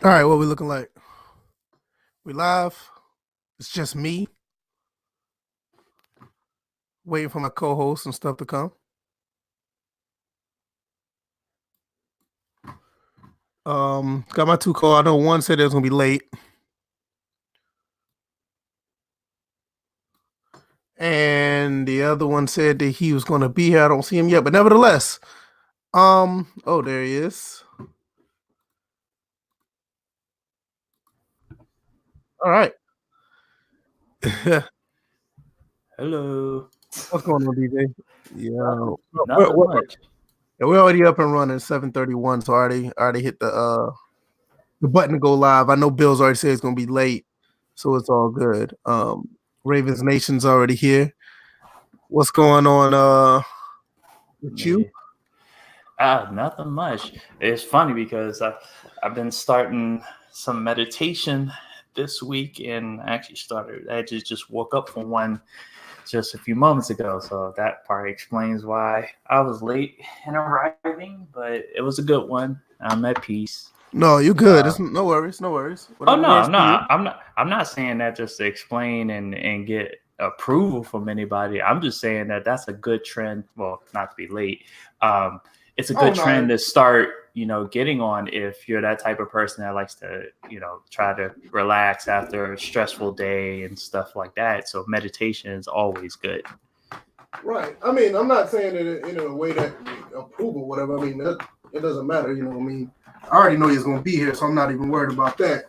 All right, what we looking like? We live. It's just me waiting for my co-hosts and stuff to come. Got my two I know one said it was gonna be late, and the other one said that he was gonna be here. I don't see him yet, but nevertheless, oh, there he is. All right. Hello. What's going on, DJ? Yeah, Nothing much. We're already up and running. 7:31, so I already hit the button to go live. I know Bill's already said it's gonna be late, so it's all good. Ravens Nation's already here. What's going on with you? Nothing much. It's funny because I've been starting some meditation this week, and I just woke up from one just a few moments ago, so that probably explains why I was late in arriving, but it was a good one. I'm at peace. No, you good. No worries. Whatever I'm not saying that just to explain and get approval from anybody. I'm just saying that that's a good trend. Well, not to be late. It's a good trend to start, getting on if you're that type of person that likes to, try to relax after a stressful day and stuff like that. So meditation is always good. Right. I mean, I'm not saying it in a way that approve or whatever. I mean, it doesn't matter. I mean, I already know he's going to be here, so I'm not even worried about that.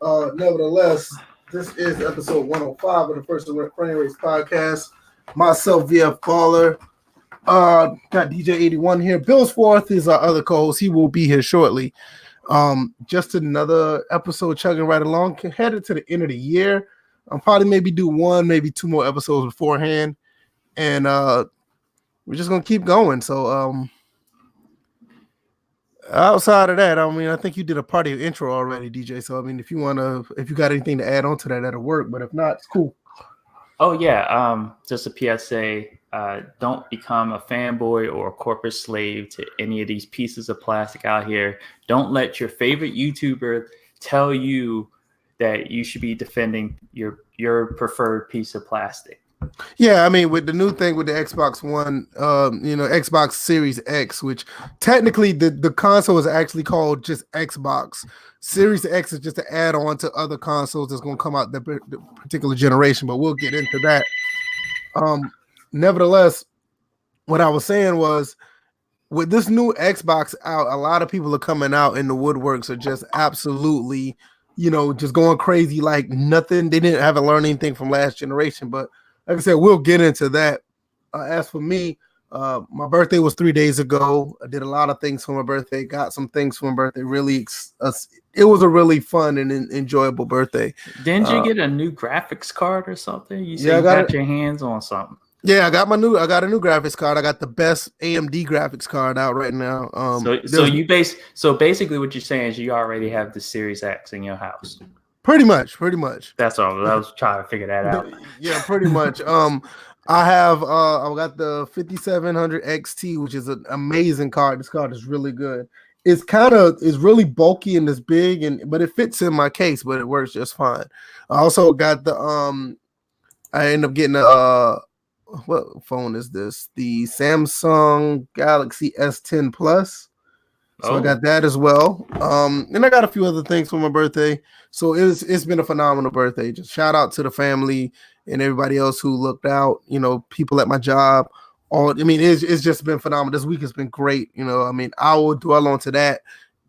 Nevertheless, this is episode 105 of the First Framerates podcast. Myself, VF Baller. Got DJ81 here. Bill's Fourth is our other co-host. He will be here shortly. Just another episode chugging right along. Headed to the end of the year. I'll probably maybe do one, maybe two more episodes beforehand. And we're just gonna keep going. So outside of that, I mean, I think you did a part of your intro already, DJ. So I mean, if you got anything to add on to that, that'll work. But if not, it's cool. Oh yeah, just a PSA. Don't become a fanboy or a corporate slave to any of these pieces of plastic out here. Don't let your favorite YouTuber tell you that you should be defending your preferred piece of plastic. Yeah, I mean, with the new thing with the Xbox One, Xbox Series X, which technically the console is actually called just Xbox. Series X is just to add on to other consoles that's going to come out the particular generation, but we'll get into that. Nevertheless, what I was saying was, with this new Xbox out, a lot of people are coming out in the woodworks are just absolutely, just going crazy like nothing. They haven't learned anything from last generation, but like I said, we'll get into that. As for me, my birthday was 3 days ago. I did a lot of things for my birthday. Got some things for my birthday. Really, it was a really fun and enjoyable birthday. Didn't you get a new graphics card or something? You said you got your hands on something. Yeah, I got a new graphics card. I got the best AMD graphics card out right now. So basically what you're saying is you already have the Series X in your house. Pretty much. That's all. I was trying to figure that out. Yeah, pretty much. I got the 5700 XT, which is an amazing card. This card is really good. It's really bulky and it's big, but it fits in my case, but it works just fine. I also got the I ended up getting what phone is this? The Samsung Galaxy S10 Plus. So I got that as well. And I got a few other things for my birthday. So it's been a phenomenal birthday. Just shout out to the family and everybody else who looked out, people at my job. It's just been phenomenal. This week has been great. I will dwell on to that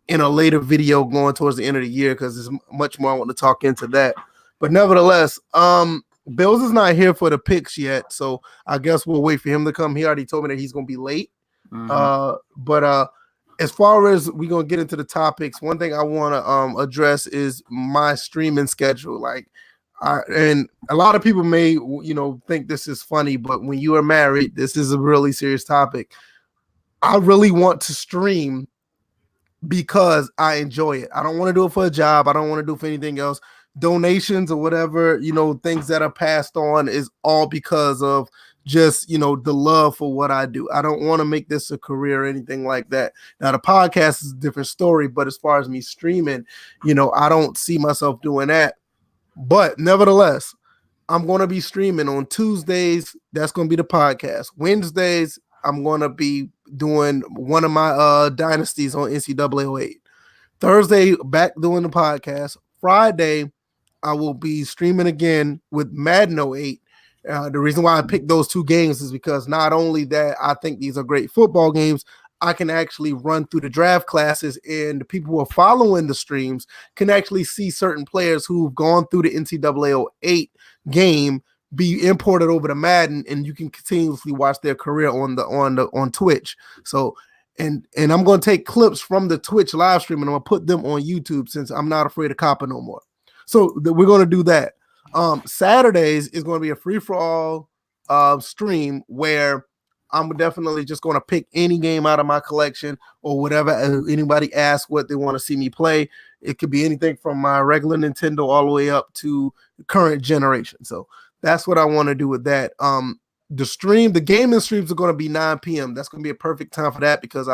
in a later video going towards the end of the year because there's much more I want to talk into that. But nevertheless, Bills is not here for the picks yet. So I guess we'll wait for him to come. He already told me that he's going to be late. Mm-hmm. As far as we're going to get into the topics, one thing I want to address is my streaming schedule. And a lot of people may, think this is funny, but when you are married, this is a really serious topic. I really want to stream because I enjoy it. I don't want to do it for a job. I don't want to do it for anything else. Donations or whatever, things that are passed on is all because of just, the love for what I do. I don't want to make this a career or anything like that. Now, the podcast is a different story, but as far as me streaming, I don't see myself doing that. But nevertheless, I'm going to be streaming on Tuesdays. That's going to be the podcast. Wednesdays, I'm going to be doing one of my dynasties on NCAA 08. Thursday, back doing the podcast. Friday, I will be streaming again with Madden 08. The reason why I picked those two games is because not only that I think these are great football games, I can actually run through the draft classes, and the people who are following the streams can actually see certain players who've gone through the NCAA 08 game be imported over to Madden, and you can continuously watch their career on Twitch. So, and I'm going to take clips from the Twitch live stream and I'm going to put them on YouTube since I'm not afraid of copper no more. So we're going to do that. Saturdays is going to be a free-for-all stream where I'm definitely just going to pick any game out of my collection or whatever anybody asks what they want to see me play. It could be anything from my regular Nintendo all the way up to the current generation. So that's what I want to do with that. The gaming streams are going to be 9 p.m. That's going to be a perfect time for that because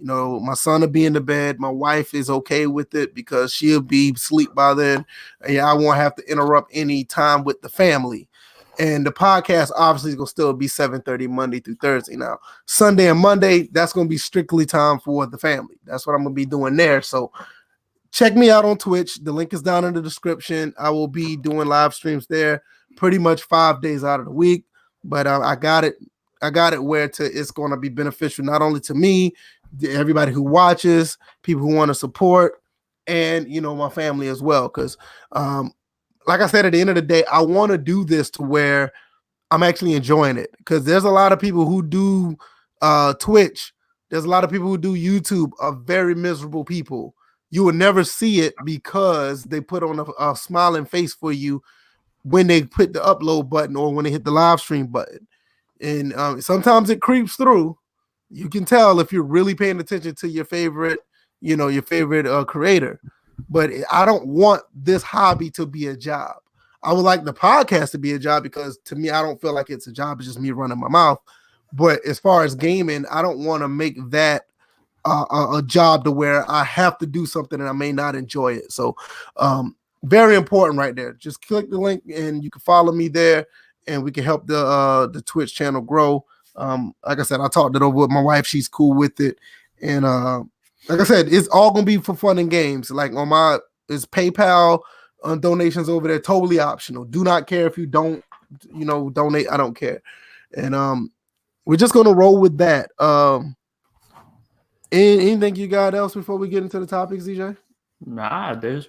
my son will be in the bed. My wife is okay with it because she'll be asleep by then. And I won't have to interrupt any time with the family. And the podcast obviously is going to still be 7:30 Monday through Thursday. Now, Sunday and Monday, that's going to be strictly time for the family. That's what I'm going to be doing there. So check me out on Twitch. The link is down in the description. I will be doing live streams there pretty much 5 days out of the week. But I got it where it's going to be beneficial not only to me, everybody who watches, people who want to support, and my family as well. Because like I said, at the end of the day, I want to do this to where I'm actually enjoying it. Because there's a lot of people who do Twitch. There's a lot of people who do YouTube are very miserable people. You will never see it because they put on a smiling face for you when they put the upload button or when they hit the live stream button. And sometimes it creeps through. You can tell if you're really paying attention to your favorite, creator. But I don't want this hobby to be a job. I would like the podcast to be a job because to me, I don't feel like it's a job. It's just me running my mouth. But as far as gaming, I don't want to make that a job to where I have to do something and I may not enjoy it. So very important right there. Just click the link and you can follow me there and we can help the Twitch channel grow. Like I said, I talked it over with my wife. She's cool with it. And like I said, it's all going to be for fun and games. Like it's PayPal donations over there, totally optional. Do not care if you don't, donate. I don't care. And we're just going to roll with that. Anything you got else before we get into the topics, DJ? Nah, that'll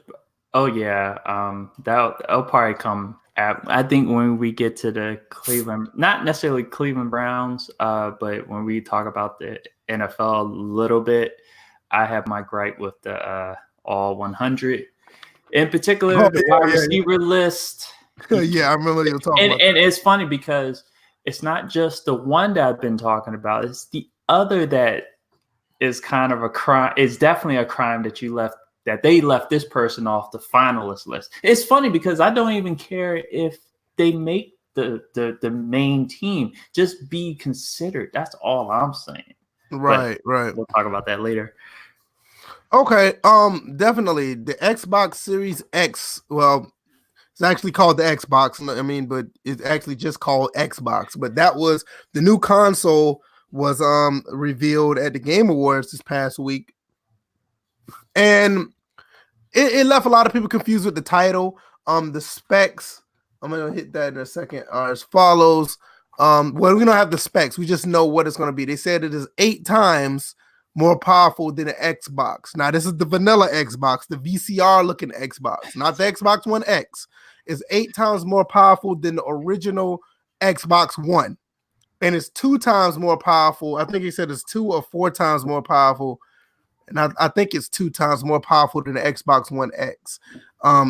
probably come I think when we get to the Cleveland, not necessarily Cleveland Browns, but when we talk about the NFL a little bit, I have my gripe with the all 100. In particular, the wide receiver list. Yeah, I remember you were talking about that. And it's funny because it's not just the one that I've been talking about. It's the other that is kind of a crime. It's definitely a crime that they left this person off the finalist list. It's funny because I don't even care if they make the main team. Just be considered. That's all I'm saying. Right. We'll talk about that later. Okay. Definitely the Xbox Series X. Well, it's actually called the Xbox. I mean, but it's actually just called Xbox. But that was the new console was revealed at the Game Awards this past week, and it left a lot of people confused with the title. The specs, I'm gonna hit that in a second, are as follows. Well, we don't have the specs, we just know what it's gonna be. They said it is 8 times more powerful than the Xbox. Now, this is the vanilla Xbox, the VCR looking Xbox, not the Xbox One X. Is 8 times more powerful than the original Xbox One. And it's 2 times more powerful. I think he said it's 2 or 4 times more powerful. And I think it's 2 times more powerful than the Xbox One X.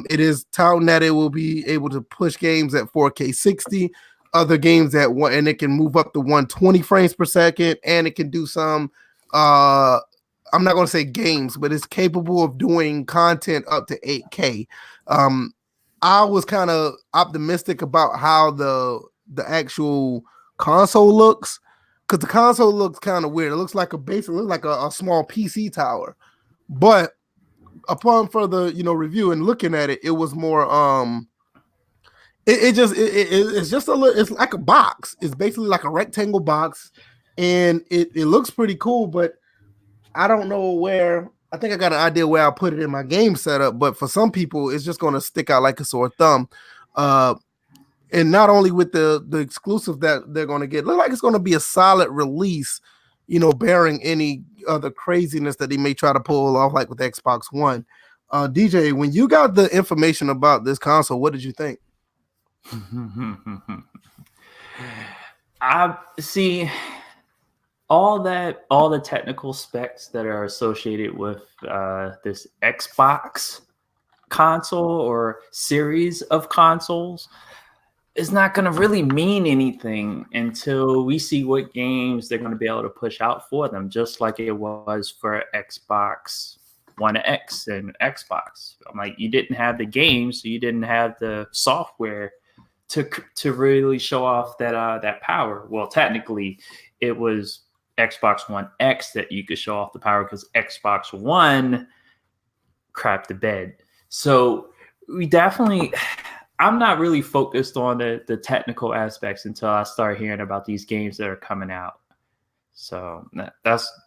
It is touting that it will be able to push games at 4K 60, other games at one, and it can move up to 120 frames per second, and it can do some. I'm not going to say games, but it's capable of doing content up to 8K. I was kind of optimistic about how the actual console looks, because the console looks kind of weird. It looks like a small PC tower. But upon further, review and looking at it, it was more it's just a little, it's like a box. It's basically like a rectangle box, and it looks pretty cool, but I don't know where. I think I got an idea where I'll put it in my game setup, but for some people, it's just going to stick out like a sore thumb. And not only with the exclusive that they're going to get, look like it's going to be a solid release, bearing any other craziness that they may try to pull off, like with Xbox One. DJ, when you got the information about this console, what did you think? I see all the technical specs that are associated with this Xbox console or series of consoles is not going to really mean anything until we see what games they're going to be able to push out for them, just like it was for Xbox One X and Xbox. I'm like, you didn't have the games, so you didn't have the software to really show off that power. Well, technically, it was Xbox One X that you could show off the power, because Xbox One crapped the bed. So we definitely, I'm not really focused on the technical aspects until I start hearing about these games that are coming out. So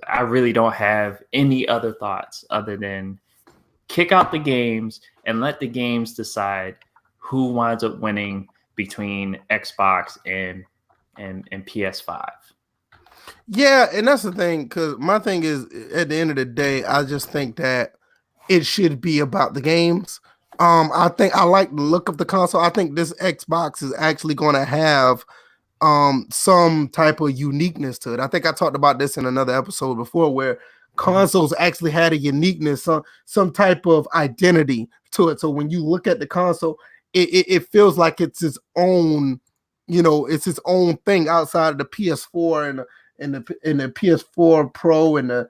I really don't have any other thoughts other than kick out the games and let the games decide who winds up winning between Xbox and PS5. Yeah, and that's the thing, because my thing is, at the end of the day, I just think that it should be about the games. I think I like the look of the console. I think this Xbox is actually going to have some type of uniqueness to it. I think I talked about this in another episode before, where consoles actually had a uniqueness, some type of identity to it. So when you look at the console, it feels like it's its own, it's its own thing outside of the PS4 and the PS4 Pro and the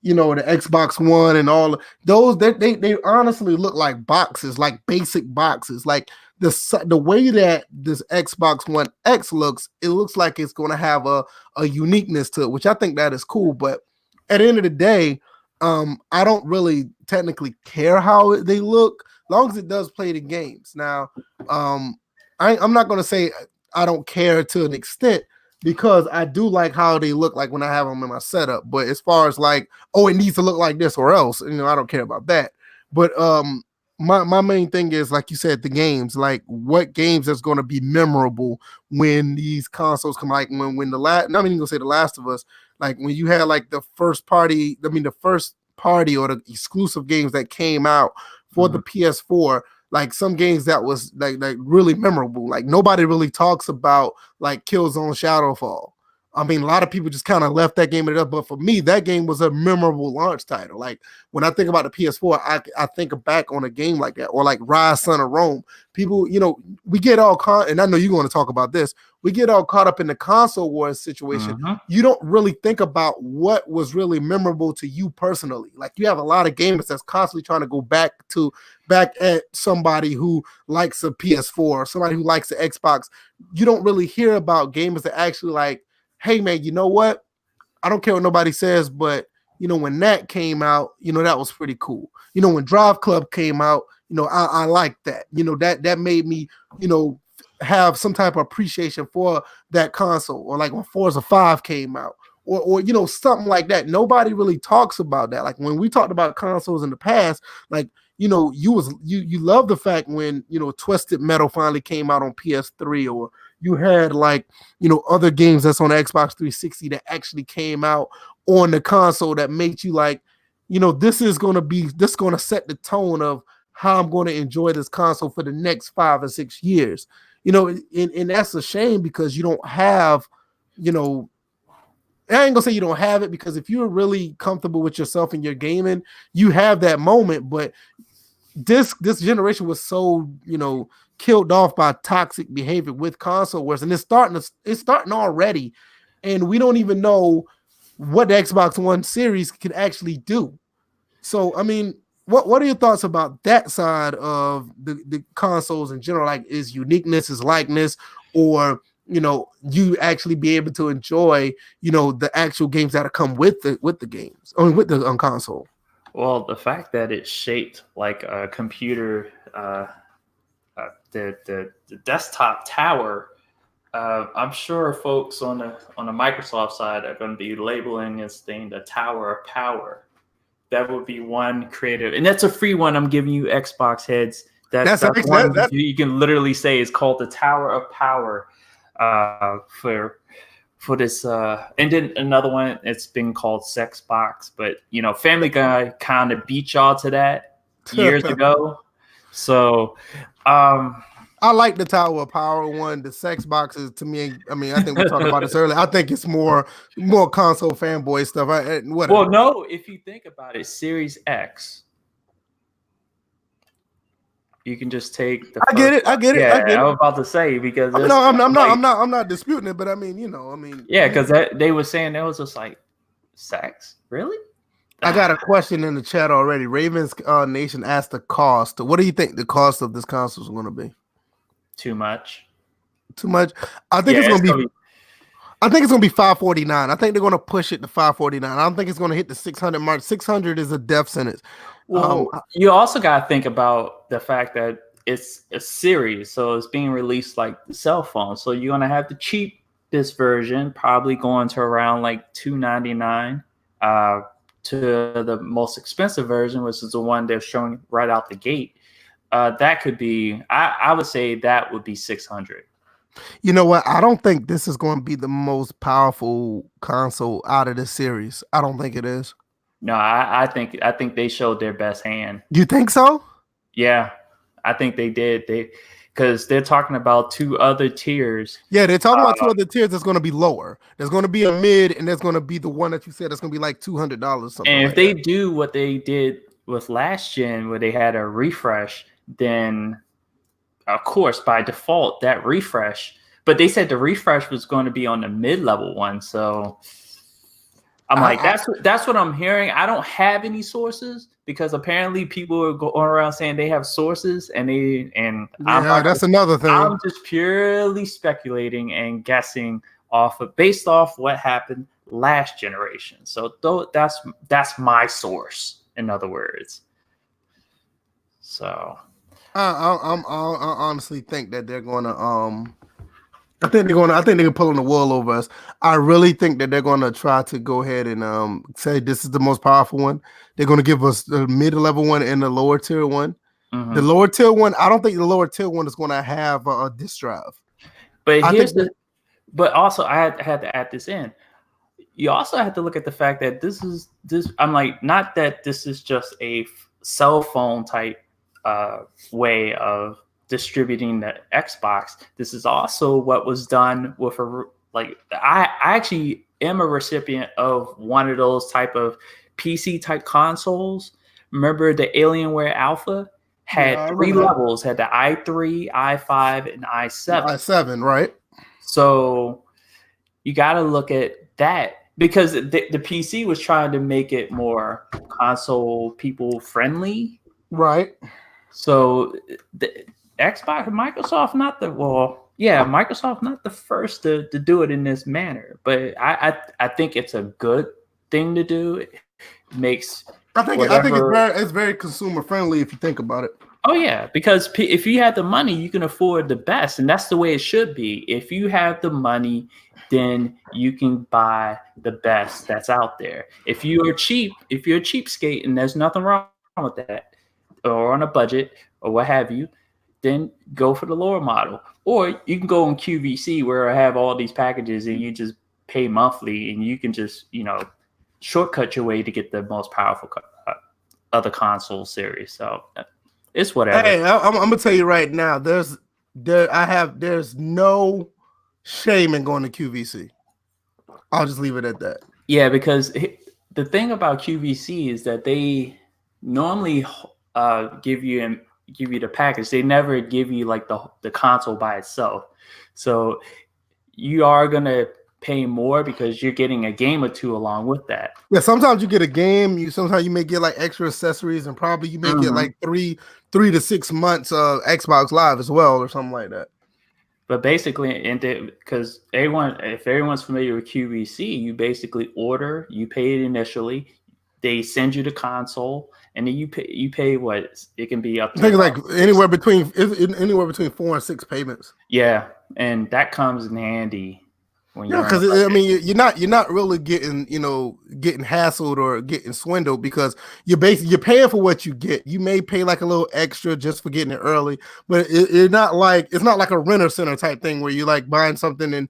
the Xbox One and all those. They honestly look like boxes, like basic boxes. Like the way that this Xbox One X looks, it looks like it's going to have a uniqueness to it, which I think that is cool. But at the end of the day, I don't really technically care how they look, as long as it does play the games. Now, I'm not going to say I don't care to an extent, because I do like how they look like when I have them in my setup. But as far as like, oh, it needs to look like this or else, I don't care about that. But my main thing is, like you said, the games. Like, what games is going to be memorable when these consoles come? Like when the last, I'm not even gonna say The Last of Us. Like when you had like the first party or the exclusive games that came out for the PS4. Like some games that was like really memorable. Like nobody really talks about like Killzone Shadowfall. I mean, a lot of people just kind of left that game up, but for me, that game was a memorable launch title. Like when I think about the PS4, I think back on a game like that, or like Rise, Son of Rome. People, we get all caught, and I know you're going to talk about this. We get all caught up in the console wars situation. You don't really think about what was really memorable to you personally. Like you have a lot of gamers that's constantly trying to go back at somebody who likes a PS4 or somebody who likes the Xbox. You don't really hear about gamers that actually like, hey man, you know what? I don't care what nobody says, but when that came out, that was pretty cool. When Drive Club came out, I like that. That made me, have some type of appreciation for that console. Or like when Forza 5 came out, or something like that. Nobody really talks about that. Like when we talked about consoles in the past, like you love the fact when Twisted Metal finally came out on PS3, or you had like other games that's on Xbox 360 that actually came out on the console that made you like, this is going to set the tone of how I'm going to enjoy this console for the next 5 or 6 years. And that's a shame, because you don't have, I ain't gonna say you don't have it, because if you're really comfortable with yourself and your gaming, you have that moment. But this generation was so killed off by toxic behavior with console wars, and it's starting already, and we don't even know what the Xbox One series can actually do. So I mean, what are your thoughts about that side of the consoles in general? Like, is uniqueness, is likeness, or you actually be able to enjoy, the actual games that come with the games, or with the console. Well, the fact that it's shaped like a computer, the desktop tower, I'm sure folks on the Microsoft side are going to be labeling this thing the Tower of Power. That would be one creative, and that's a free one. I'm giving you Xbox heads. That's one you can literally say is called the Tower of Power for this. And then another one, it's been called Sex Box, but Family Guy kind of beat y'all to that years ago. So I like the Tower of Power one. The Sex Boxes, to me, I think we talked about this earlier. I think it's more console fanboy stuff. Whatever. Well, no, if you think about it, Series X, you can just take the. I get it. Yeah, I was about to say, because I'm not disputing it, but yeah, because they were saying that was just like sex, really. I got a question in the chat already. Ravens Nation asked the cost. What do you think the cost of this console is going to be? Too much. I think it's going to be. I think it's going to be $549. I think they're going to push it to $549. I don't think it's going to hit the 600 mark. 600 is a death sentence. Well, you also got to think about the fact that it's a series, so it's being released like the cell phone. So you're going to have the cheapest version, probably going to around like $299, to the most expensive version, which is the one they're showing right out the gate. That could be, I would say that would be $600. You know what? I don't think this is going to be the most powerful console out of this series. I don't think it is. No, I think they showed their best hand. You think so? Yeah, I think they did. Because they're talking about 2 other tiers. Yeah, they're talking about 2 other tiers that's going to be lower. There's going to be a mid, and there's going to be the one that you said that's going to be like $200 something. And if they do what they did with last gen, where they had a refresh, then of course by default that refresh. But they said the refresh was going to be on the mid-level one, so I'm like, that's what I'm hearing. I don't have any sources, because apparently people are going around saying they have sources, that's another thing. I'm just purely speculating and guessing based off what happened last generation. So that's my source, in other words. So I honestly think that they're going to I think they're pulling the wool over us. I really think that they're going to try to go ahead and say this is the most powerful one. They're going to give us the mid-level one and the lower tier one. Mm-hmm. The lower tier one, I don't think the lower tier one is going to have a disk drive. But but also I had to add this in. You also have to look at the fact that this. I'm like, not that this is just a cell phone type way of distributing the Xbox. This is also what was done with I actually am a recipient of one of those type of PC type consoles. Remember the Alienware Alpha had 3 levels, had the i3, i5, and i7. i7, right? So you got to look at that, because the PC was trying to make it more console people friendly, right? So the Xbox, Microsoft not the first to do it in this manner, but I think it's a good thing to do. It makes I think it's very consumer friendly if you think about it. Oh yeah, because if you have the money, you can afford the best, and that's the way it should be. If you have the money, then you can buy the best that's out there. If you're a cheapskate, and there's nothing wrong with that, or on a budget or what have you, then go for the lower model. Or you can go on QVC, where I have all these packages and you just pay monthly, and you can just, shortcut your way to get the most powerful other console series. So it's whatever. Hey, I'm gonna tell you right now, there's no shame in going to QVC. I'll just leave it at that. Yeah, because the thing about QVC is that they normally give you the package. They never give you like the console by itself. So you are gonna pay more because you're getting a game or 2 along with that. Yeah, sometimes you get a game. Sometimes you may get like extra accessories, and probably you may get like 3 to 6 months of Xbox Live as well, or something like that. But basically, because if everyone's familiar with QVC, you basically order, you pay it initially, they send you the console, and then you pay what it can be up to. I think like anywhere between 4 and 6 payments. Yeah, and that comes in handy. Because I mean, you're not really getting hassled or getting swindled, because you're paying for what you get. You may pay like a little extra just for getting it early, but it's not like a renter center type thing where you like buying something and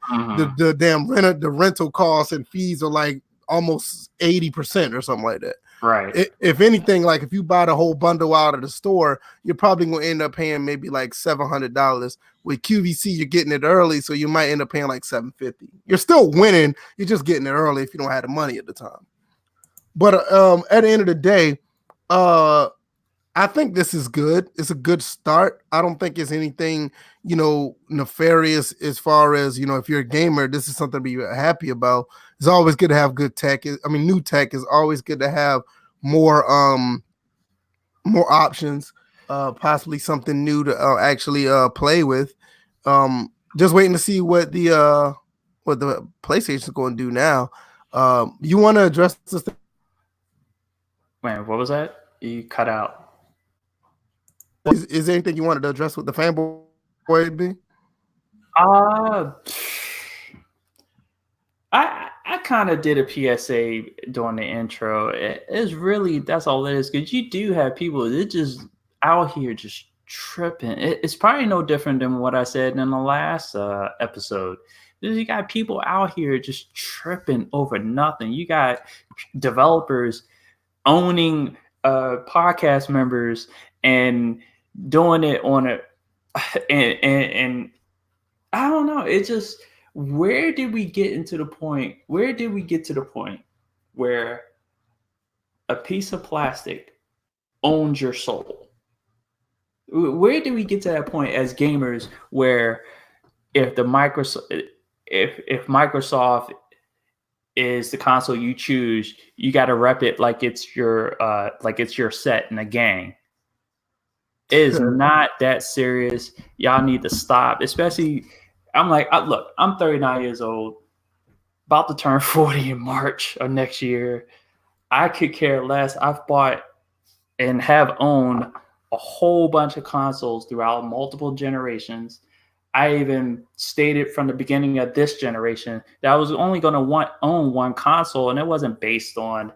the damn rental costs and fees are like almost 80% or something like that. Right. If anything, like if you buy the whole bundle out of the store, you're probably going to end up paying maybe like $700. With QVC, you're getting it early, so you might end up paying like $750. You're still winning. You're just getting it early if you don't have the money at the time. But at the end of the day, I think this is good. It's a good start. I don't think it's anything, nefarious as far as, if you're a gamer, this is something to be happy about. It's always good to have good tech. New tech is always good to have more options, possibly something new to actually play with. Just waiting to see what the PlayStation is going to do now. You want to address this thing? Man, what was that? You cut out. Is there anything you wanted to address with the fanboy be? I kind of did a PSA during the intro. It's really, that's all it is, because you do have people that just out here just tripping. It's probably no different than what I said in the last episode. You got people out here just tripping over nothing. You got developers owning podcast members and doing it on a and I don't know. It's just, where did we get to the point where a piece of plastic owns your soul? Where did we get to that point as gamers where if Microsoft is the console you choose, you got to rep it like it's your set in a gang? It is not that serious. Y'all need to stop. Especially, look, I'm 39 years old, about to turn 40 in March of next year. I could care less. I've bought and have owned a whole bunch of consoles throughout multiple generations. I even stated from the beginning of this generation that I was only going to own one console, and it wasn't based on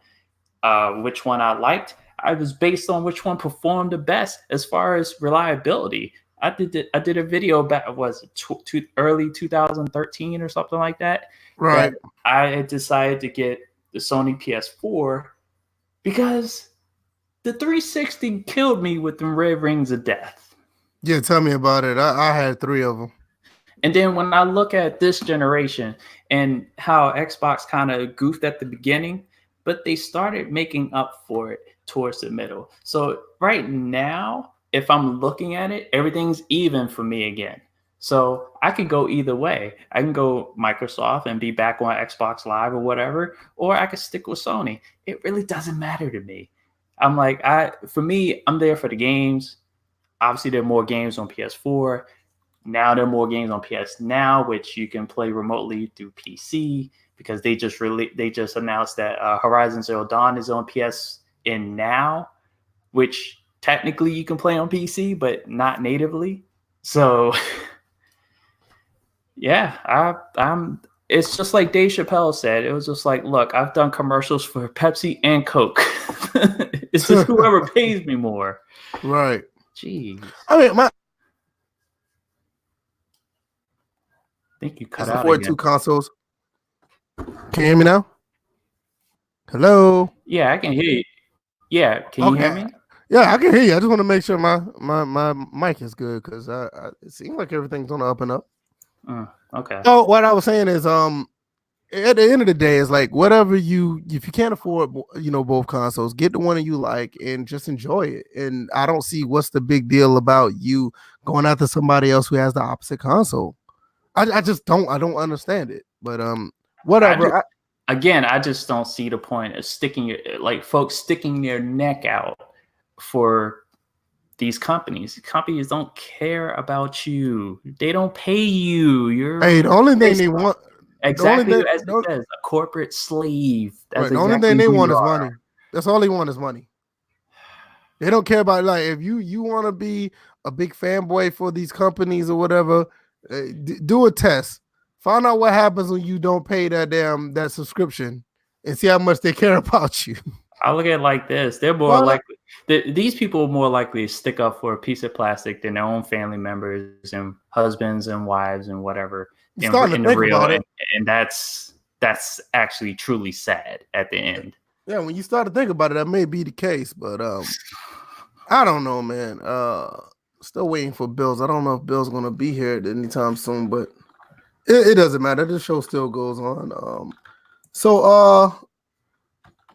which one I liked. I was based on which one performed the best as far as reliability. I did a video back, early 2013 or something like that. Right. That I had decided to get the Sony PS4 because the 360 killed me with the red rings of death. Yeah, tell me about it. I had 3 of them. And then when I look at this generation and how Xbox kind of goofed at the beginning, but they started making up for it towards the middle. So right now, if I'm looking at it, everything's even for me again. So I can go either way. I can go Microsoft and be back on Xbox Live or whatever, or I could stick with Sony. It really doesn't matter to me. I'm like, for me, I'm there for the games. Obviously, there are more games on PS4. Now there are more games on PS Now, which you can play remotely through PC, because they just announced that Horizon Zero Dawn is on PS in Now, which technically you can play on PC, but not natively. So yeah, I'm. It's just like Dave Chappelle said. It was just like, look, I've done commercials for Pepsi and Coke. It's just whoever pays me more. Right. Jeez. I mean, I think you cut out again. 2 consoles. Can you hear me now? Hello? Yeah, I can hear you. Yeah, can you hear me? Yeah, I can hear you. I just want to make sure my mic is good, because it seems like everything's on the up and up. Okay. So what I was saying is, at the end of the day, it's like, whatever if you can't afford, both consoles, get the one that you like and just enjoy it. And I don't see what's the big deal about you going after somebody else who has the opposite console. I just don't understand it. But whatever. I just don't see the point of folks sticking their neck out for these companies don't care about you. They don't pay you. Hey, the only thing they want, exactly as it says, a corporate slave. That's the only exactly thing they who want you is are. money. That's all they want is money. They don't care about, like, if you want to be a big fanboy for these companies or whatever, do a test. Find out what happens when you don't pay that subscription, and see how much they care about you. I look at it like this: they're more likely. These people are more likely to stick up for a piece of plastic than their own family members and husbands and wives and whatever in the real. And that's actually truly sad at the end. Yeah, when you start to think about it, that may be the case, but I don't know, man. Still waiting for Bills. I don't know if Bill's gonna be here anytime soon, but it doesn't matter. The show still goes on. So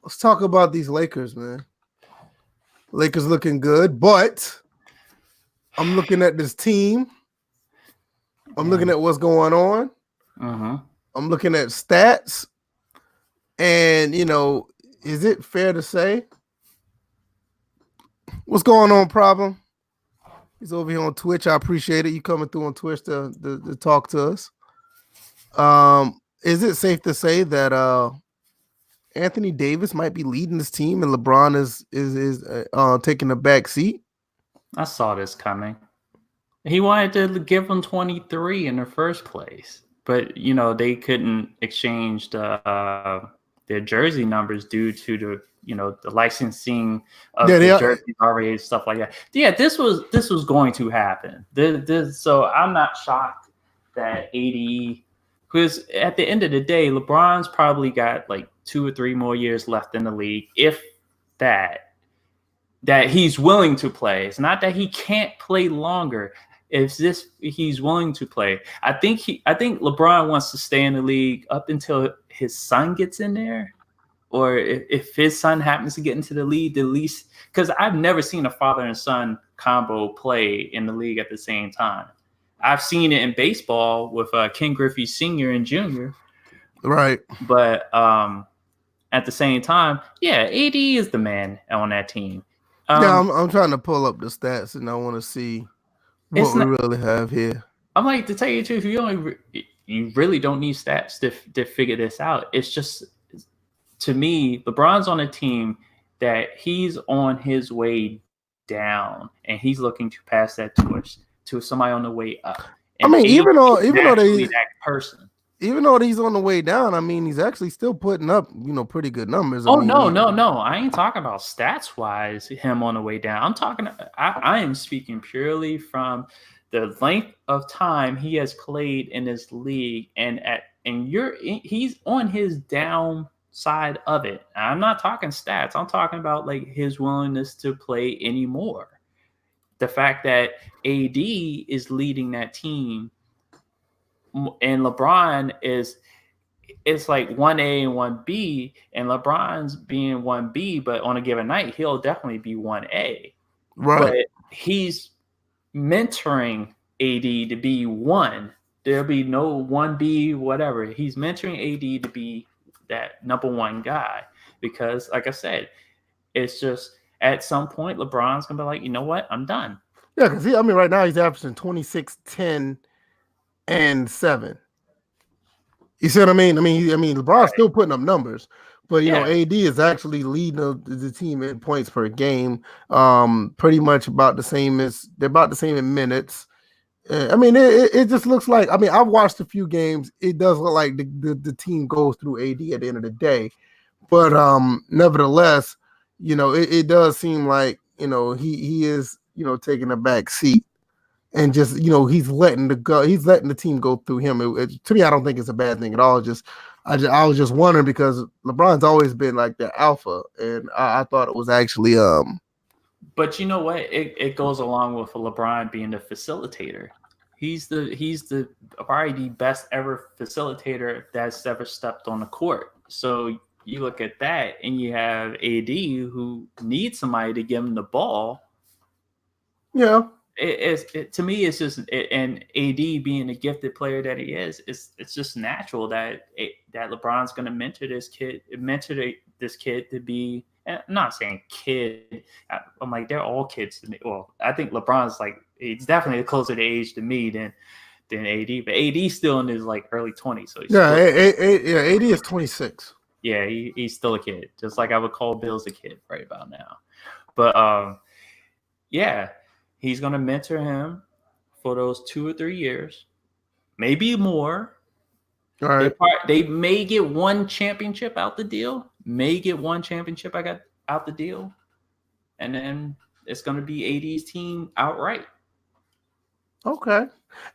let's talk about these Lakers, man. Lakers looking good, but I'm looking at this team. I'm looking at what's going on. I'm looking at stats, and is it fair to say? What's going on, Problem? He's over here on Twitch. I appreciate it. You coming through on Twitch to talk to us. Is it safe to say that Anthony Davis might be leading this team and LeBron is taking the back seat? I saw this coming. He wanted to give him 23 in the first place, but they couldn't exchange their jersey numbers due to the licensing of the jerseys already, stuff like that. Yeah, this was going to happen. So I'm not shocked that AD, because at the end of the day, LeBron's probably got like 2 or 3 more years left in the league, if that he's willing to play. It's not that he can't play longer. It's this, he's willing to play. I think LeBron wants to stay in the league up until his son gets in there, or if his son happens to get into the league, at least, because I've never seen a father and son combo play in the league at the same time. I've seen it in baseball with Ken Griffey Sr. and Jr. Right. But at the same time, yeah, AD is the man on that team. I'm trying to pull up the stats, and I want to see what we really have here. I'm like, to tell you the truth, you really don't need stats to figure this out. It's just, to me, LeBron's on a team that he's on his way down, and he's looking to pass that torch to somebody on the way up. And even though that person, even though he's on the way down, I mean, he's actually still putting up, pretty good numbers. No. I ain't talking about stats wise, him on the way down. I am speaking purely from the length of time he has played in this league, he's on his downside of it. I'm not talking stats. I'm talking about like his willingness to play anymore. The fact that AD is leading that team and LeBron it's like 1A and 1B, and LeBron's being 1B, but on a given night, he'll definitely be 1A. Right. But he's mentoring AD to be 1. There'll be no 1B, whatever. He's mentoring AD to be that number 1 guy, because, like I said, it's just at some point, LeBron's going to be like, you know what? I'm done. Yeah, because right now he's averaging 26, 10, and 7. You see what I mean? LeBron's still putting up numbers, but AD is actually leading the team in points per game. Pretty much about the same in minutes. It just looks like, I've watched a few games. It does look like the team goes through AD at the end of the day, but nevertheless, it does seem like he is taking a back seat. And just he's letting the team go through him. To me, I don't think it's a bad thing at all. I was just wondering, because LeBron's always been like the alpha, and I thought it was actually But you know what? It goes along with LeBron being the facilitator. He's probably the best ever facilitator that's ever stepped on the court. So you look at that, and you have AD, who needs somebody to give him the ball. Yeah. To me, it's just, and AD being the gifted player that he is, it's just natural that LeBron's going to mentor this kid to be And I'm not saying kid. I'm like, they're all kids to me. Well, I think LeBron's like, he's definitely closer to age to me than AD, but AD's still in his like early 20s. So he's AD is 26. Yeah, he's still a kid, just like I would call Bill's a kid right about now. But yeah, he's gonna mentor him for those 2 or 3 years, maybe more. All right. They may get one championship out the deal. Out the deal, and then it's gonna be AD's team outright. Okay.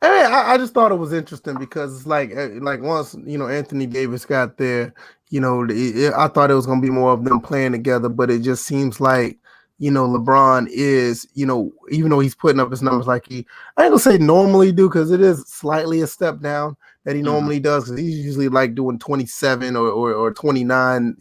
I just thought it was interesting because it's like once Anthony Davis got there, I thought it was going to be more of them playing together, but it just seems like LeBron is even though he's putting up his numbers like I ain't gonna say normally do, because it is slightly a step down that he normally does, because he's usually like doing 27 or 29,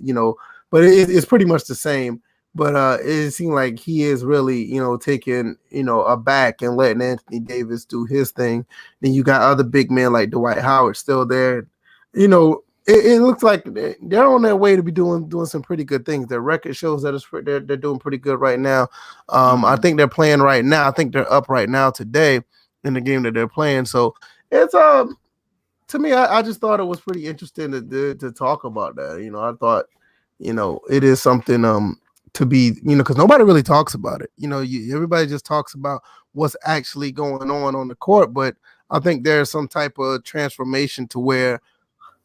but it's pretty much the same. But it seemed like he is really, taking, a back and letting Anthony Davis do his thing. Then you got other big men like Dwight Howard still there. It looks like they're on their way to be doing some pretty good things. Their record shows that they're doing pretty good right now. I think they're playing right now. I think they're up right now today in the game that they're playing. So it's to me, I just thought it was pretty interesting to talk about that. I thought, it is something to be, because nobody really talks about it. Everybody just talks about what's actually going on the court, but I think there's some type of transformation to where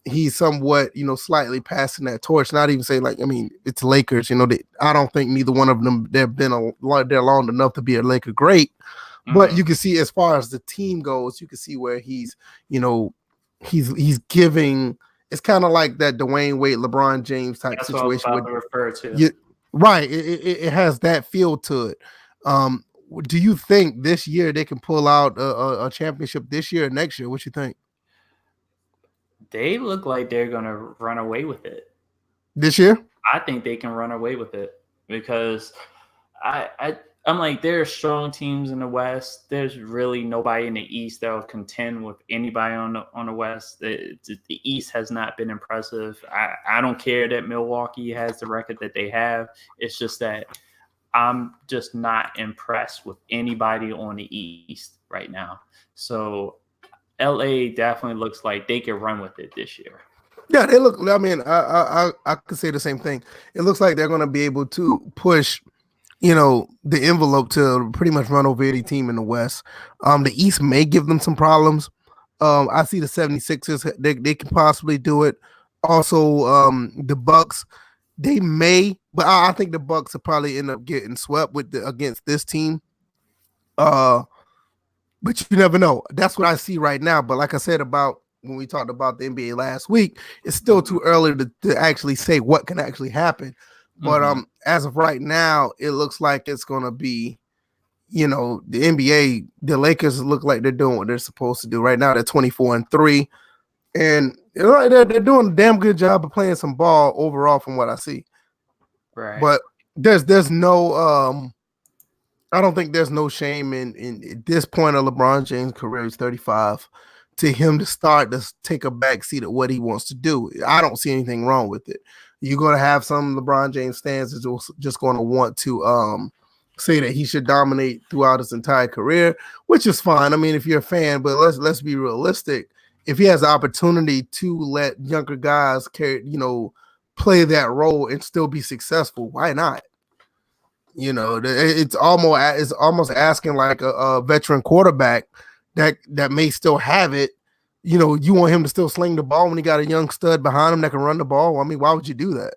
he's somewhat, slightly passing that torch. Not even say it's Lakers. I don't think neither one of them they've been there long enough to be a Laker great, but you can see as far as the team goes, you can see where he's giving. It's kind of like that Dwayne Wade, LeBron James type That's situation. What I was about to refer to. Right. It has that feel to it. Do you think this year they can pull out a championship this year or next year? What you think? They look like they're going to run away with it. This year? I think they can run away with it because I'm like, there are strong teams in the West. There's really nobody in the East that will contend with anybody on the West. The East has not been impressive. I don't care that Milwaukee has the record that they have. It's just that I'm just not impressed with anybody on the East right now. So LA definitely looks like they can run with it this year. Yeah, they look. I mean, I could say the same thing. It looks like they're going to be able to push the envelope to pretty much run over any team in the West. The East may give them some problems. I see the 76ers, they can possibly do it. Also, the Bucks, they may, but I think the Bucks will probably end up getting swept against this team. But you never know. That's what I see right now. But like I said about when we talked about the NBA last week, it's still too early to actually say what can actually happen. But as of right now, it looks like it's gonna be, the NBA, the Lakers look like they're doing what they're supposed to do. Right now, they're 24-3, and they're doing a damn good job of playing some ball overall from what I see. Right. But there's no I don't think there's no shame in at this point of LeBron James' career. He's 35. To him to start to take a back seat at what he wants to do. I don't see anything wrong with it. You're going to have some LeBron James fans that's just going to want to say that he should dominate throughout his entire career, which is fine. I mean, if you're a fan, but let's be realistic. If he has the opportunity to let younger guys play that role and still be successful, why not? It's almost asking like a veteran quarterback that may still have it. You want him to still sling the ball when he got a young stud behind him that can run the ball. I mean, why would you do that?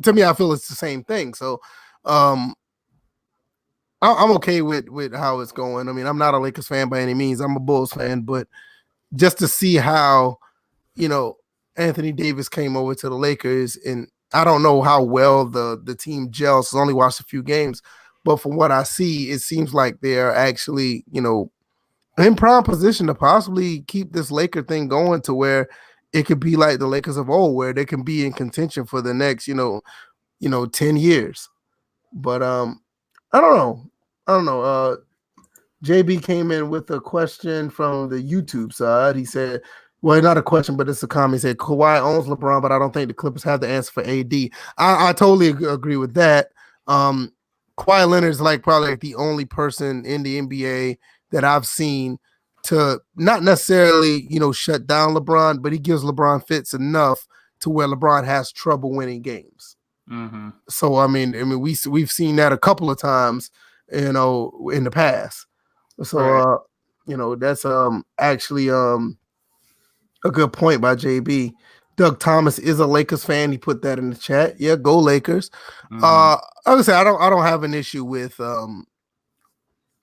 To me, I feel it's the same thing. So I'm okay with how it's going. I mean, I'm not a Lakers fan by any means. I'm a Bulls fan, but just to see how, Anthony Davis came over to the Lakers, and I don't know how well the team gels. I've only watched a few games, but from what I see, it seems like they're actually, in prime position to possibly keep this Laker thing going to where it could be like the Lakers of old, where they can be in contention for the next, 10 years. But I don't know. JB came in with a question from the YouTube side. He said, Well, not a question, but it's a comment. He said Kawhi owns LeBron, but I don't think the Clippers have the answer for AD. I totally agree with that. Kawhi Leonard's like probably like the only person in the NBA that I've seen to not necessarily, shut down LeBron, but he gives LeBron fits enough to where LeBron has trouble winning games. Mm-hmm. So I mean, we've seen that a couple of times, in the past. So that's actually a good point by JB. Doug Thomas is a Lakers fan. He put that in the chat. Yeah, go Lakers. Mm-hmm. I would say I don't have an issue with any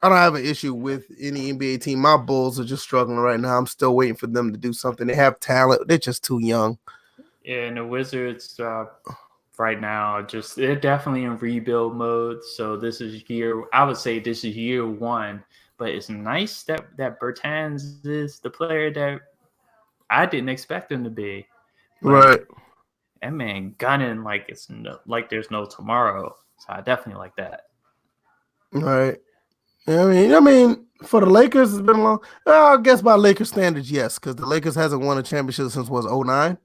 NBA team. My Bulls are just struggling right now. I'm still waiting for them to do something. They have talent. They're just too young. Yeah, and the Wizards right now they're definitely in rebuild mode. So I would say this is year one. But it's nice that Bertans is the player that I didn't expect him to be. Right. That man gunning like there's no tomorrow. So I definitely like that. Right. I mean, for the Lakers, it's been long. I guess by Lakers standards, yes, because the Lakers hasn't won a championship since 2009.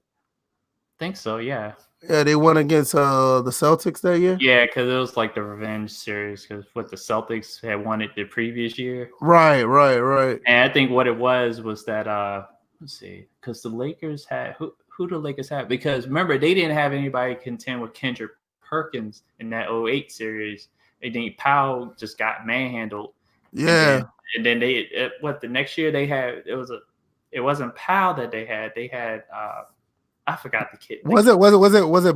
Think so, yeah. Yeah, they won against the Celtics that year. Yeah, because it was like the revenge series. Because the Celtics had won it the previous year. Right. And I think what it was that let's see, because the Lakers had who the Lakers had, because remember they didn't have anybody contend with Kendrick Perkins in that 2008 series. And then Powell just got manhandled. Yeah. And then the next year they had it wasn't Powell that they had I forgot the kid. Was it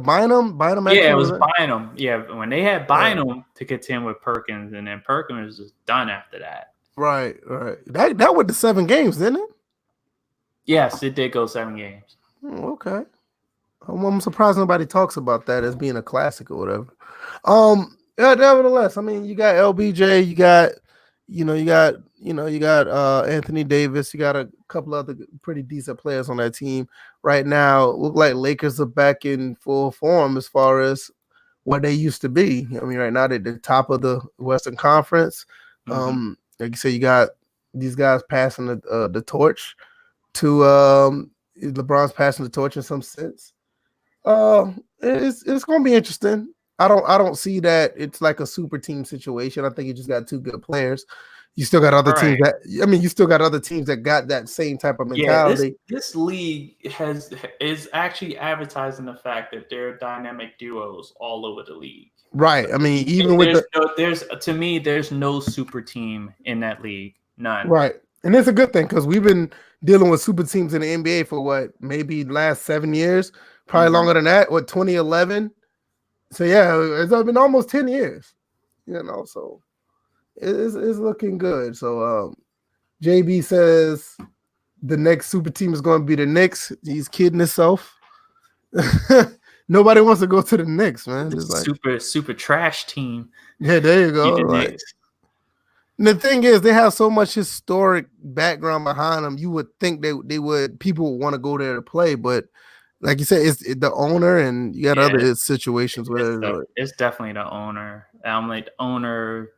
Bynum? Bynum? Yeah, it was Bynum. Yeah, when they had Bynum to contend with Perkins, and then Perkins was just done after that. Right. That went to 7 games, didn't it? Yes, it did go 7 games. Okay. I'm surprised nobody talks about that as being a classic or whatever. Yeah, nevertheless, I mean, you got LBJ, you got Anthony Davis, you got a couple other pretty decent players on that team right now. Look like Lakers are back in full form as far as what they used to be. I mean, right now they're at the top of the Western Conference. Mm-hmm. Like you said, you got these guys passing the torch to LeBron's passing the torch in some sense. It's going to be interesting. I don't see that it's like a super team situation. I think you just got 2 good players. You still got other teams that got that same type of mentality. Yeah, this league is actually advertising the fact that there are dynamic duos all over the league. Right. I mean, even there's no super team in that league. None. Right. And it's a good thing because we've been dealing with super teams in the NBA for what, maybe last 7 years, probably longer than that. What, 2011? So yeah, it's been almost 10 years, so it's looking good. So JB says the next super team is going to be the Knicks. He's kidding himself. Nobody wants to go to the Knicks, man. It's like super trash team. Yeah, there you go. Right. And the thing is, they have so much historic background behind them. You would think people would want to go there to play, but like you said, it's the owner, and you got other situations where it's definitely the owner. Like the owner,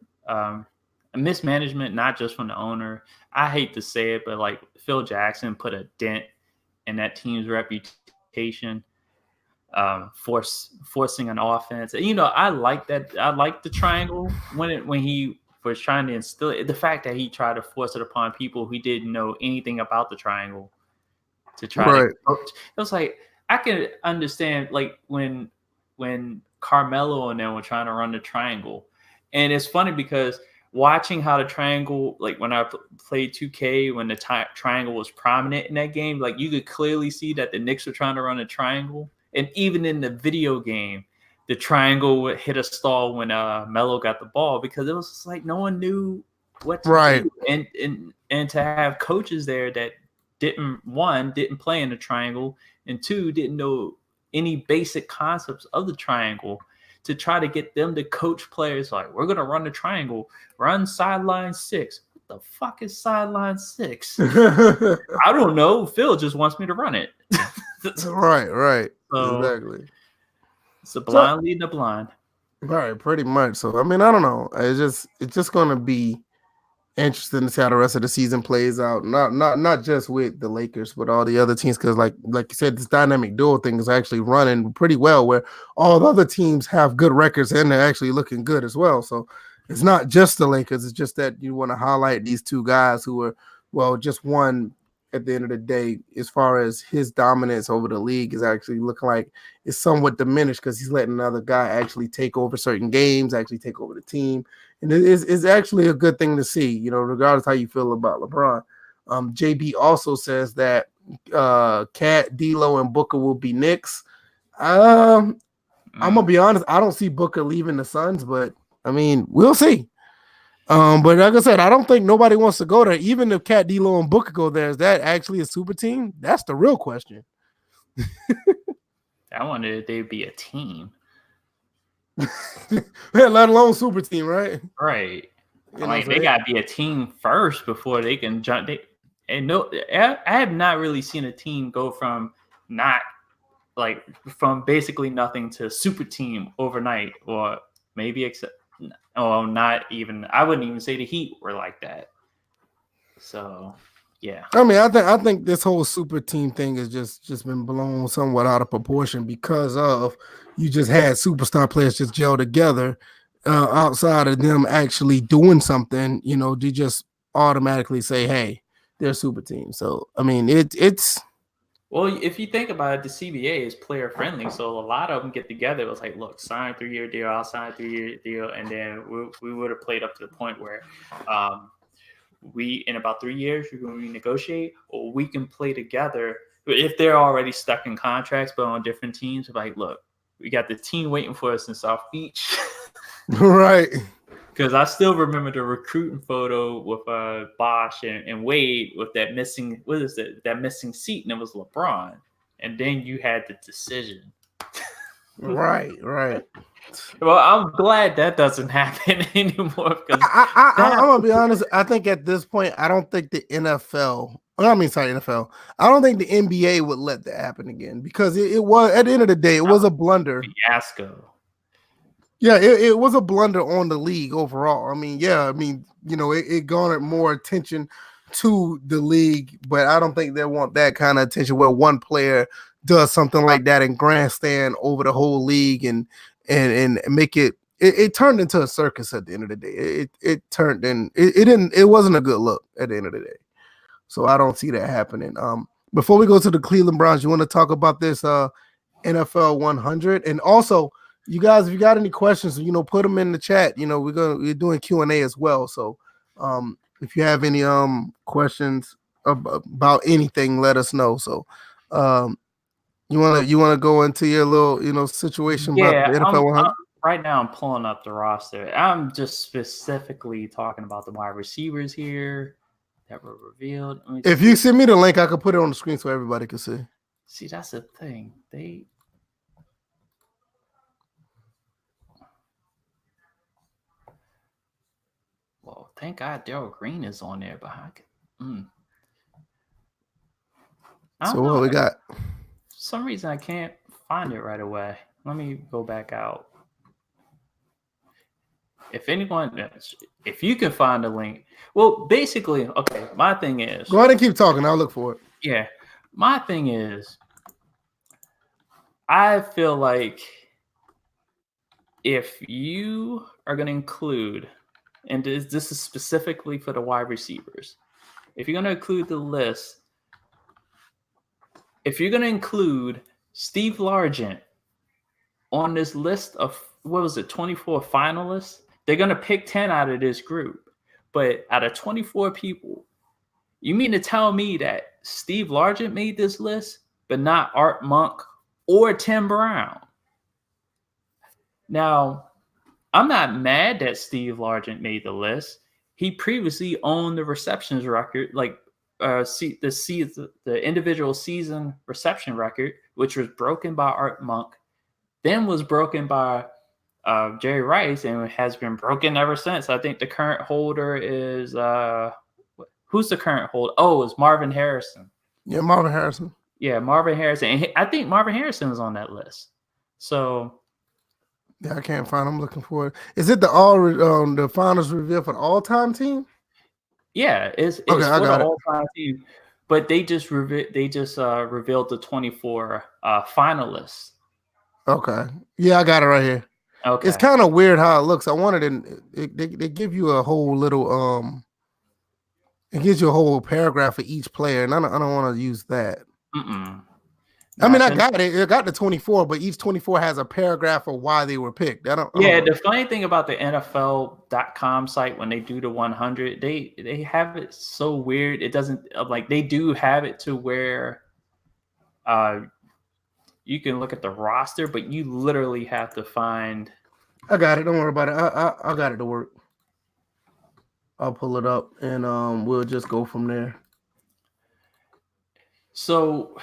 mismanagement, not just from the owner. I hate to say it, but like Phil Jackson put a dent in that team's reputation, forcing an offense. And, I like that. I like the triangle when he was trying to instill it. The fact that he tried to force it upon people who didn't know anything about the triangle to try to coach. It was like, I can understand like when Carmelo and them were trying to run the triangle. And it's funny because watching how the triangle, like when I played 2K, when the triangle was prominent in that game, like you could clearly see that the Knicks were trying to run a triangle. And even in the video game, the triangle would hit a stall when Melo got the ball, because it was just like no one knew what to do. And to have coaches there that didn't play in the triangle, and 2, didn't know any basic concepts of the triangle, to try to get them to coach players like, we're going to run the triangle, run sideline 6. What the fuck is sideline 6? I don't know. Phil just wants me to run it. Right. So, exactly. It's a blind leading the blind. Right, pretty much. So I mean, I don't know. It's just gonna be interesting to see how the rest of the season plays out. Not just with the Lakers, but all the other teams. Because like you said, this dynamic duo thing is actually running pretty well. Where all the other teams have good records and they're actually looking good as well. So it's not just the Lakers. It's just that you want to highlight these two guys who are just one. At the end of the day, as far as his dominance over the league is actually looking like it's somewhat diminished because he's letting another guy actually take over certain games, actually take over the team. And it's actually a good thing to see, regardless how you feel about LeBron. JB also says that Cat, D'Lo, and Booker will be Knicks. I'm gonna be honest, I don't see Booker leaving the Suns, but I mean, we'll see. But like I said, I don't think nobody wants to go there. Even if Cat, D'Lo, and Booker go there, is that actually a super team? That's the real question. I wonder if they'd be a team. Let alone super team, right? Right. They gotta be a team first before they can jump. I have not really seen a team go from basically nothing to super team overnight, or maybe not even. I wouldn't even say the Heat were like that. So, yeah. I mean, I think this whole super team thing has just been blown somewhat out of proportion because of you just had superstar players just gel together outside of them actually doing something. They just automatically say, "Hey, they're a super team." So, I mean, it's. Well, if you think about it, the CBA is player friendly, so a lot of them get together. It was like, look, sign a 3-year deal, I'll sign a 3-year deal, and then we would have played up to the point where we, in about 3 years, you're going to renegotiate, or we can play together. If they're already stuck in contracts but on different teams, like, look, we got the team waiting for us in South Beach. Right. Because I still remember the recruiting photo with Bosch and Wade with that missing, that missing seat, and it was LeBron. And then you had the decision. Right. Well, I'm glad that doesn't happen anymore. Because I'm gonna be honest. I think at this point, I don't think the NFL. NFL. I don't think the NBA would let that happen again because it was at the end of the day, it was a blunder. Fiasco. Yeah, it was a blunder on the league overall. It garnered more attention to the league, but I don't think they want that kind of attention where one player does something like that and grandstand over the whole league and make it turned into a circus at the end of the day. It wasn't a good look at the end of the day. So I don't see that happening. Before we go to the Cleveland Browns, you want to talk about this NFL 100, and also you guys, if you got any questions, put them in the chat. We're doing Q&A as well. So if you have any questions about anything, let us know. So you want to go into your little situation about the NFL 100? Right now I'm pulling up the roster. I'm just specifically talking about the wide receivers here that were revealed. If you send me the link, I can put it on the screen so everybody can see. See, that's the thing. Well, thank God Darryl Green is on there, but So what we got? For some reason I can't find it right away. Let me go back out. If you can find a link. Well, basically, okay, my thing is. Go ahead and keep talking. I'll look for it. Yeah. My thing is, I feel like if you are going to include, and this is specifically for the wide receivers, if you're going to include the list, if you're going to include Steve Largent on this list of, 24 finalists, they're going to pick 10 out of this group. But out of 24 people, you mean to tell me that Steve Largent made this list, but not Art Monk or Tim Brown? Now, I'm not mad that Steve Largent made the list. He previously owned the receptions record, the individual season reception record, which was broken by Art Monk, then was broken by Jerry Rice, and has been broken ever since. I think the current holder is who's the current holder? Oh, it's Marvin Harrison. Yeah, Marvin Harrison. Yeah, Marvin Harrison. And I think Marvin Harrison was on that list. So yeah, I can't find. I'm looking for it. Is it the finals reveal for the all-time team? Yeah, it's Okay, I for the got it. all-time team, but they just revealed the 24 finalists. Okay, yeah, I got it right here. Okay. It's kind of weird how it looks. I wanted they give you a whole little it gives you a whole paragraph for each player, and I don't want to use that. I mean, I got it. I got the 24, but each 24 has a paragraph of why they were picked. I don't the funny thing about the NFL.com site, when they do the 100, they have it so weird. It doesn't like, they do have it to where you can look at the roster, but you literally have to find. I got it. Don't worry about it. I got it to work. I'll pull it up and we'll just go from there. So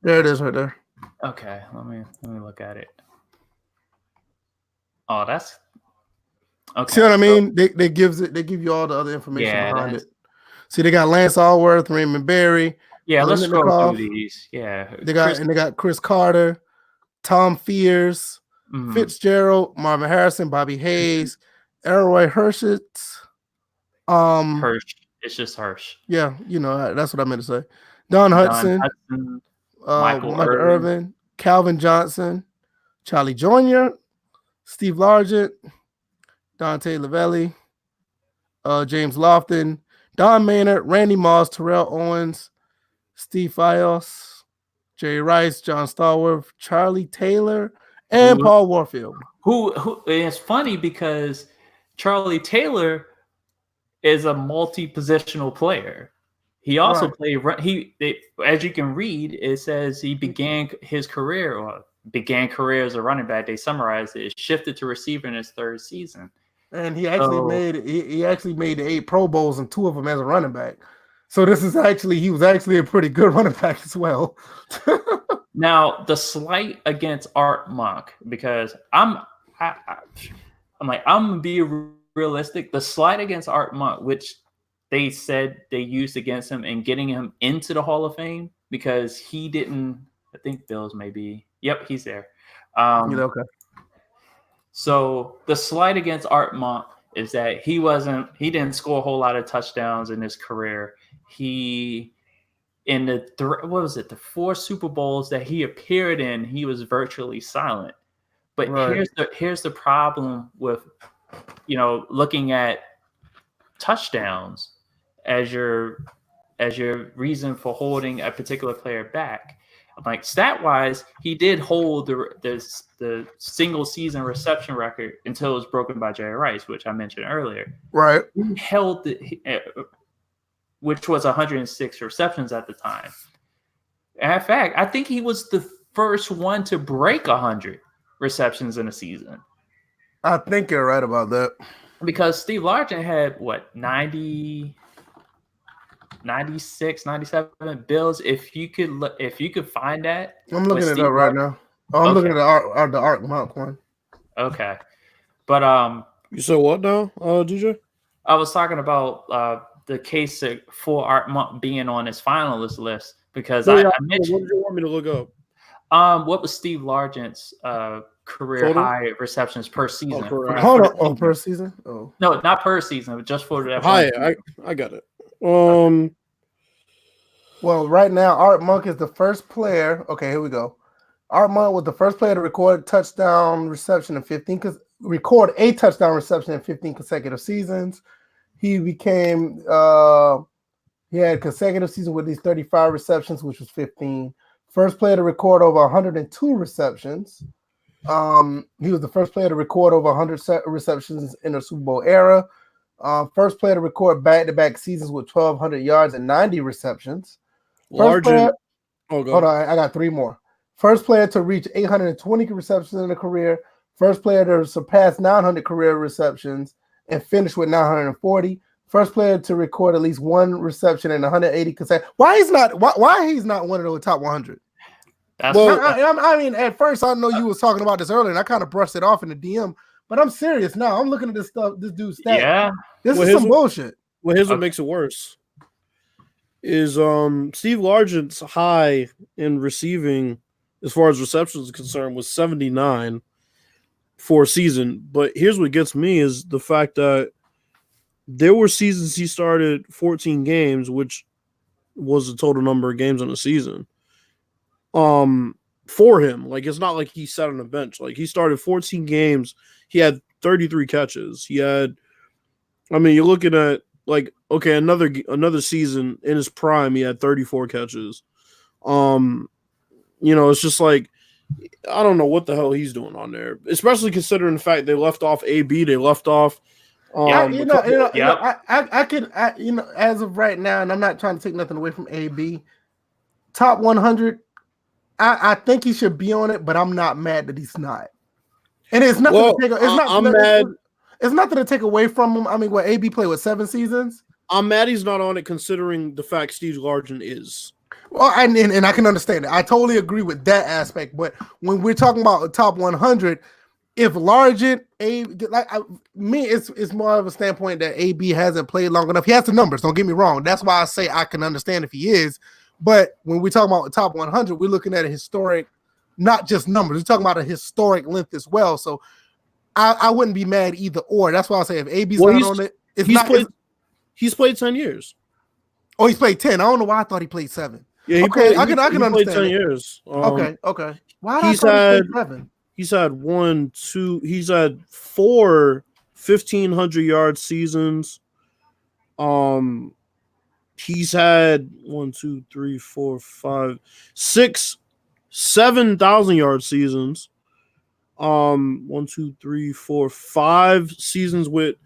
there it is right there. Okay, let me look at it. Oh, that's okay. See what I mean? They give you all the other information behind it. See, they got Lance Allworth, Raymond Berry. Yeah, let's scroll through these. Yeah, they got Chris Carter, Tom Fears, Fitzgerald, Marvin Harrison, Bobby Hayes, Elroy Hershitz. Hirsch. It's just Hirsch. Yeah, you know, that's what I meant to say. Don Hudson, Michael Irvin, Calvin Johnson, Charlie Jr., Steve Largent, Dante Lavelli, James Lofton, Don Maynard, Randy Moss, Terrell Owens, Steve Fios, Jerry Rice, John Stallworth, Charlie Taylor, and Paul Warfield. Who it's funny because Charlie Taylor is a multi-positional player. He also played. As you can read, it says he began his career as a running back. They summarized it. It shifted to receiver in his third season, and he actually made the 8 Pro Bowls and 2 of them as a running back. So he was actually a pretty good running back as well. Now the slight against Art Monk, because I'm gonna be realistic. The slight against Art Monk, which they said they used against him in getting him into the Hall of Fame, because he didn't. I think Bills maybe. Yep, he's there. Okay. So the slight against Art Monk is that he didn't score a whole lot of touchdowns in his career. He, in the 4 Super Bowls that he appeared in, he was virtually silent. But here's the problem with, looking at touchdowns as your reason for holding a particular player back. Like, stat wise, he did hold the single season reception record until it was broken by Jerry Rice, which I mentioned earlier. Right. He held which was 106 receptions at the time. And in fact, I think he was the first one to break 100 receptions in a season. I think you're right about that. Because Steve Largent had 90, 96, 97 Bills. If you could find that. I'm looking it up right now. I'm looking at the Art Monk one. Okay. But you said what now, DJ? I was talking about the case for Art Monk being on his finalist list, because I mentioned. What did you want me to look up? What was Steve Largent's career high receptions per season? Per season? Oh, no, not per season, but just for that. I got it. Well, right now, Art Monk is the first player. Okay, here we go. Art Monk was the first player to record a touchdown reception in 15 consecutive seasons. He became he had consecutive seasons with these 35 receptions, which was 15. First player to record over 102 receptions. He was the first player to record over 100 receptions in the Super Bowl era. First player to record back-to-back seasons with 1,200 yards and 90 receptions. Hold on, I got 3 more. First player to reach 820 receptions in a career. First player to surpass 900 career receptions and finish with 940. First player to record at least 1 reception in 180 consecutive. Why he's not one of the top 100? I mean, at first I know you was talking about this earlier, and I kind of brushed it off in the DM. But I'm serious now. I'm looking at this stuff. This dude's stats. Yeah, this is some bullshit. Well, here's what makes it worse. Is Steve Largent's high in receiving, as far as receptions is concerned, was 79 for a season. But here's what gets me is the fact that there were seasons he started 14 games, which was the total number of games on the season. For him, like it's not like he sat on the bench. Like he started 14 games, he had 33 catches. He had, I mean, you're looking at like okay, another season in his prime, he had 34 catches. It's just like I don't know what the hell he's doing on there, especially considering the fact they left off AB, they left off. I can, as of right now, and I'm not trying to take nothing away from AB. Top 100, I think he should be on it, but I'm not mad that he's not. And it's nothing. It's nothing to take away from him. I mean, what AB played with 7 seasons. I'm mad he's not on it, considering the fact Steve Largent is. Well, and I can understand it. I totally agree with that aspect. But when we're talking about a top 100, if Largent, it's more of a standpoint that AB hasn't played long enough. He has the numbers. Don't get me wrong. That's why I say I can understand if he is. But when we talk about the top 100, we're looking at a historic, not just numbers. We're talking about a historic length as well. So I wouldn't be mad either or. That's why I say if AB's not on it, he's played 10 years. Oh, he's played 10. I don't know why I thought he played 7. Yeah, I can understand. Played 10 years. Okay. Why did I thought he played 7? He's had 4 1,500-yard seasons. He's had 6 7,000-yard seasons. 5 seasons with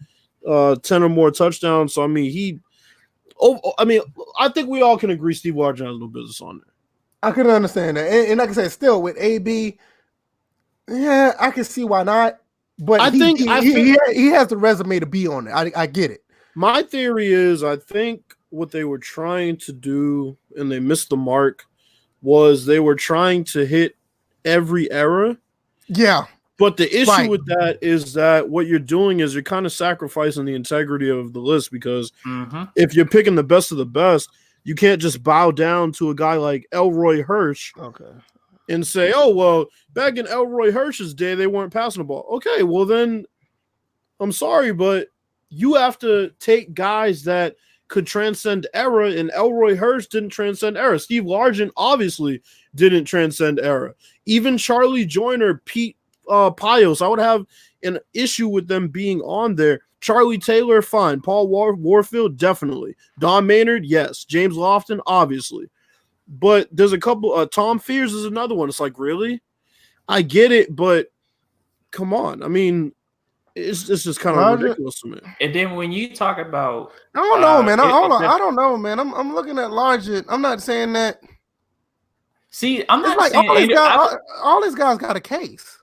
10 or more touchdowns. So I mean, I think we all can agree Steve Largent has no business on there. I can understand that, and like I said, still with AB, yeah, I can see why not. But I think he has the resume to be on it. I get it. My theory is, I think what they were trying to do, and they missed the mark, was they were trying to hit every era. Yeah. But the issue with that is that what you're doing is you're kind of sacrificing the integrity of the list, because if you're picking the best of the best, you can't just bow down to a guy like Elroy Hirsch and say, oh, well, back in Elroy Hirsch's day, they weren't passing the ball. Okay, well then, I'm sorry, but you have to take guys that could transcend era, and Elroy Hirsch didn't transcend era. Steve Largent obviously didn't transcend era. Even Charlie Joyner, Pete Pios, I would have an issue with them being on there. Charlie Taylor, fine. Paul Warfield, definitely. Don Maynard, yes. James Lofton, obviously. But there's a couple. Tom Fears is another one. It's like, really? I get it, but come on. I mean, it's just kind of ridiculous to me. And then when you talk about, I don't know, man. I don't know, man. I'm looking at Largent. I'm not saying that. See, I'm not like saying all these guys got a case.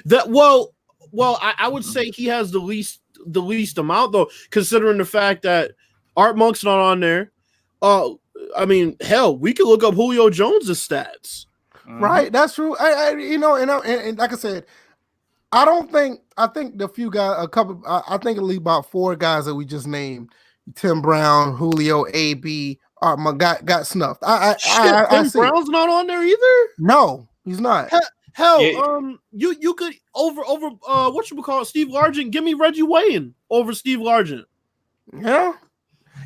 I would say he has the least amount, though, considering the fact that Art Monk's not on there. I mean, hell, we could look up Julio Jones's stats. Right, that's true. And like I said, I think the few guys, I think at least about 4 guys that we just named, Tim Brown, Julio, AB, Art Monk got snuffed. Tim Brown's not on there either. No, he's not. Hell, you could over what you would call it, Steve Largent. Give me Reggie Wayne over Steve Largent. Yeah,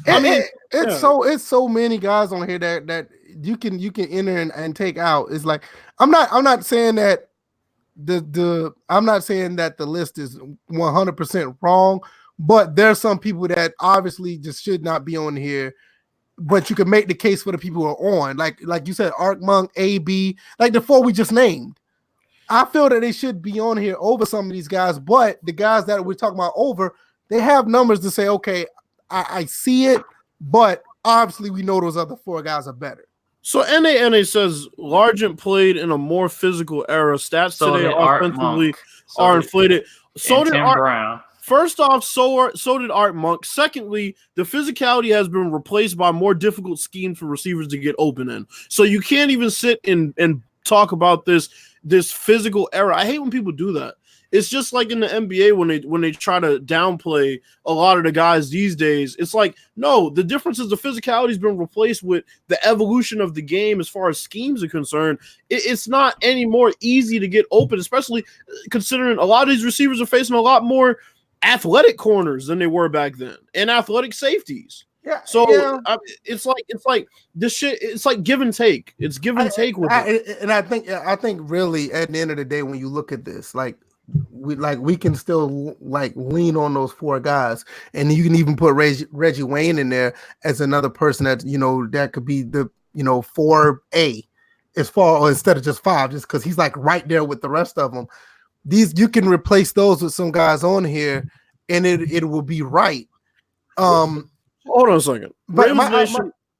it's so many guys on here that you can enter and take out. It's like I'm not saying that I'm not saying that the list is 100% wrong, but there's some people that obviously just should not be on here. But you can make the case for the people who are on, like you said, Art Monk, AB, like the 4 we just named. I feel that they should be on here over some of these guys, but the guys that we're talking about over, they have numbers to say, okay, I see it, but obviously we know those other 4 guys are better. So NA says Largent played in a more physical era. Stats today offensively are inflated. So did Art Brown. First off, so did Art Monk. Secondly, the physicality has been replaced by more difficult schemes for receivers to get open in. So you can't even sit and talk about this physical era. I hate when people do that. It's just like in the NBA when they try to downplay a lot of the guys these days. It's like, no, the difference is the physicality has been replaced with the evolution of the game as far as schemes are concerned. It's not any more easy to get open, especially considering a lot of these receivers are facing a lot more athletic corners than they were back then, and athletic safeties. Yeah. So it's like this shit. It's like give and take. It's give and take with it. And I think really at the end of the day, when you look at this, we can still lean on those four guys, and you can even put Reggie Wayne in there as another person that that could be the 4A as far instead of just 5, just because he's like right there with the rest of them. These you can replace those with some guys on here, and it will be right. Hold on a second.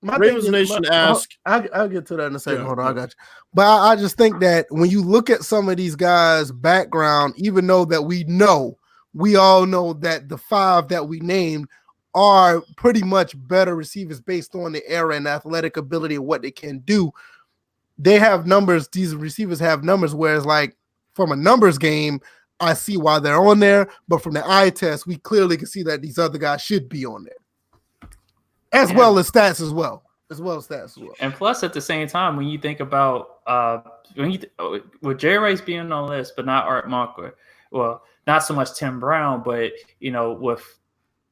Ravens Nation asked. I'll get to that in a second. Hold on, I got you. But I just think that when you look at some of these guys' background, even though that we all know that the 5 that we named are pretty much better receivers based on the era and athletic ability of what they can do. They have numbers. These receivers have numbers, whereas from a numbers game, I see why they're on there. But from the eye test, we clearly can see that these other guys should be on there. As well as stats as well. And plus, at the same time, when you think about with Jerry Rice being on the list, but not Art Monk, well, not so much Tim Brown, but with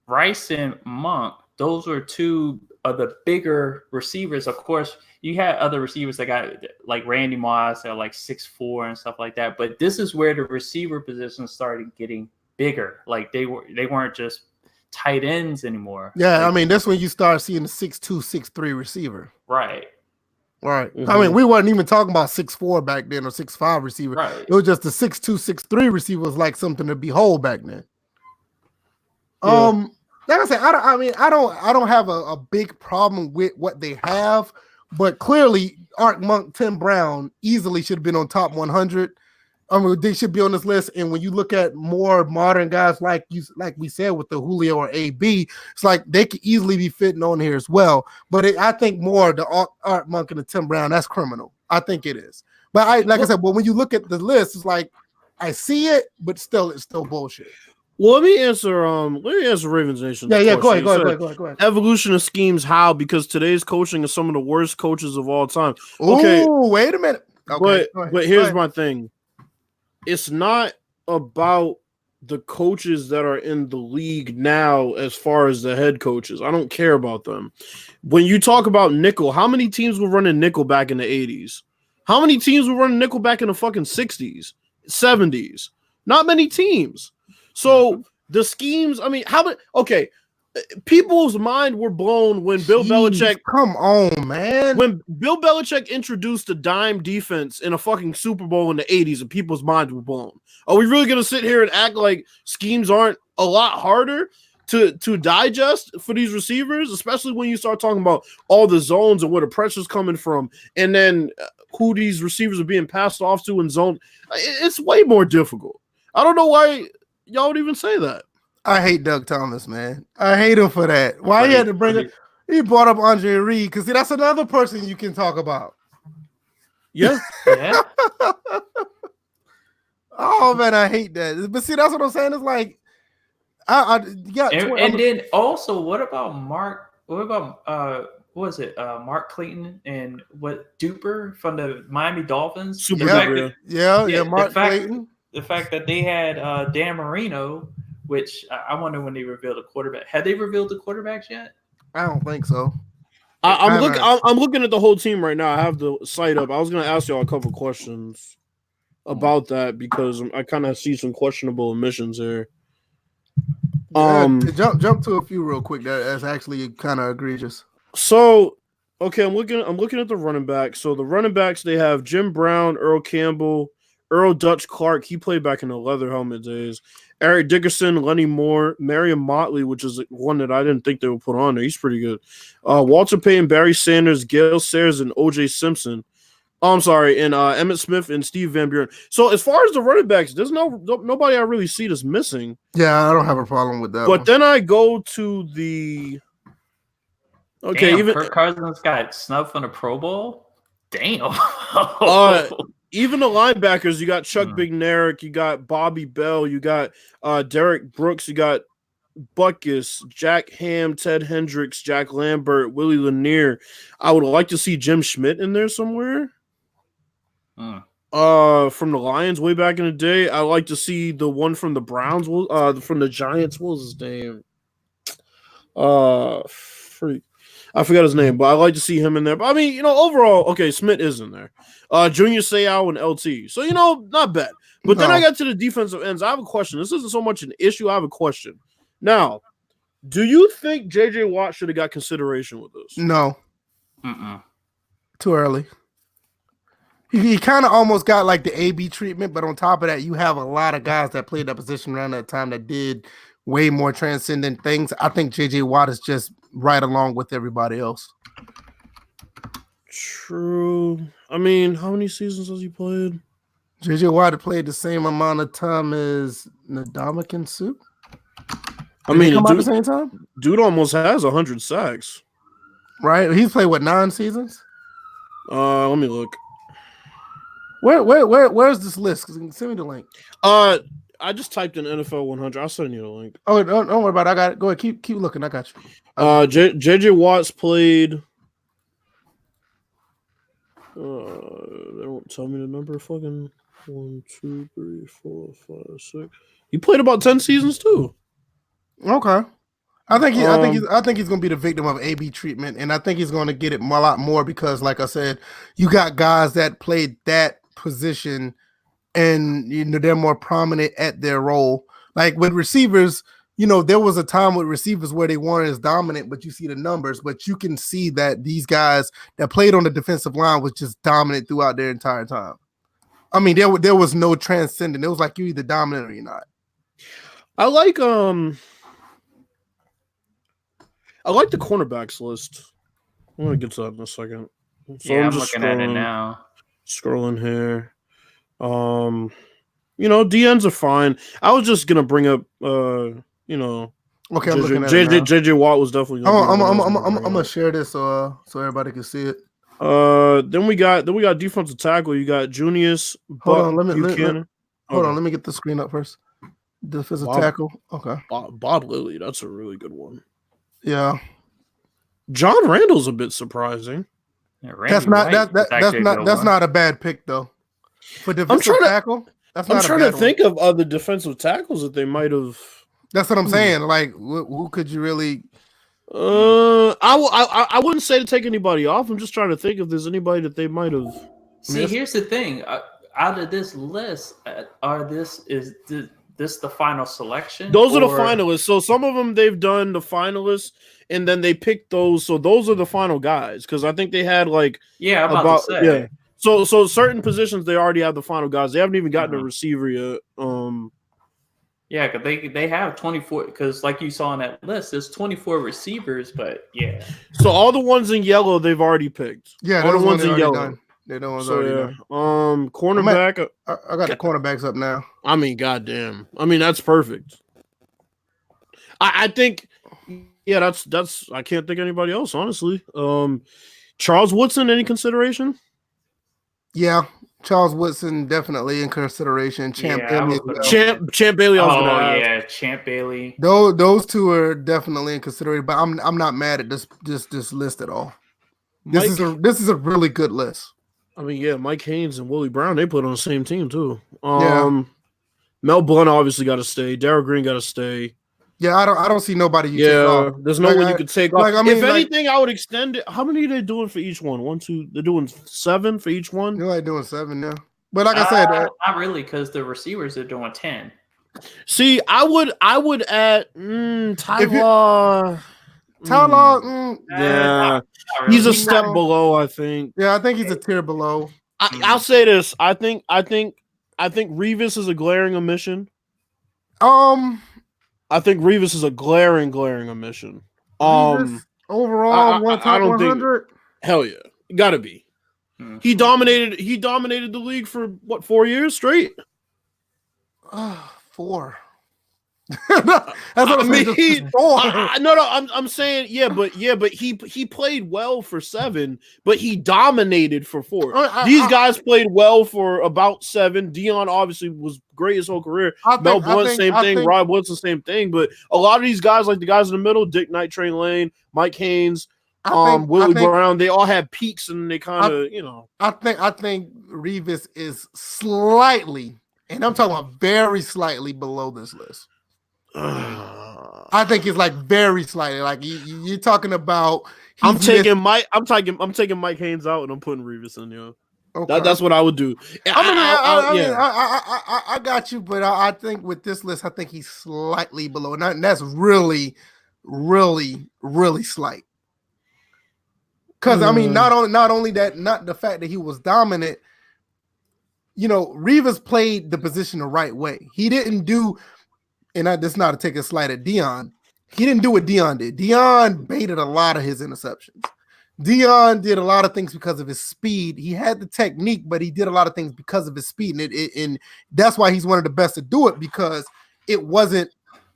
Rice and Monk, those were 2 of the bigger receivers. Of course, you had other receivers that got like Randy Moss at 6'4" and stuff like that. But this is where the receiver position started getting bigger. Like they weren't just tight ends anymore. Yeah, I mean that's when you start seeing the 6'2", 6'3" receiver. Right. Mm-hmm. I mean, we wasn't even talking about 6'4" back then or 6'5" receiver. Right. It was just the 6'2", 6'3" receiver was like something to behold back then. Yeah. Like I said, I don't have a big problem with what they have, but clearly Art Monk, Tim Brown easily should have been on top 100. I mean, they should be on this list. And when you look at more modern guys, like we said with the Julio or AB, it's like they could easily be fitting on here as well. But I think more the Art Monk and the Tim Brown, that's criminal. I think it is. But I said, when you look at the list, it's like I see it, but it's still bullshit. Well, let me answer Ravens Nation. Yeah, go ahead. Evolution of schemes, how? Because today's coaching is some of the worst coaches of all time. Okay, wait a minute. Okay, but here's my thing. It's not about the coaches that are in the league now as far as the head coaches. I don't care about them. When you talk about nickel, how many teams were running nickel back in the 80s? How many teams were running nickel back in the fucking 60s, 70s? Not many teams. So the schemes, I mean, people's mind were blown when Bill Belichick. Come on, man. When Bill Belichick introduced the dime defense in a fucking Super Bowl in the 80s, and people's minds were blown. Are we really going to sit here and act like schemes aren't a lot harder to digest for these receivers, especially when you start talking about all the zones and where the pressure's coming from, and then who these receivers are being passed off to in zone? It's way more difficult. I don't know why y'all would even say that. I hate Doug Thomas, man. I hate him for that. Why he had to bring it? He brought up Andre Reed because that's another person you can talk about. Yeah. Oh man, I hate that. But see, that's what I'm saying. It's like, and then also, what about Mark? What about what was it? Mark Clayton and Duper from the Miami Dolphins? Mark Clayton. The fact that they had Dan Marino, which I wonder when they revealed the quarterback. Had they revealed the quarterbacks yet? I don't think so. I'm looking at the whole team right now. I have the site up. I was going to ask y'all a couple questions about that because I kind of see some questionable omissions here. Jump to a few real quick. That's actually kind of egregious. So, okay, I'm looking at the running backs. So the running backs, they have Jim Brown, Earl Campbell, Earl Dutch Clark, he played back in the leather helmet days. Eric Dickerson, Lenny Moore, Marion Motley, which is one that I didn't think they would put on there. He's pretty good. Walter Payton, Barry Sanders, Gale Sayers, and O.J. Simpson. And Emmett Smith and Steve Van Buren. So as far as the running backs, there's nobody I really see that's missing. Yeah, I don't have a problem with that. But then I go to the even Kirk Cousins got snubbed from the Pro Bowl. Damn. Even the linebackers, you got Chuck Bignerick, you got Bobby Bell, you got Derek Brooks, you got Butkus, Jack Ham, Ted Hendricks, Jack Lambert, Willie Lanier. I would like to see Jim Schmidt in there somewhere. From the Lions way back in the day. I like to see the one from the Browns. From the Giants. What was his name? Freak. I forgot his name, but I like to see him in there. But I mean, overall, okay, Smith is in there. Junior Seau and LT. So, not bad. But then I got to the defensive ends. I have a question. This isn't so much an issue. I have a question. Now, do you think J.J. Watt should have got consideration with this? No. Too early. He kind of almost got like the AB treatment, but on top of that, you have a lot of guys that played that position around that time that did way more transcendent things. I think J.J. Watt is just right along with everybody else. True. I mean, how many seasons has he played? J.J. Watt had played the same amount of time as Ndamukong Suh. I mean, come out at the same time? Dude almost has 100 sacks. Right? He's played, 9 seasons? Let me look. Where's this list? Send me the link. I just typed in NFL 100. I'll send you the link. Oh, don't worry about it. I got it. Go ahead. Keep looking. I got you. J.J. Watt's played. They don't tell me the number. Fucking 1, 2, 3, 4, 5, 6. He played about 10 seasons too. Okay. I think he's going to be the victim of AB treatment, and I think he's going to get it a lot more because, like I said, you got guys that played that position, and they're more prominent at their role. Like with receivers, there was a time with receivers where they weren't as dominant, but you see the numbers. But you can see that these guys that played on the defensive line was just dominant throughout their entire time. I mean, there was no transcendent. It was like you're either dominant or you're not. I like the cornerbacks list. I'm gonna get to that in a second. So I'm looking at it now. Scrolling here. DNs are fine. I was just gonna bring up Okay, I'm looking at JJ Watt was definitely I'm gonna share this so everybody can see it. Then we got defensive tackle. You got Junius. Hold on, let me get the screen up first. Defensive tackle. Okay. Bob Lilly, that's a really good one. Yeah. John Randall's a bit surprising. Yeah, that's not a bad pick though. For defensive tackle, I'm trying to think of other defensive tackles that they might have. That's what I'm saying. Like, who could you really? I wouldn't say to take anybody off. I'm just trying to think if there's anybody that they might have. See, here's the thing. Out of this list, is this the final selection? Those are the finalists. So some of them they've done the finalists, and then they picked those. So those are the final guys because I think they had like I'm about to say. Yeah. So certain positions they already have the final guys. They haven't even gotten a receiver yet. Yeah, because they have 24. Because like you saw on that list, there's 24 receivers. But yeah. So all the ones in yellow they've already picked. Yeah, all the ones in yellow. Done. They're the ones already done. Cornerback. I got the cornerbacks up now. I mean, goddamn. I mean, that's perfect. I think. Yeah, that's. I can't think of anybody else, honestly. Charles Woodson, any consideration? Yeah, Charles Woodson definitely in consideration. Champ Bailey. Champ Bailey. Champ Bailey. Those two are definitely in consideration, but I'm not mad at this list at all. This is a really good list. I mean, yeah, Mike Haynes and Willie Brown, they played on the same team too. Mel Blount obviously got to stay. Darryl Green got to stay. Yeah, I don't see nobody. Take off. There's no one you could take off. If anything, I would extend it. How many are they doing for each one? 1, 2. They're doing 7 for each one. They're like doing 7 now. But like I said, not really, because the receivers are doing 10. See, I would add Tyler. Yeah, he's a step below. I think. Yeah, I think he's a tier below. I'll say this. I think Revis is a glaring omission. I think Revis is a glaring omission. Overall, I don't 100. Hell yeah, gotta be. Mm-hmm. He dominated the league for what 4 years straight. 4. That's what I'm saying. I'm saying but he played well for 7, but he dominated for 4. These guys played well for about 7. Dion obviously was great his whole career. Mel Blount, same thing. Rob Woods, the same thing. But a lot of these guys, like the guys in the middle, Dick Knight, Train Lane, Mike Haynes, Willie Brown. They all had peaks, and they kind of, I think Revis is slightly, and I'm talking about very slightly below this list. I think it's like very slightly. Like you're talking about. I'm taking Mike Haynes out, and I'm putting Revis in there. Okay. That's what I would do. I got you, but I think with this list, I think he's slightly below, and that's really, really, really slight. Because I mean, not only that, not the fact that he was dominant. Revis played the position the right way. He didn't do, and that's not to take a slight at Dion. He didn't do what Dion did. Dion baited a lot of his interceptions. Dion did a lot of things because of his speed. He had the technique, but he did a lot of things because of his speed, and that's why he's one of the best to do it, because he wasn't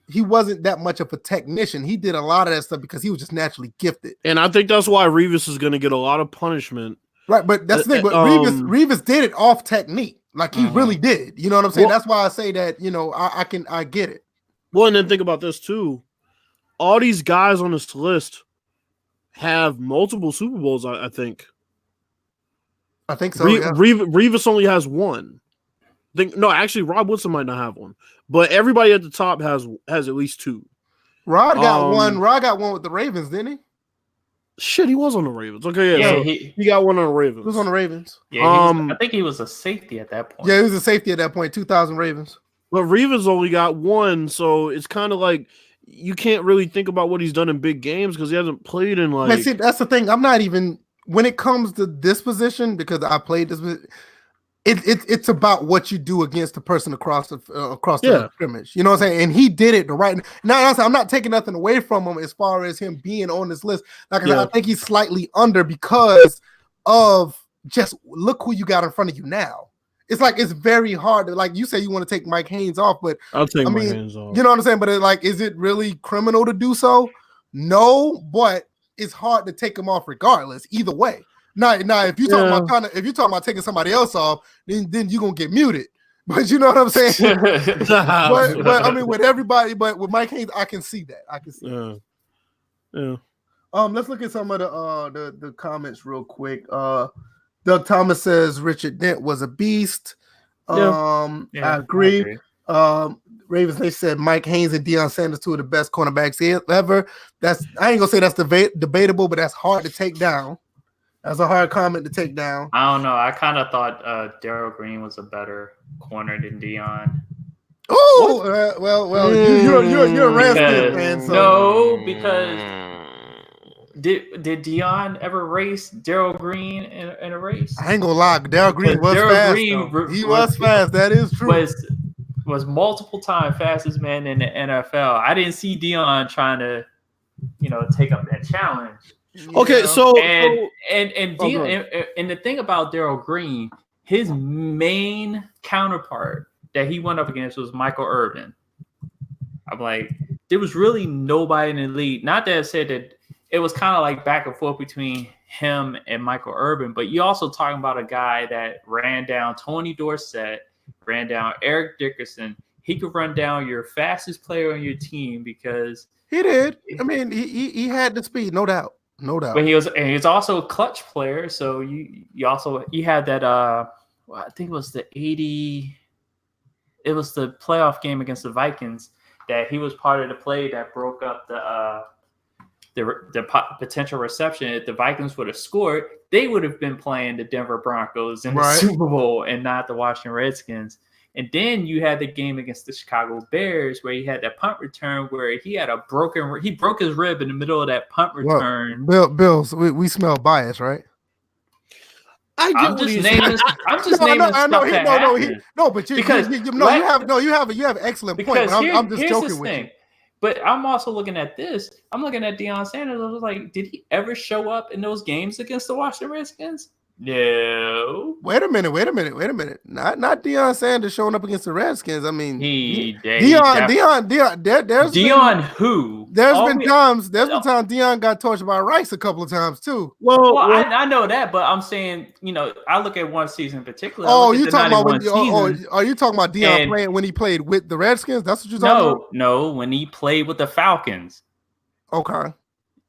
that much of a technician. He did a lot of that stuff because he was just naturally gifted. And I think that's why Revis is going to get a lot of punishment. Right, but that's the thing. But Revis did it off technique, like he really did. You know what I'm saying? That's why I say that. I get it. Well, and then think about this too. All these guys on this list have multiple Super Bowls, I think. I think so. Yeah. Revis only has one. Actually, Rob Woodson might not have one, but everybody at the top has at least two. Rod got one. Rod got one with the Ravens, didn't he? Shit, he was on the Ravens. Okay, yeah. So he got one on the Ravens. He was on the Ravens. Yeah, I think he was a safety at that point. Yeah, he was a safety at that point. 2000 Ravens. But Revis only got one, so it's kind of like you can't really think about what he's done in big games because he hasn't played in like. See, that's the thing. I'm not even when it comes to this position because I played this. It's about what you do against the person across the scrimmage. You know what I'm saying? And he did it the right. Now I'm not taking nothing away from him as far as him being on this list. Like I said, I think he's slightly under because of just look who you got in front of you now. It's like it's very hard to, like you say, you want to take Mike Haynes off, but I'll take Mike Haynes off. You know what I'm saying? But is it really criminal to do so? No, but it's hard to take him off regardless. Either way. Now, if you're talking about taking somebody else off, then you're gonna get muted. But you know what I'm saying? but I mean, with everybody, but with Mike Haynes, I can see that. I can see that. Yeah. Let's look at some of the comments real quick. Doug Thomas says Richard Dent was a beast. I agree. Ravens, they said Mike Haynes and Deion Sanders, two of the best cornerbacks ever. I ain't gonna say that's debatable, but that's hard to take down. That's a hard comment to take down. I don't know. I kind of thought Darrell Green was a better corner than Deion. Oh, well, you're a Redskins fan. So. No, because did Deion ever race Darrell Green in a race? I ain't gonna lie, Darrell Green was fast. He was fast. That is true. Was multiple time fastest man in the NFL. I didn't see Deion trying to, take up that challenge. Okay, so Deion, and the thing about Darrell Green, his main counterpart that he went up against was Michael Irvin. I'm like, there was really nobody in the league. Not that I said that it was kind of like back and forth between him and Michael Irvin, but you're also talking about a guy that ran down Tony Dorsett, ran down Eric Dickerson. He could run down your fastest player on your team because he did. I mean, he had the speed, no doubt. No doubt. But he was also a clutch player. So you had that I think it was the playoff game against the Vikings that he was part of the play that broke up the potential reception. If the Vikings would have scored, they would have been playing the Denver Broncos in the Super Bowl and not the Washington Redskins. And then you had the game against the Chicago Bears where he had that punt return where he had he broke his rib in the middle of that punt return. Well, Bills, we smell bias, right? I'm just naming you have an excellent point. But I'm just joking with you. But I'm also looking at this. I'm looking at Deion Sanders. I was like, did he ever show up in those games against the Washington Redskins? No. Wait a minute. Not Deion Sanders showing up against the Redskins. I mean, Deion who? There's been times Deion got torched by Rice a couple of times too. Well, I know that, but I'm saying, I look at one season in particular. Oh, you talking about are you talking about Deion playing when he played with the Redskins? That's what you're talking about? No, when he played with the Falcons. Okay.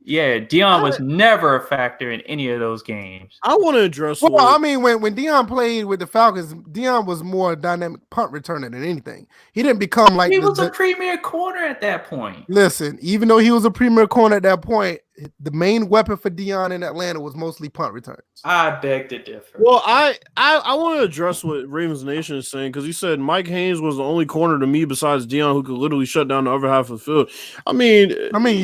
Yeah, Dion was never a factor in any of those games. I want to address. Well, I mean, when Dion played with the Falcons, Dion was more a dynamic punt returner than anything. He didn't become like he was a premier corner at that point. Listen, even though he was a premier corner at that point, the main weapon for Dion in Atlanta was mostly punt returns. I beg to differ. Well, I want to address what Ravens Nation is saying because he said Mike Haynes was the only corner to me besides Dion who could literally shut down the other half of the field. I mean,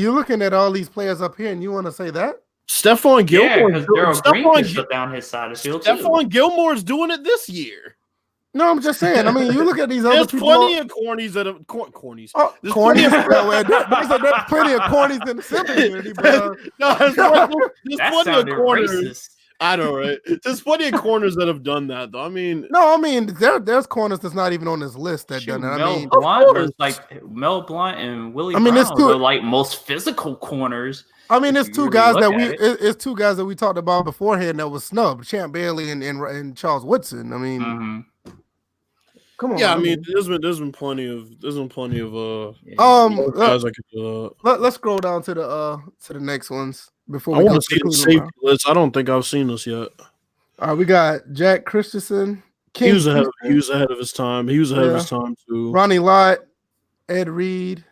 you're looking at all these players up here, and you want to say that Stephon Gilmore, Stephon shut down his side of the field. Stephon Gilmore's doing it this year. No, I'm just saying. I mean, you look at these other people. There's plenty of cornies that have cornies. Oh, cornies. There's plenty of cornies in the civil community, bro. No, there's plenty of corners. Racist. I know, right? There's plenty of corners that have done that, though. I mean, there's corners that's not even on this list that done that. Mel Blount and Willie Brown are like most physical corners. I mean, it's two guys it's two guys that we talked about beforehand that was snubbed: Champ Bailey and Charles Woodson. I mean, come on. Yeah, I mean, there's been plenty of guys I could. Let's scroll down to the next ones before I want to see the safety list. I don't think I've seen this yet. All right, we got Jack Christensen. He was ahead of his time. He was ahead of his time too. Ronnie Lott, Ed Reed.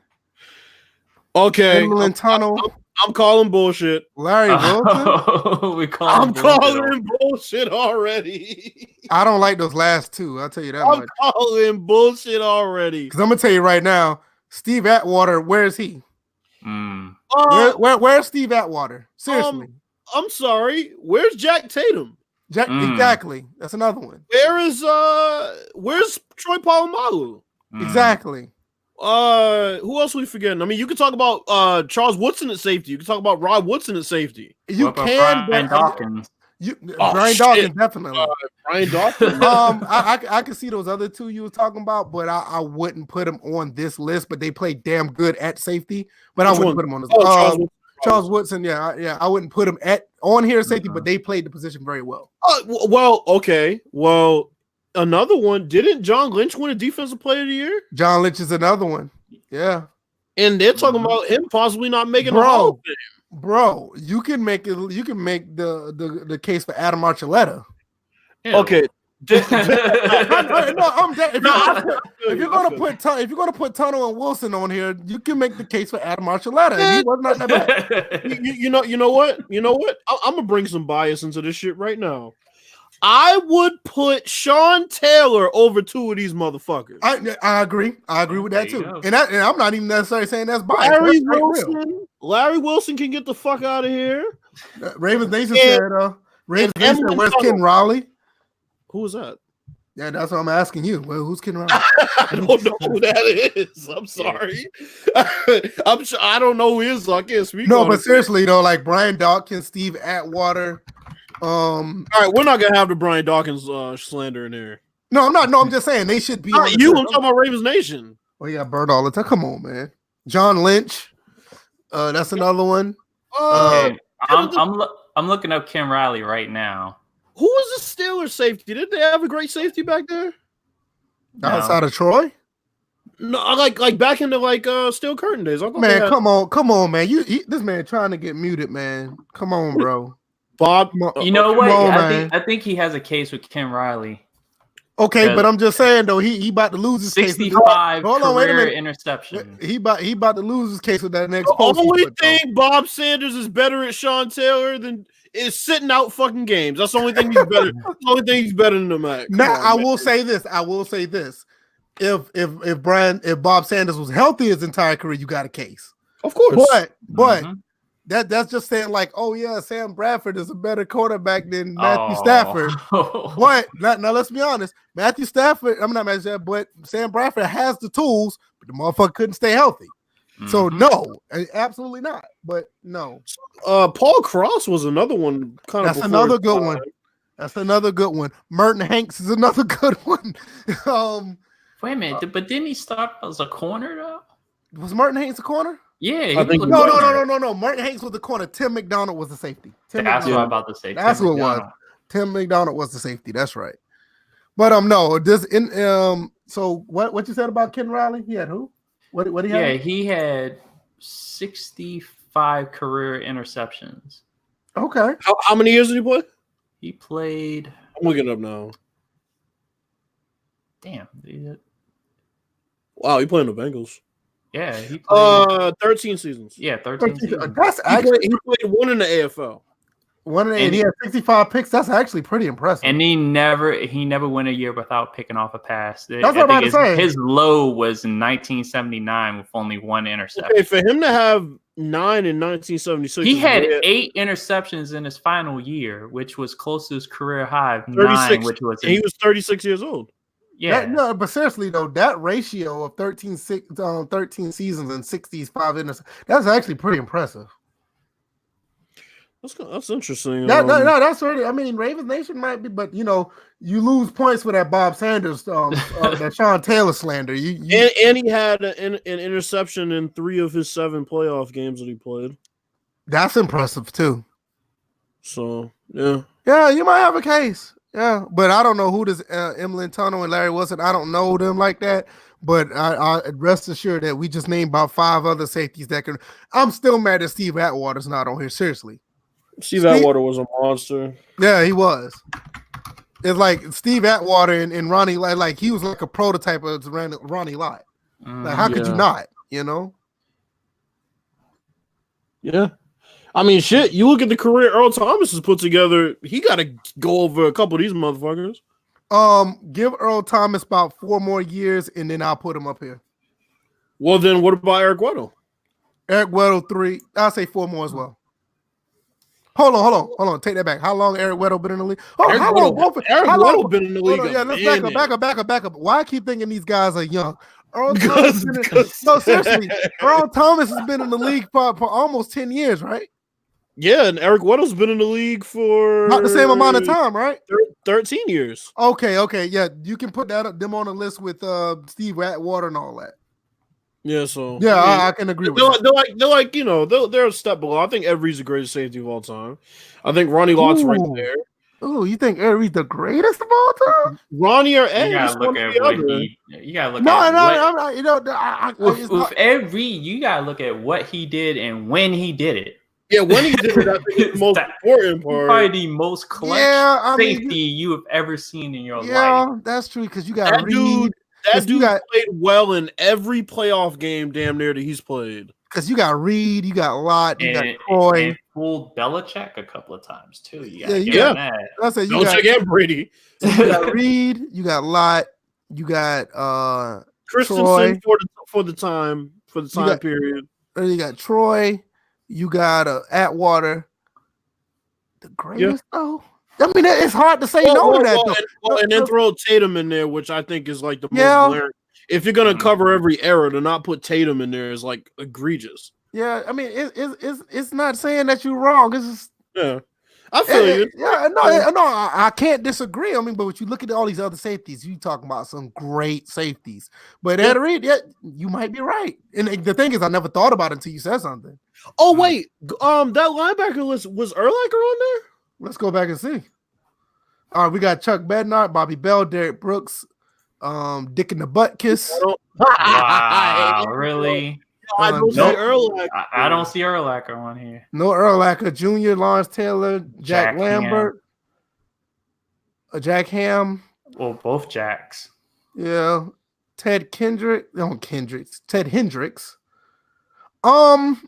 Okay, Tunnel. I'm calling bullshit. Larry Wilson. I'm calling bullshit already. I don't like those last two. I'll tell you that much. I'm calling bullshit already. Because I'm gonna tell you right now, Steve Atwater, where is he? Where's Steve Atwater? Seriously. I'm sorry. Where's Jack Tatum? Exactly. That's another one. Where's Troy Polamalu? Exactly. Who else are we forgetting? I mean, you can talk about Charles Woodson at safety. You can talk about Rod Woodson at safety. You can, Brian Dawkins. Brian Dawkins, definitely. Brian Dawkins. I can see those other two you were talking about, but I wouldn't put them on this list. But they play damn good at safety. But I wouldn't put them on this. Charles Woodson, yeah, I wouldn't put him on here at safety, but they played the position very well. Well, okay, well. Another one, didn't John Lynch win a Defensive Player of the Year? John Lynch is another one. Yeah. And they're talking about him possibly not making the Hall of Fame. Bro, you can make the case for Adam Archuleta. Yeah. Okay. If you're gonna put Tunnel and Wilson on here, you can make the case for Adam Archuleta. And he was not that bad. You know what? I'm gonna bring some bias into this shit right now. I would put Sean Taylor over two of these motherfuckers. I agree. I agree with that too. And I'm not even necessarily saying that's biased. Larry Wilson can get the fuck out of here. Ravens Nation said, where's Ken Raleigh? Who was that? Yeah, that's what I'm asking you. Well, who's Ken Raleigh? I don't know who that is. I'm sorry. I don't know who he is, so I can't speak. No, but seriously though, like Brian Dawkins, Steve Atwater. All right, we're not gonna have the Brian Dawkins slander in here. No, I'm not. No, I'm just saying they should be. I'm talking about Ravens Nation. Oh, yeah, Bird all the time. Come on, man. John Lynch. That's another one. Okay. I'm looking up Ken Riley right now. Who was the Steelers safety? Did they have a great safety back there? No. Outside of Troy? No, like back in the Steel Curtain days. Man, come on, man. This man trying to get muted, man. Come on, bro. Bob, you know what? I think he has a case with Ken Riley. Okay, but I'm just saying though, he about to lose his 65 case. Career interception. He about to lose his case with that next. The only thing Bob Sanders is better at Sean Taylor than is sitting out fucking games. That's the only thing he's better. The only thing he's better than him at. Now I will say this. If Bob Sanders was healthy his entire career, you got a case. Of course. But that's just saying like, oh yeah, Sam Bradford is a better quarterback than Matthew Stafford. But now let's be honest, Matthew Stafford, I'm not Matthew Stafford, but Sam Bradford has the tools, but the motherfucker couldn't stay healthy. So no, absolutely not. But no. Paul Cross was another one. That's another good one. That's another good one. Merton Hanks is another good one. Wait a minute, but didn't he start as a corner though? Was Merton Hanks a corner? Yeah, no. Merton Hanks was the corner. Tim McDonald was the safety. That's what I'm about to say. That's what it was. Tim McDonald was the safety. That's right. But no, so what you said about Ken Riley? He had who? What he had? Yeah, he had 65 65 career interceptions. Okay. How many years did he play? He played. I'm looking it up now. Damn. Wow, he played in the Bengals. Yeah, he played 13 seasons. Yeah, 13 seasons. That's actually he played one in the AFL. And he had 65 picks. That's actually pretty impressive. And he never went a year without picking off a pass. That's what I'm about to say. His low was in 1979 with only one interception. Okay, for him to have 9 in 1976, he had 8 interceptions in his final year, which was close to his career high of 9, which was he was 36 years old. Yeah, no, but seriously though, that ratio of 13 seasons and 65 interceptions, that's actually pretty impressive. That's interesting. No, that's already. I mean, Ravens Nation might be, but you lose points for that Bob Sanders, that Sean Taylor slander. And he had an interception in 3 of his 7 playoff games that he played. That's impressive too. So yeah, you might have a case. Yeah, but I don't know who this Emlyn Tunnel and Larry Wilson. I don't know them like that. But I rest assured that we just named about 5 other safeties that can. I'm still mad that Steve Atwater's not on here. Seriously. Steve Atwater was a monster. Yeah, he was. It's like Steve Atwater and Ronnie Lott, like he was like a prototype of Ronnie Lott. Like, how could you not? Yeah. I mean, shit. You look at the career Earl Thomas has put together. He got to go over a couple of these motherfuckers. Give Earl Thomas about 4 more years, and then I'll put him up here. Well, then what about Eric Weddle? Eric Weddle 3. I'll say 4 more as well. Hold on. Take that back. How long Eric Weddle been in the league? Eric Weddle been in the league. Yeah, let's back up. Why I keep thinking these guys are young? Earl Thomas no, seriously. Earl Thomas has been in the league for almost 10 years, right? Yeah, and Eric Weddle's been in the league for about the same amount of time, right? 13 years. Okay. Yeah, you can put them on a list with Steve Atwater and all that. Yeah, so I can agree with that. They're a step below. I think Ed Reed's the greatest safety of all time. I think Ronnie Lott's right there. Oh, you think Ed Reed's the greatest of all time? Ronnie or Ed? You gotta look at what he. You gotta look at with Ed Reed, you gotta look at what he did and when he did it. Yeah, when he did it, I think it's the most important part. Probably the most clutch safety you have ever seen in your life. Yeah, that's true because you got Reed. That dude played well in every playoff game, damn near that he's played. Because you got Reed, you got Lott, you got Troy, and fooled Belichick a couple of times too. I said Belichick and Brady. So you got Reed, you got Lott, you got Christensen for the time period. You got Troy, you got Atwater. The greatest though. I mean, it's hard to say no to that. And then throw Tatum in there, which I think is like the most glaring. If you're gonna cover every error, to not put Tatum in there is like egregious. Yeah, I mean, it's not saying that you're wrong. It's just I feel you. Yeah, no, I can't disagree. I mean, but when you look at all these other safeties, you talking about some great safeties. But Ed Reed, you might be right. And the thing is, I never thought about it until you said something. Oh wait, that linebacker list was Urlacher on there? Let's go back and see. All right, we got Chuck Bednar, Bobby Bell, Derek Brooks, Dick in the Butt Kiss. Wow, really? I don't see Urlacher. I don't see Urlacher on here. No Urlacher Jr., Lawrence Taylor, Jack Lambert, Jack Ham. Well, both Jacks. Yeah. Ted Hendricks.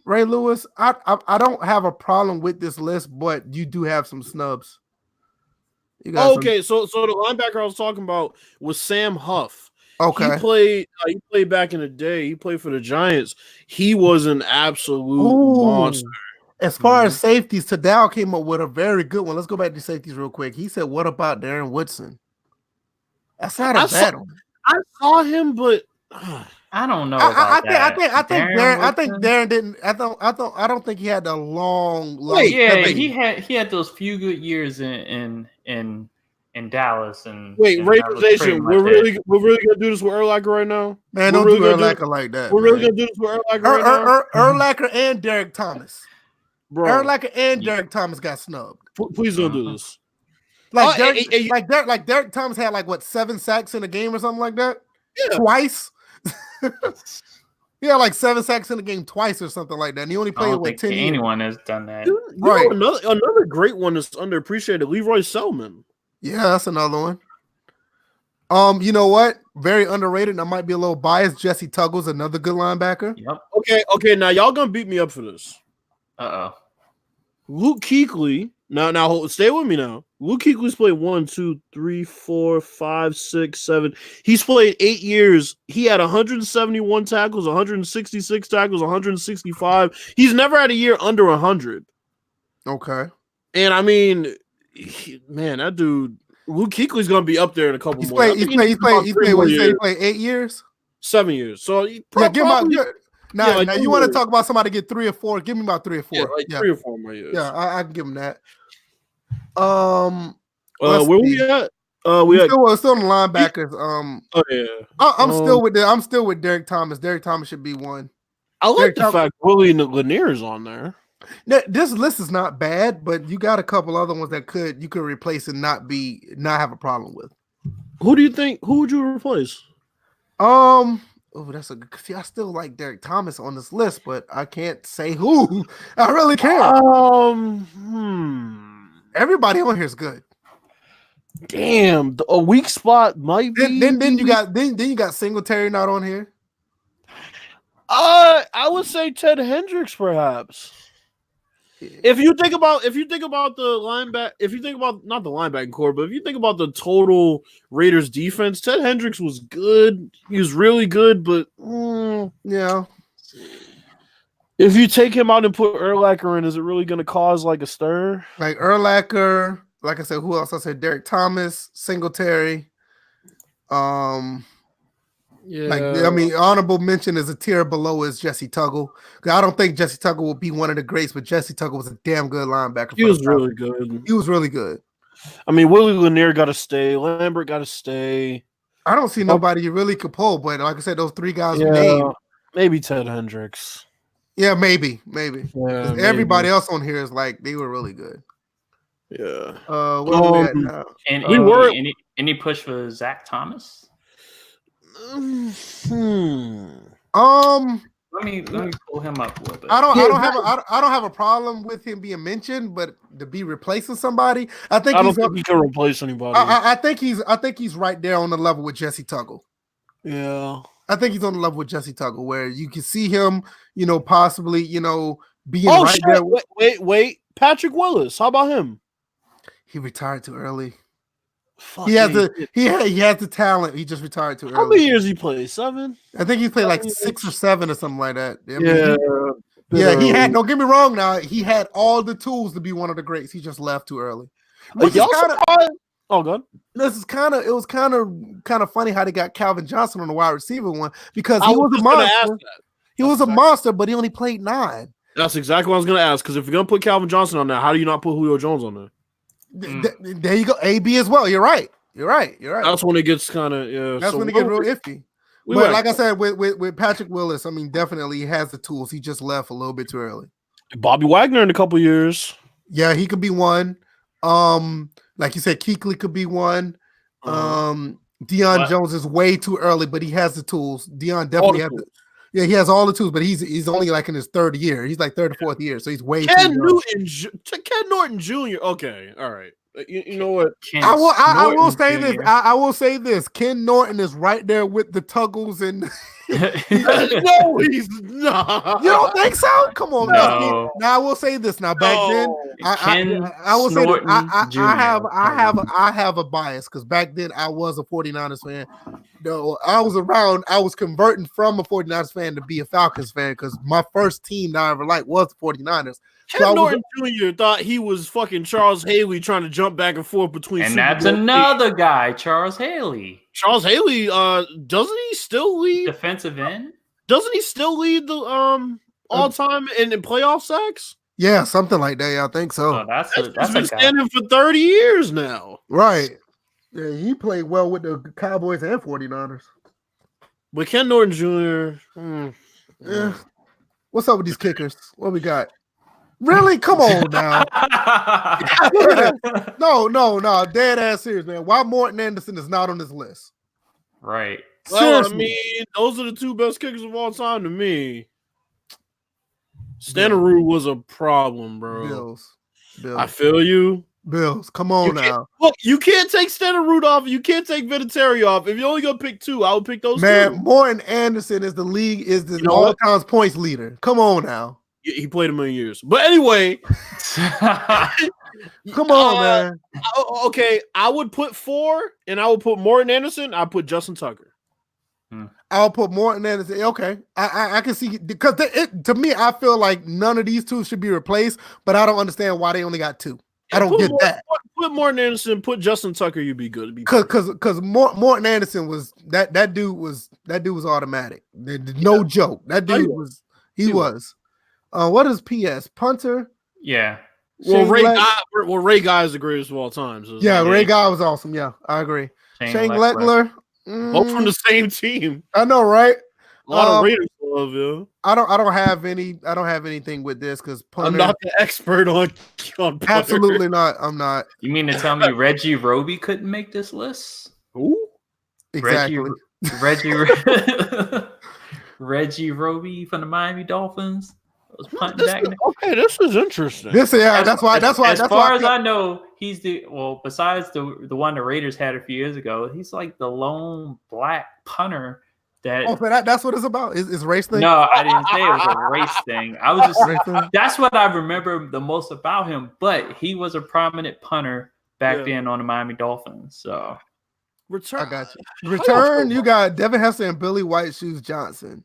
Ray Lewis. I don't have a problem with this list, but you do have some snubs. So the linebacker I was talking about was Sam Huff. Okay. He played back in the day. He played for the Giants. He was an absolute monster. As far as safeties, Tadal came up with a very good one. Let's go back to safeties real quick. He said, "What about Darren Woodson?" That's not a bad one. I saw him, but I don't know. I think Darren didn't. I don't think he had the long. He had those few good years in Dallas. And Raiders Nation, we're really gonna do this with Urlacher right now. Man, don't do Urlacher like that. We're really gonna do this with Urlacher right now. Urlacher and Derek Thomas. Bro, Urlacher and Derek Thomas got snubbed. Please don't do this. Derek Thomas had 7 sacks in a game or something like that. Yeah. Twice. He had like 7 sacks in the game twice or something like that. And he only played with 10 years. Anyone has done that. Dude, right. Another great one that's underappreciated, Leroy Selman. Yeah, that's another one. You know what? Very underrated. And I might be a little biased. Jesse Tuggle's another good linebacker. Yep. Okay. Now y'all gonna beat me up for this. Uh-oh. Luke Kuechly. Now stay with me now. Luke Kuechly's played 1, 2, 3, 4, 5, 6, 7. He's played 8 years. He had 171 tackles, 166 tackles, 165. He's never had a year under 100. Okay. And I mean, man, that dude, Luke Kuechly's gonna be up there in a couple more. He played 8 years? 7 years. So now you want to talk about somebody get 3 or 4? Give me about 3 or 4. Yeah, 3 or 4 more years. Yeah, I can give him that. Where we at? We're still on the linebackers. I'm still with Derek Thomas. Derek Thomas should be one. I like the fact Willie Lanier is on there. This list is not bad, but you got a couple other ones that you could replace and not have a problem with. Who do you think? Who would you replace? That's a good. See, I still like Derek Thomas on this list, but I can't say who. I really can't. Everybody on here is good. Damn, a weak spot might be. Then you got Singletary not on here. I would say Ted Hendricks, perhaps. If you think about the linebacker, not the linebacking core, but if you think about the total Raiders defense, Ted Hendricks was good. He was really good, but yeah. If you take him out and put Urlacher in, is it really going to cause like a stir? Like Urlacher, like I said, who else? I said Derek Thomas, Singletary. Yeah. Honorable mention is a tier below is Jesse Tuggle. I don't think Jesse Tuggle will be one of the greats, but Jesse Tuggle was a damn good linebacker. He was really good. He was really good. I mean, Willie Lanier got to stay. Lambert got to stay. I don't see nobody you really could pull, but like I said, those 3 guys named. Maybe Ted Hendricks. Yeah, maybe. Yeah, everybody else on here is like they were really good. Yeah. Where are we at now? And any push for Zach Thomas? Let me pull him up a little bit. I don't have a problem with him being mentioned, but to be replacing somebody, I don't think he can replace anybody. I think he's right there on the level with Jesse Tuggle. Yeah. I think he's on the level with Jesse Tuggle, where you can see him, possibly, being there. Wait. Patrick Willis. How about him? He retired too early. He has the talent. He just retired too early. How many years he played? 7? I think he played like 6 or 7 or something like that. He had. Don't get me wrong. Now he had all the tools to be one of the greats. He just left too early. Oh, good. It was kind of funny how they got Calvin Johnson on the wide receiver one because he was a monster. He was a monster, but he only played 9. That's exactly what I was going to ask. Because if you're going to put Calvin Johnson on there, how do you not put Julio Jones on there? There you go. AB as well. You're right. That's when it gets kind of That's when it gets real iffy. But like I said, with Patrick Willis, I mean, definitely he has the tools. He just left a little bit too early. Bobby Wagner in a couple years. Yeah, he could be one. Like you said, Kuechly could be one. Deion Jones is way too early, but he has the tools. Deion definitely has. Yeah, he has all the tools, but he's only like in his 3rd year. He's like 3rd or 4th year, so he's way too young. Ken Norton Jr. Okay, all right. You know what? I will say this. I will say this. Ken Norton is right there with the Tuggles and. No, he's not. You don't think so? Come on, no. Now I will say this. Now back then, I will say this. I have a bias because back then I was a 49ers fan. No, I was converting from a 49ers fan to be a Falcons fan because my first team that I ever liked was the 49ers. Ken Norton Jr. thought he was fucking Charles Haley trying to jump back and forth between. And that's another guy, Charles Haley. Charles Haley, doesn't he still lead defensive end? Doesn't he still lead the all-time in playoff sacks? Yeah, something like that. Yeah, I think so. Oh, that's been standing for 30 years now. Right. Yeah, he played well with the Cowboys and 49ers. But Ken Norton Jr. Yeah. What's up with these kickers? What we got? Really? Come on now. No. Dead ass serious, man. Why Morton Anderson is not on this list? Right. Well, Seriously. I mean, those are the two best kickers of all time to me. Stanaroo was a problem, bro. Bills. I feel you. Bills. Come on now. Look, you can't take Stanaroo off. You can't take Vinatieri off. If you're only gonna pick two, I would pick those Man, two. Morton Anderson is the all-time points leader. Come on now. He played a million years. But anyway. Come on, man. Okay, I would put 4, and I would put Morton Anderson. I put Justin Tucker. I'll put Morton Anderson. Okay, I can see because to me, I feel like none of these two should be replaced, but I don't understand why they only got 2. I don't get that. Put Morton Anderson. Put Justin Tucker. You'd be good. Because Morton Anderson was that dude was automatic. No joke. That dude was. What is PS punter? Yeah. Well, Ray Guy is the greatest of all time. So Ray Guy was awesome. Yeah, I agree. Shane Leckler. Both from the same team. I know, right? A lot of Raiders love, yo. I don't have anything with this because I'm not the expert on absolutely not. I'm not. You mean to tell me Reggie Roby couldn't make this list? Who? Exactly. Reggie Roby from the Miami Dolphins. Okay, this is interesting. That's why. As far as I know, he's besides the one the Raiders had a few years ago, he's like the lone black punter. That's what it's about. Is race thing? No, I didn't say it was a race thing. I was just that's what I remember the most about him. But he was a prominent punter back then on the Miami Dolphins. So return. I got you. Return. You got Devin Hester and Billy White Shoes Johnson.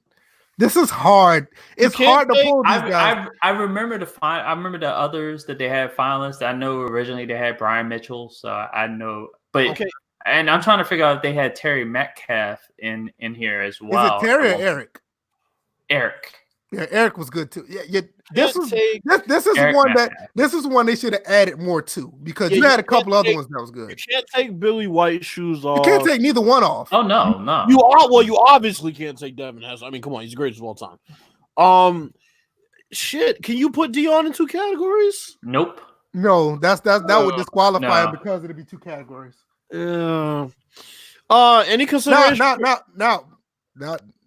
This is hard. It's hard to pull these guys. I remember the others that they had finalists. I know originally they had Brian Mitchell, so I know. But okay. And I'm trying to figure out if they had Terry Metcalf in here as well. Is it Terry or Eric? Eric. Yeah, Eric was good too. Yeah. This is one they should have added more to because you had a couple other ones that was good. You can't take Billy White Shoes off. You can't take neither one off. Oh no. You obviously can't take Devin Hester. I mean, come on, he's the greatest of all time. Shit. Can you put Dion in 2 categories? Nope. No, that would disqualify him because it'd be 2 categories. Yeah. Any consideration? Now,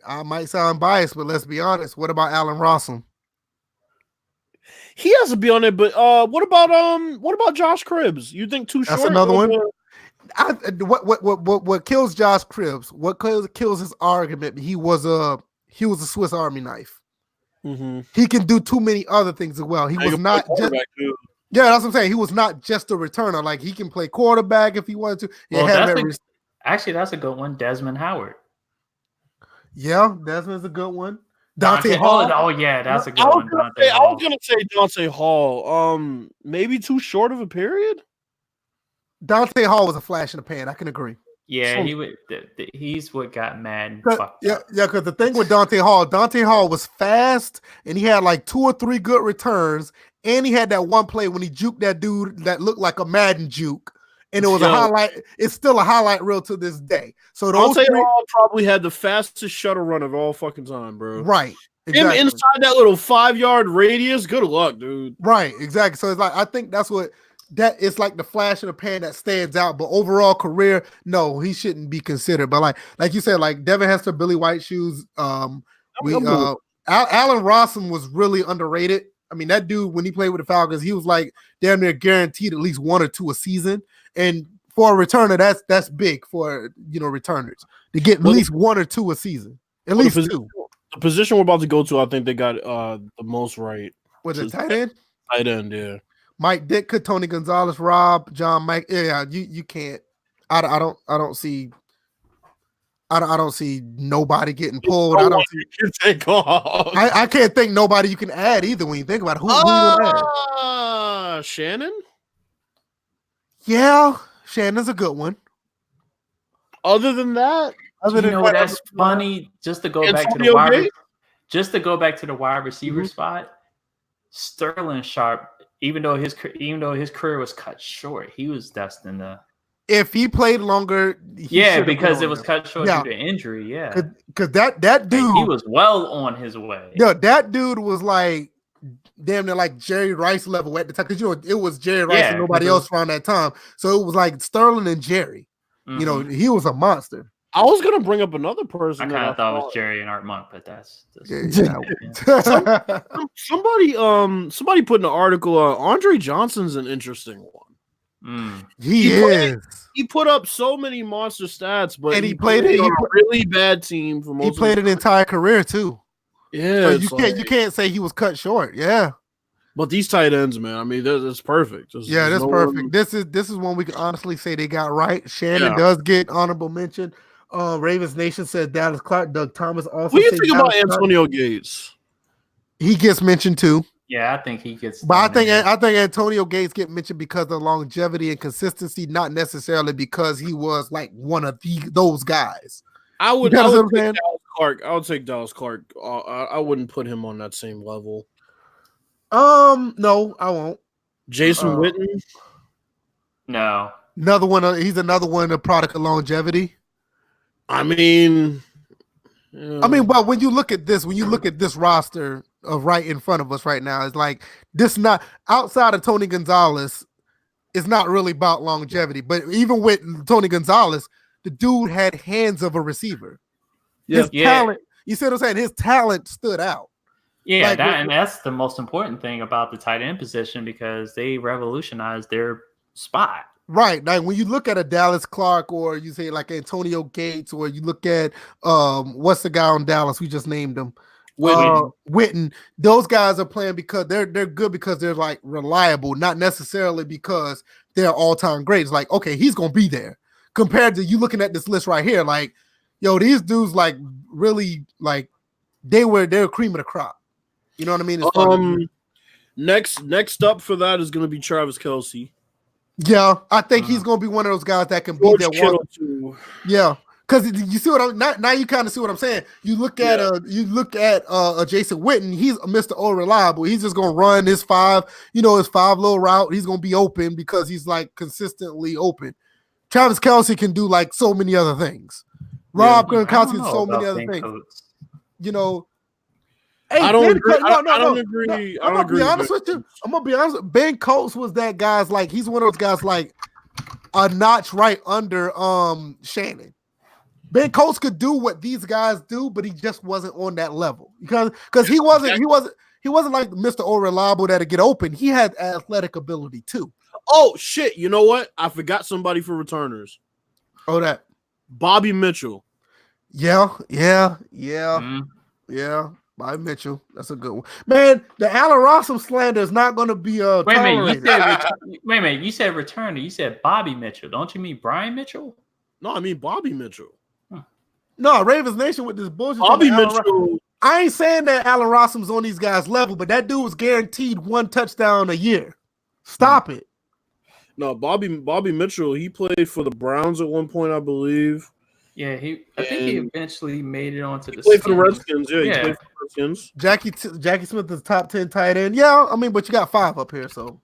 I might sound biased, but let's be honest. What about Allen Rossum? He has to be on it, but what about Josh Cribbs? You think too short? That's another one. What kills Josh Cribbs? What kills his argument? He was a Swiss Army knife. Mm-hmm. He can do too many other things as well. He was not just. Yeah, that's what I'm saying. He was not just a returner. Like he can play quarterback if he wanted to. Actually, that's a good one. Desmond Howard. Yeah, Desmond's a good one. Dante Hall. Oh yeah, that's a good one. I was gonna say Dante Hall. Maybe too short of a period. Dante Hall was a flash in the pan. I can agree. Yeah, he's what got Madden. Yeah, because the thing with Dante Hall was fast, and he had like 2 or 3 good returns, and he had that one play when he juked that dude that looked like a Madden juke. And it was a highlight. It's still a highlight reel to this day. So Dante Hall probably had the fastest shuttle run of all fucking time, bro. Right. Exactly. Him inside that little 5-yard radius. Good luck, dude. Right. Exactly. So it's like I think that's what it's like the flash in the pan that stands out. But overall career, no, he shouldn't be considered. But like you said, like Devin Hester, Billy White Shoes. Allen Rossum was really underrated. I mean, that dude when he played with the Falcons, he was like damn near guaranteed at least 1 or 2 a season. And for a returner, that's big for returners to get at least 1 or 2 a season. At least 2. The position we're about to go to, I think they got the most right. Was it tight end? Tight end, yeah. Mike Ditka, Tony Gonzalez, Rob, John Mike. Yeah, you can't. I don't see nobody getting pulled. I don't see you take off. I can't think nobody you can add either when you think about it. Who you gonna add? Shannon? Yeah, Shannon's a good one. Other than that, that's funny. Just to go back to the wide receiver spot, Sterling Sharp. Even though his career was cut short, he was destined to. If he played longer, because it was cut short due to injury. Yeah, because that dude, he was well on his way. Yeah, that dude was like damn near like Jerry Rice level at the time. Because it was Jerry Rice and nobody else around that time. So it was like Sterling and Jerry. Mm-hmm. He was a monster. I was gonna bring up another person. I kind of thought it was Jerry and Art Monk, but that's somebody put in an article. Andre Johnson's an interesting one. He is. He put up so many monster stats, but he played it on a really bad team for most. He played an entire career too. Yeah, so you can't say he was cut short. Yeah. But these tight ends, man, I mean, that's perfect. That's perfect. This is one we can honestly say they got right. Shannon does get honorable mention. Ravens Nation said Dallas Clark. Doug Thomas also. What do you think about Antonio Gates? He gets mentioned too. Yeah, I think he gets. But I think Antonio Gates get mentioned because of longevity and consistency, not necessarily because he was like one of those guys. I would take Dallas Clark. I would take Dallas Clark. I wouldn't put him on that same level. No, I won't. Jason Witten? No. Another one. He's another one, a product of longevity. I mean, but when you look at this roster of right in front of us right now, it's like this not outside of Tony Gonzalez, it's not really about longevity. But even with Tony Gonzalez, the dude had hands of a receiver. His talent, you see what I'm saying? His talent stood out. Yeah, and that's the most important thing about the tight end position because they revolutionized their spot. Right. Like when you look at a Dallas Clark or you say like Antonio Gates or you look at what's the guy on Dallas? We just named him. Witten. Those guys are playing because they're good because they're like reliable, not necessarily because they're all-time greats. Like, okay, he's gonna be there. Compared to you looking at this list right here, like, yo, these dudes like really like they're cream of the crop. You know what I mean? Next up for that is going to be Travis Kelce. Yeah, I think he's going to be one of those guys that can be there. Yeah, because you see what now you kind of see what I'm saying. You look at Jason Witten. He's Mr. Reliable. He's just going to run his five little route. He's going to be open because he's like consistently open. Travis Kelce can do like so many other things. Rob Gronkowski can do so many other things. You know. Hey, I don't agree. I'm gonna be honest with you. Ben Coates was that guy's like he's one of those guys like a notch right under Shannon. Ben Coates could do what these guys do, but he just wasn't on that level because he wasn't like Mr. Reliable that'd get open. He had athletic ability too. Oh shit! You know what? I forgot somebody for returners. Oh, that Bobby Mitchell. Yeah. Bobby Mitchell, that's a good one. Man, the Allen Rossum slander is not going to be Wait a minute, you said returner. You said Bobby Mitchell. Don't you mean Brian Mitchell? No, I mean Bobby Mitchell. No, Ravens Nation with this bullshit. Bobby Mitchell. I ain't saying that Allen Rossum's on these guys' level, but that dude was guaranteed one touchdown a year. Stop it. No, Bobby Mitchell, he played for the Browns at one point, I believe. Yeah, I think he eventually made it onto the played for the Redskins. Yeah, he played for the Redskins. Jackie Smith is top 10 tight end. Yeah, I mean, but you got 5 up here, so.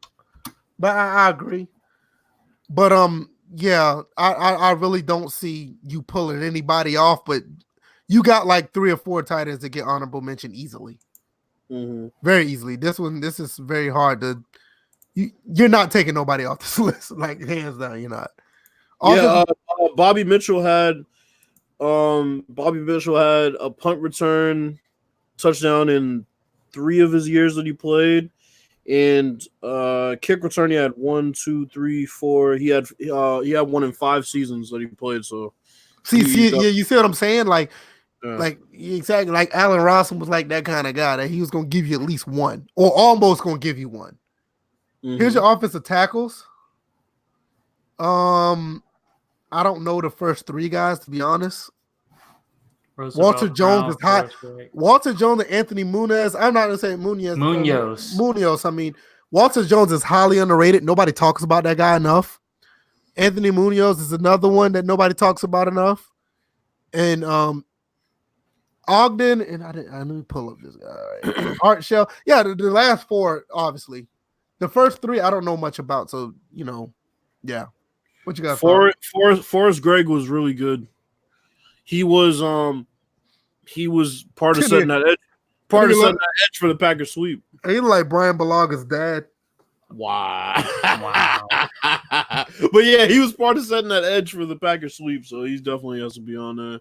But I agree. But yeah, I really don't see you pulling anybody off. But you got like 3 or 4 tight ends that get honorable mention easily, very easily. This is very hard to. You're not taking nobody off this list, like hands down. You're not. Also, Bobby Mitchell had a punt return touchdown in 3 of his years that he played, and kick return he had 1, 2, 3, 4. He had one in 5 seasons that he played. So you see what I'm saying? Like exactly like Allen Rossum was like that kind of guy that he was gonna give you at least one or almost gonna give you one. Here's your offensive tackles. I don't know the first 3 guys, to be honest. Walter Jones is hot. Walter Jones and Anthony Munoz. I'm not going to say Munoz. I mean, Walter Jones is highly underrated. Nobody talks about that guy enough. Anthony Munoz is another one that nobody talks about enough. And Ogden, and let me pull up this guy. Right. Art Shell. Yeah, the last 4, obviously. The first 3, I don't know much about. So, yeah. What you got? Forrest Gregg was really good. He was part of setting that edge. Part of setting that edge for the Packers sweep. He like Brian Balaga's dad. Wow. But yeah, he was part of setting that edge for the Packers sweep, so he definitely has to be on there.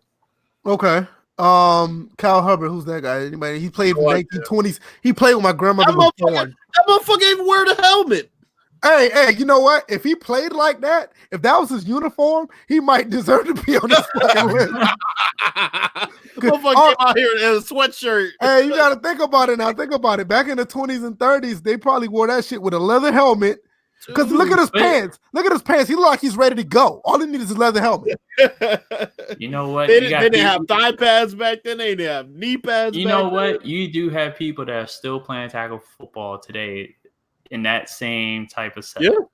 Okay. Kyle Hubbard, who's that guy? Anybody? He played in the 1920s. He played when my grandmother was born. That motherfucker even wear the helmet. Hey, you know what? If he played like that, if that was his uniform, he might deserve to be on this fucking list. Motherfucker came out here in a sweatshirt. Hey, you got to think about it now. Think about it. Back in the 20s and 30s, they probably wore that shit with a leather helmet. Because look at his pants. Look at his pants. He look like he's ready to go. All he needs is a leather helmet. You know what? They didn't have thigh pads back then. They didn't have knee pads. You know what? You do have people that are still playing tackle football today in that same type of setup.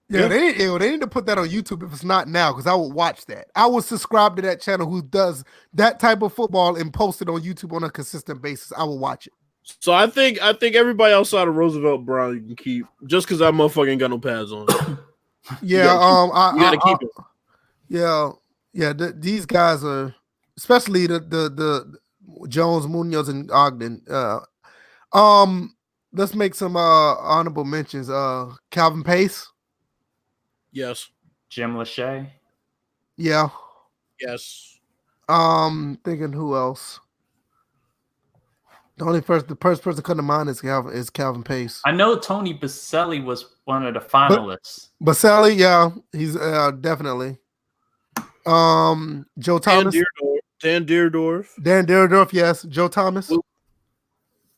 Yeah, they need to put that on YouTube if it's not now, because I would watch that. I would subscribe to that channel who does that type of football and post it on YouTube on a consistent basis. I will watch it. So I think everybody outside of Roosevelt Brown you can keep, just because that motherfucker ain't got no pads on. Yeah, you gotta keep it. Yeah. These guys are, especially the Jones, Munoz, and Ogden. Let's make some honorable mentions. Calvin Pace. Yes. Jim Lachey. Yeah. Yes. Thinking who else? The first person coming to mind is Calvin Pace. I know Tony Baselli was one of the finalists. Baselli, yeah, he's definitely. Joe Thomas. Dan Deerdorf, yes. Joe Thomas.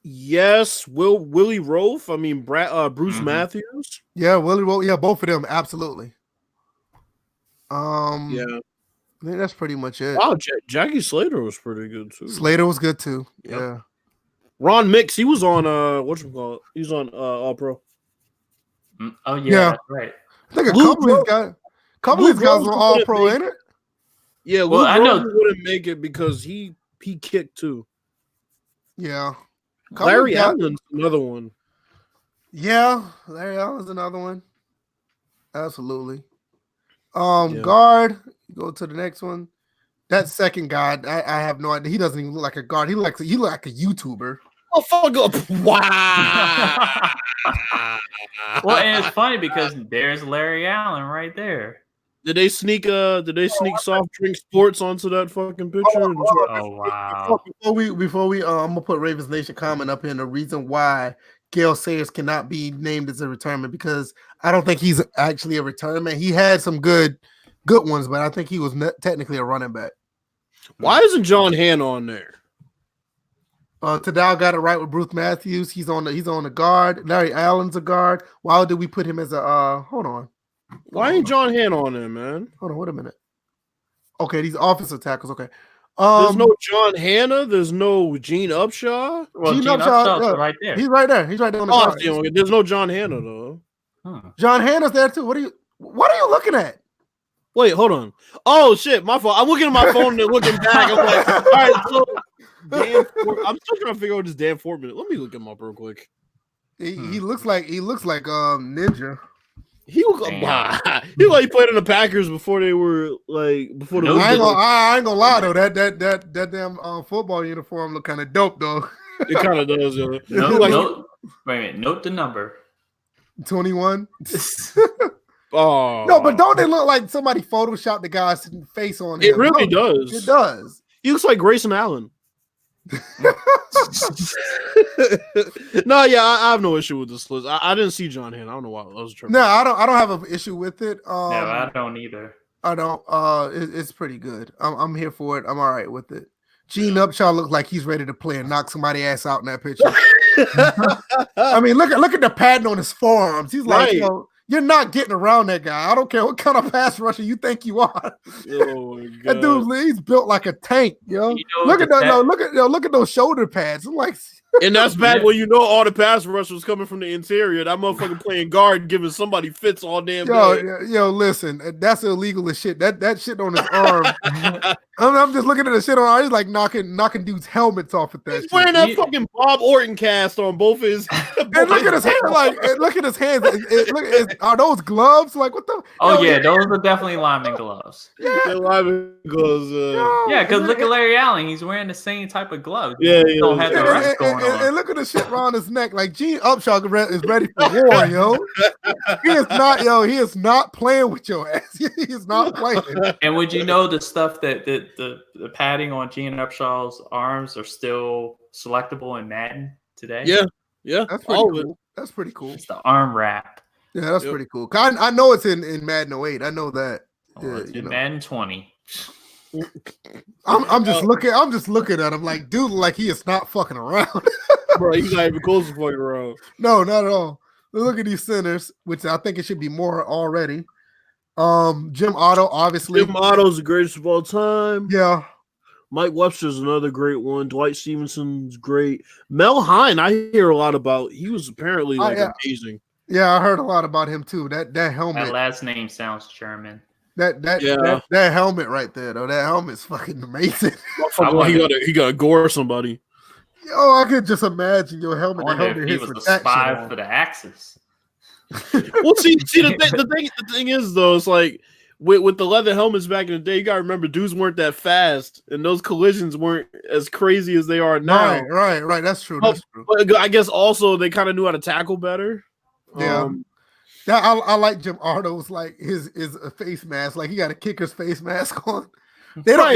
Yes. Willie Rofe. I mean, Bruce Matthews. Yeah, Willie Rofe. Yeah, both of them, absolutely. Yeah. I think that's pretty much it. Wow, Jackie Slater was pretty good too. Slater was good too. Yeah. Ron Mix, he was on whatchamacallit? He was on All Pro. Oh yeah, that's right. I think a couple of these guys were All Pro, ain't it? Yeah, well, I know wouldn't make it because he kicked too. Yeah. Larry Allen's another one. Yeah, Larry Allen's another one. Absolutely. Guard, go to the next one. That second guy, I have no idea. He doesn't even look like a guard. He looks like a YouTuber. Oh, fuck up. Wow. Well, and it's funny because there's Larry Allen right there. Did they sneak soft drink sports onto that fucking picture? Oh wow. Before we I'm gonna put Ravens Nation comment up here, and the reason why Gale Sayers cannot be named as a returnment, because I don't think he's actually a returnment. He had some good ones, but I think he was technically a running back. Why isn't John Hanna on there? Tadal got it right with Bruce Matthews. He's on the guard. Larry Allen's a guard. Why did we put him as a hold on? Why ain't John Hanna on there, man? Hold on, wait a minute. Okay, these offensive tackles. Okay. There's no John Hanna. There's no Gene Upshaw. Well, Gene Upshaw's right there. He's right there. He's right there on the guard. There's no John Hanna though. John Hanna's there too. What are you looking at? Wait, hold on. Oh shit, my fault. I'm looking at my phone and looking back. I'm like, all right, so I'm still trying to figure out this Dan Fortman. Let me look him up real quick. He looks like Ninja. He he played in the Packers before they were before the. I ain't gonna lie though. That damn football uniform look kind of dope though. It kind of does. Yeah. Wait a minute. Note the number. 21. Oh no, but don't they look like somebody photoshopped the guy's face on him? It really does. It does. He looks like Grayson Allen. No, yeah, I have no issue with this list. I didn't see John Hanna. I don't know why I was tripping. No, I don't have an issue with it. No, I don't either. I don't. It's pretty good. I'm here for it. I'm all right with it. Gene Upshaw looks like he's ready to play and knock somebody's ass out in that picture. I mean, look at the padding on his forearms. He's like, right. You're not getting around that guy. I don't care what kind of pass rusher you think you are. Oh my God. That dude, he's built like a tank, yo. Look at those shoulder pads. I'm like, and that's back when all the pass rush was coming from the interior. That motherfucker playing guard, giving somebody fits all damn day. Yo, listen, that's illegal as shit. That shit on his arm. I'm just looking at the shit on arm. He's like knocking dudes' helmets off at that. He's wearing that fucking Bob Orton cast on both his. And look at his hair. Look at his hands. Are those gloves? Like what the? Oh yeah, those are definitely lineman gloves. Yeah, lineman gloves. Yeah, because look at Larry Allen. He's wearing the same type of gloves. Yeah, Don't have the rest going and look at the shit around his neck. Like Gene Upshaw is ready for war, yo. He is not playing with your ass. He is not playing. And would you know the stuff that the padding on Gene Upshaw's arms are still selectable in Madden today? Yeah. That's pretty cool. That's pretty cool. It's the arm wrap. Yeah, that's pretty cool. I know it's in Madden 08. I know that. It's in Madden 20. I'm just looking at him like, dude, like he is not fucking around. Bro, he's not even close to fucking around. No, not at all. Look at these centers, which I think it should be more already. Jim Otto, obviously. Jim Otto's the greatest of all time. Yeah. Mike Webster's another great one. Dwight Stevenson's great. Mel Hine, I hear a lot about. He was apparently amazing. Yeah, I heard a lot about him too. That helmet. That last name sounds German. That helmet right there, though. That helmet's fucking amazing. He got to gore somebody. Yo, I could just imagine your helmet. I wonder if he was the spy for the Axis. Well, see, the thing is though, it's like with the leather helmets back in the day, you gotta remember dudes weren't that fast, and those collisions weren't as crazy as they are now. Right. That's true. That's true. But I guess also they kind of knew how to tackle better. Yeah. I like Jim Otto's like his face mask. Like he got a kicker's face mask on. They don't.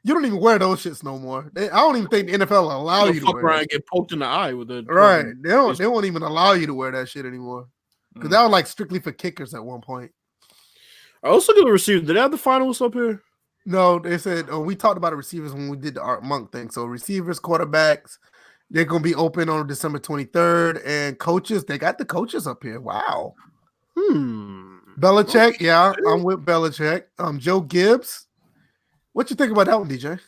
You don't even wear those shits no more. I don't even think the NFL will allow you to wear around and get poked in the eye with it. Right. They won't even allow you to wear that shit anymore. Because that was like strictly for kickers at one point. I also get the receivers. Did they have the finalists up here? No, they said we talked about the receivers when we did the Art Monk thing. So receivers, quarterbacks, they're gonna be open on December 23rd. And coaches, they got the coaches up here. Wow. Belichick, yeah, I'm with Belichick. Joe Gibbs. What you think about that one, DJ?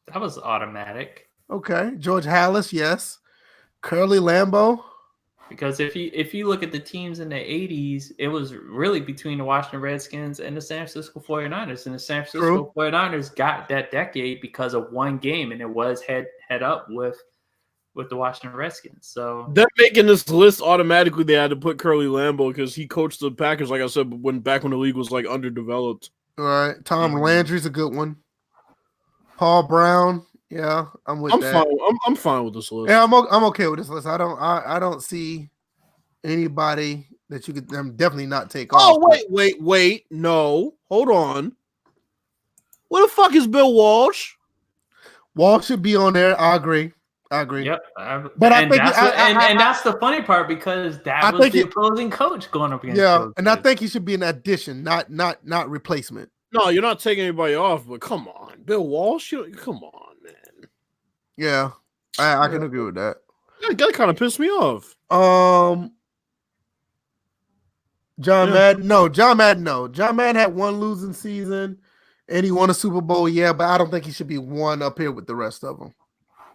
That was automatic. Okay. George Halas, yes. Curly Lambeau. Because if you look at the teams in the 80s, it was really between the Washington Redskins and the San Francisco 49ers. And the San Francisco 49ers got that decade because of one game, and it was head up with the Washington Redskins. So they're making this list automatically. They had to put Curly Lambeau because he coached the Packers, like I said, back when the league was like underdeveloped. All right. Tom Landry's a good one. Paul Brown. Yeah, I'm with that. I'm fine with this list. Yeah, I'm okay with this list. I don't see anybody that you could definitely not take off. Oh, wait. No. Hold on. Where the fuck is Bill Walsh? Walsh should be on there. I agree. Yep. But I think that's the funny part because that was the opposing coach going up against. Yeah, and I think he should be an addition, not replacement. No, you're not taking anybody off, but come on, Bill Walsh. Come on, man. Yeah, I can agree with that. That kind of pissed me off. John Madden. No. John Madden had one losing season, and he won a Super Bowl. Yeah, but I don't think he should be one up here with the rest of them.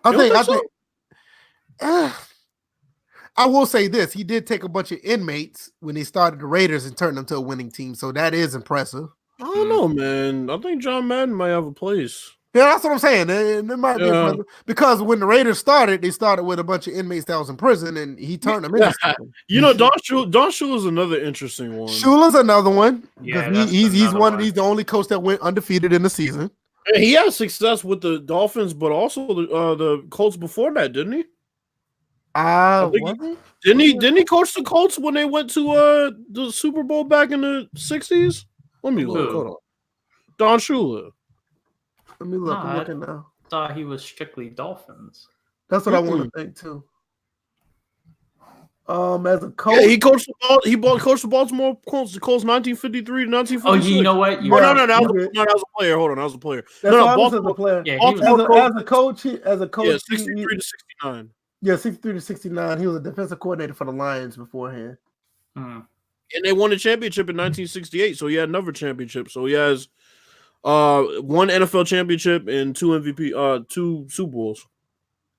I will say this: he did take a bunch of inmates when he started the Raiders and turned them to a winning team, so that is impressive. I don't know, man. I think John Madden might have a place. Yeah, that's what I'm saying. It might be because when the Raiders started, they started with a bunch of inmates that was in prison, and he turned them into something. You know, Don Shula's another interesting one. Shula's another one. Yeah, he's the only coach that went undefeated in the season. And he had success with the Dolphins, but also the Colts before that, didn't he? Didn't he coach the Colts when they went to the Super Bowl back in the 60s? Let me look. Hold on. Don Shula. Let me look. I'm looking now. I thought he was strictly Dolphins. That's what I want to think too. As a coach, he coached the Baltimore Colts. The Colts 1953 to 1946. Oh, you know what? That was a player. Hold on, that was a player. Baltimore, a player. Yeah, as a coach. Yeah, 63 to 69. Yeah, 63 to 69. He was a defensive coordinator for the Lions beforehand. And they won the championship in 1968, so he had another championship. So he has one NFL championship and two MVP, two Super Bowls.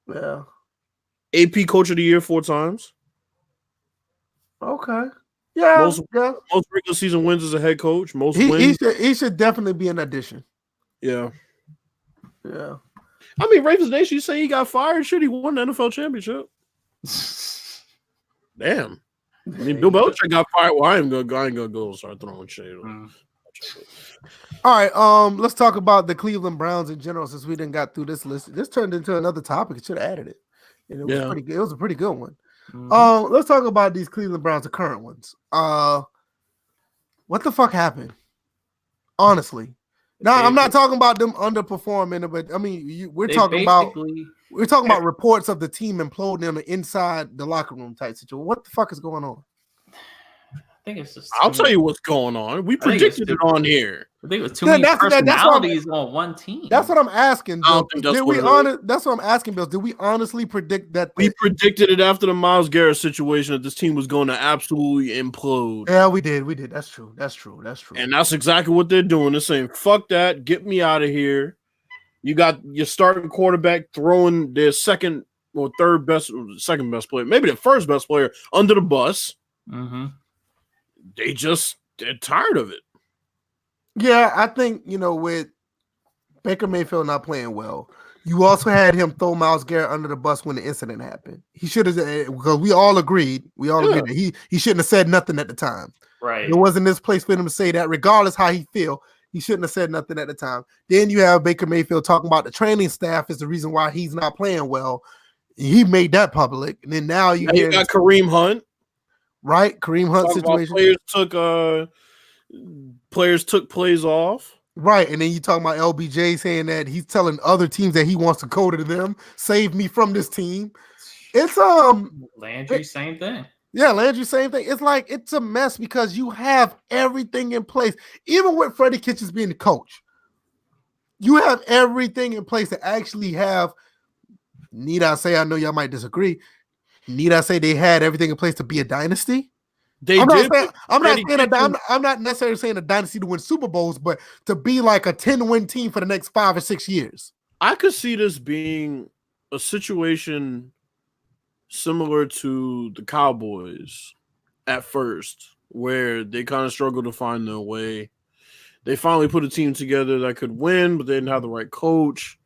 Yeah. AP Coach of the Year 4 times. Okay. Yeah. Most regular season wins as a head coach. Most wins. He should definitely be an addition. Yeah. Yeah. I mean, Ravens Nation, you say he got fired? Should he won the NFL championship? Damn. I mean, Bill Belichick got fired. Well, I ain't gonna go start throwing shade. All right, let's talk about the Cleveland Browns in general since we didn't got through this list. This turned into another topic. It should have added it. And it was pretty good. It was a pretty good one. Mm-hmm. Let's talk about these Cleveland Browns, the current ones. What the fuck happened? Honestly. Now, I'm not talking about them underperforming, but I mean, we're talking about reports of the team imploding on the inside the locker room type situation. What the fuck is going on? I think it's just. I'll tell you what's going on. We predicted it on here. I think it was too many personalities on one team. That's what I'm asking, Bill. That's what I'm asking, Bill. Did we honestly predict that? We predicted it after the Myles Garrett situation that this team was going to absolutely implode. Yeah, we did. That's true. And that's exactly what they're doing. They're saying, fuck that. Get me out of here. You got your starting quarterback throwing their second or second best player, maybe the first best player under the bus. Mm-hmm. They're tired of it. Yeah, I think, with Baker Mayfield not playing well, you also had him throw Myles Garrett under the bus when the incident happened. He should have, because we all agreed that he shouldn't have said nothing at the time. Right. It wasn't this place for him to say that, regardless how he feel. He shouldn't have said nothing at the time. Then you have Baker Mayfield talking about the training staff is the reason why he's not playing well. He made that public. And then now you got Kareem Hunt. Right, Kareem Hunt situation. Players took plays off. Right, and then you talking about LBJ saying that he's telling other teams that he wants to go to them, save me from this team. It's Landry, same thing. Yeah, Landry, same thing. It's like it's a mess because you have everything in place, even with Freddie Kitchens being the coach. You have everything in place to actually have. Need I say? I know y'all might disagree. Need I say they had everything in place to be a dynasty? I'm not necessarily saying a dynasty to win Super Bowls, but to be like a 10-win team for the next 5 or 6 years. I could see this being a situation similar to the Cowboys at first, where they kind of struggled to find their way. They finally put a team together that could win, but they didn't have the right coach.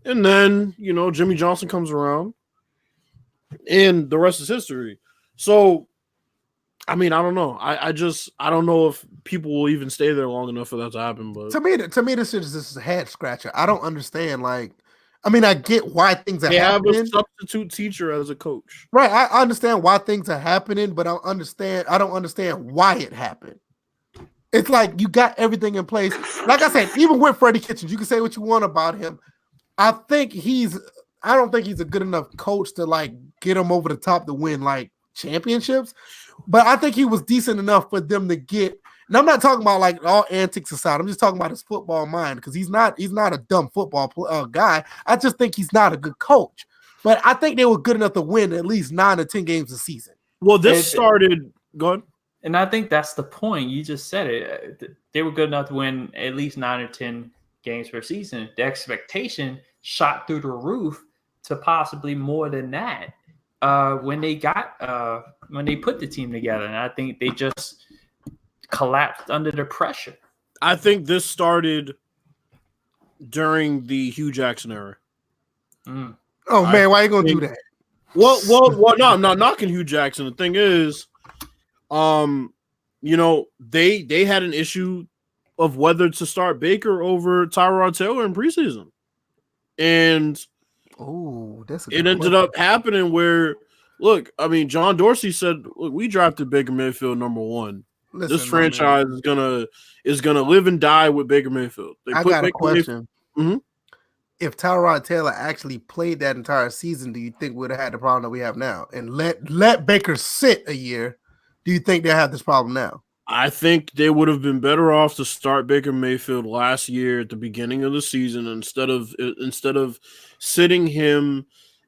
And then, Jimmy Johnson comes around. And the rest is history. So, I mean, I don't know. I don't know if people will even stay there long enough for that to happen. But to me, this is a head scratcher. I don't understand. I get why things are happening. They have a substitute teacher as a coach, right? I understand why things are happening, but I don't understand why it happened. It's like you got everything in place. Like I said, even with Freddie Kitchens, you can say what you want about him. I don't think he's a good enough coach to get him over the top to win championships, but I think he was decent enough for them to get. And I'm not talking about all antics aside. I'm just talking about his football mind because he's not a dumb football guy. I just think he's not a good coach, but I think they were good enough to win at least 9 or 10 games a season. Well, this started. Go ahead. And I think that's the point. You just said it. They were good enough to win at least 9 or 10 games per season. The expectation shot through the roof to possibly more than that when they put the team together. And I think they just collapsed under the pressure. I think this started during the Hugh Jackson era. Mm. Oh, man, why are you going to do that? Well, no, I'm not knocking Hugh Jackson. The thing is, they had an issue of whether to start Baker over Tyrod Taylor in preseason. And it ended up happening where, look, I mean, John Dorsey said, look, we drafted Baker Mayfield number 1. Listen, this franchise is gonna live and die with Baker Mayfield. I got a question. Mm-hmm. If Tyrod Taylor actually played that entire season, do you think we'd have had the problem that we have now? And let Baker sit a year, do you think they'll have this problem now? I think they would have been better off to start Baker Mayfield last year at the beginning of the season instead of sitting him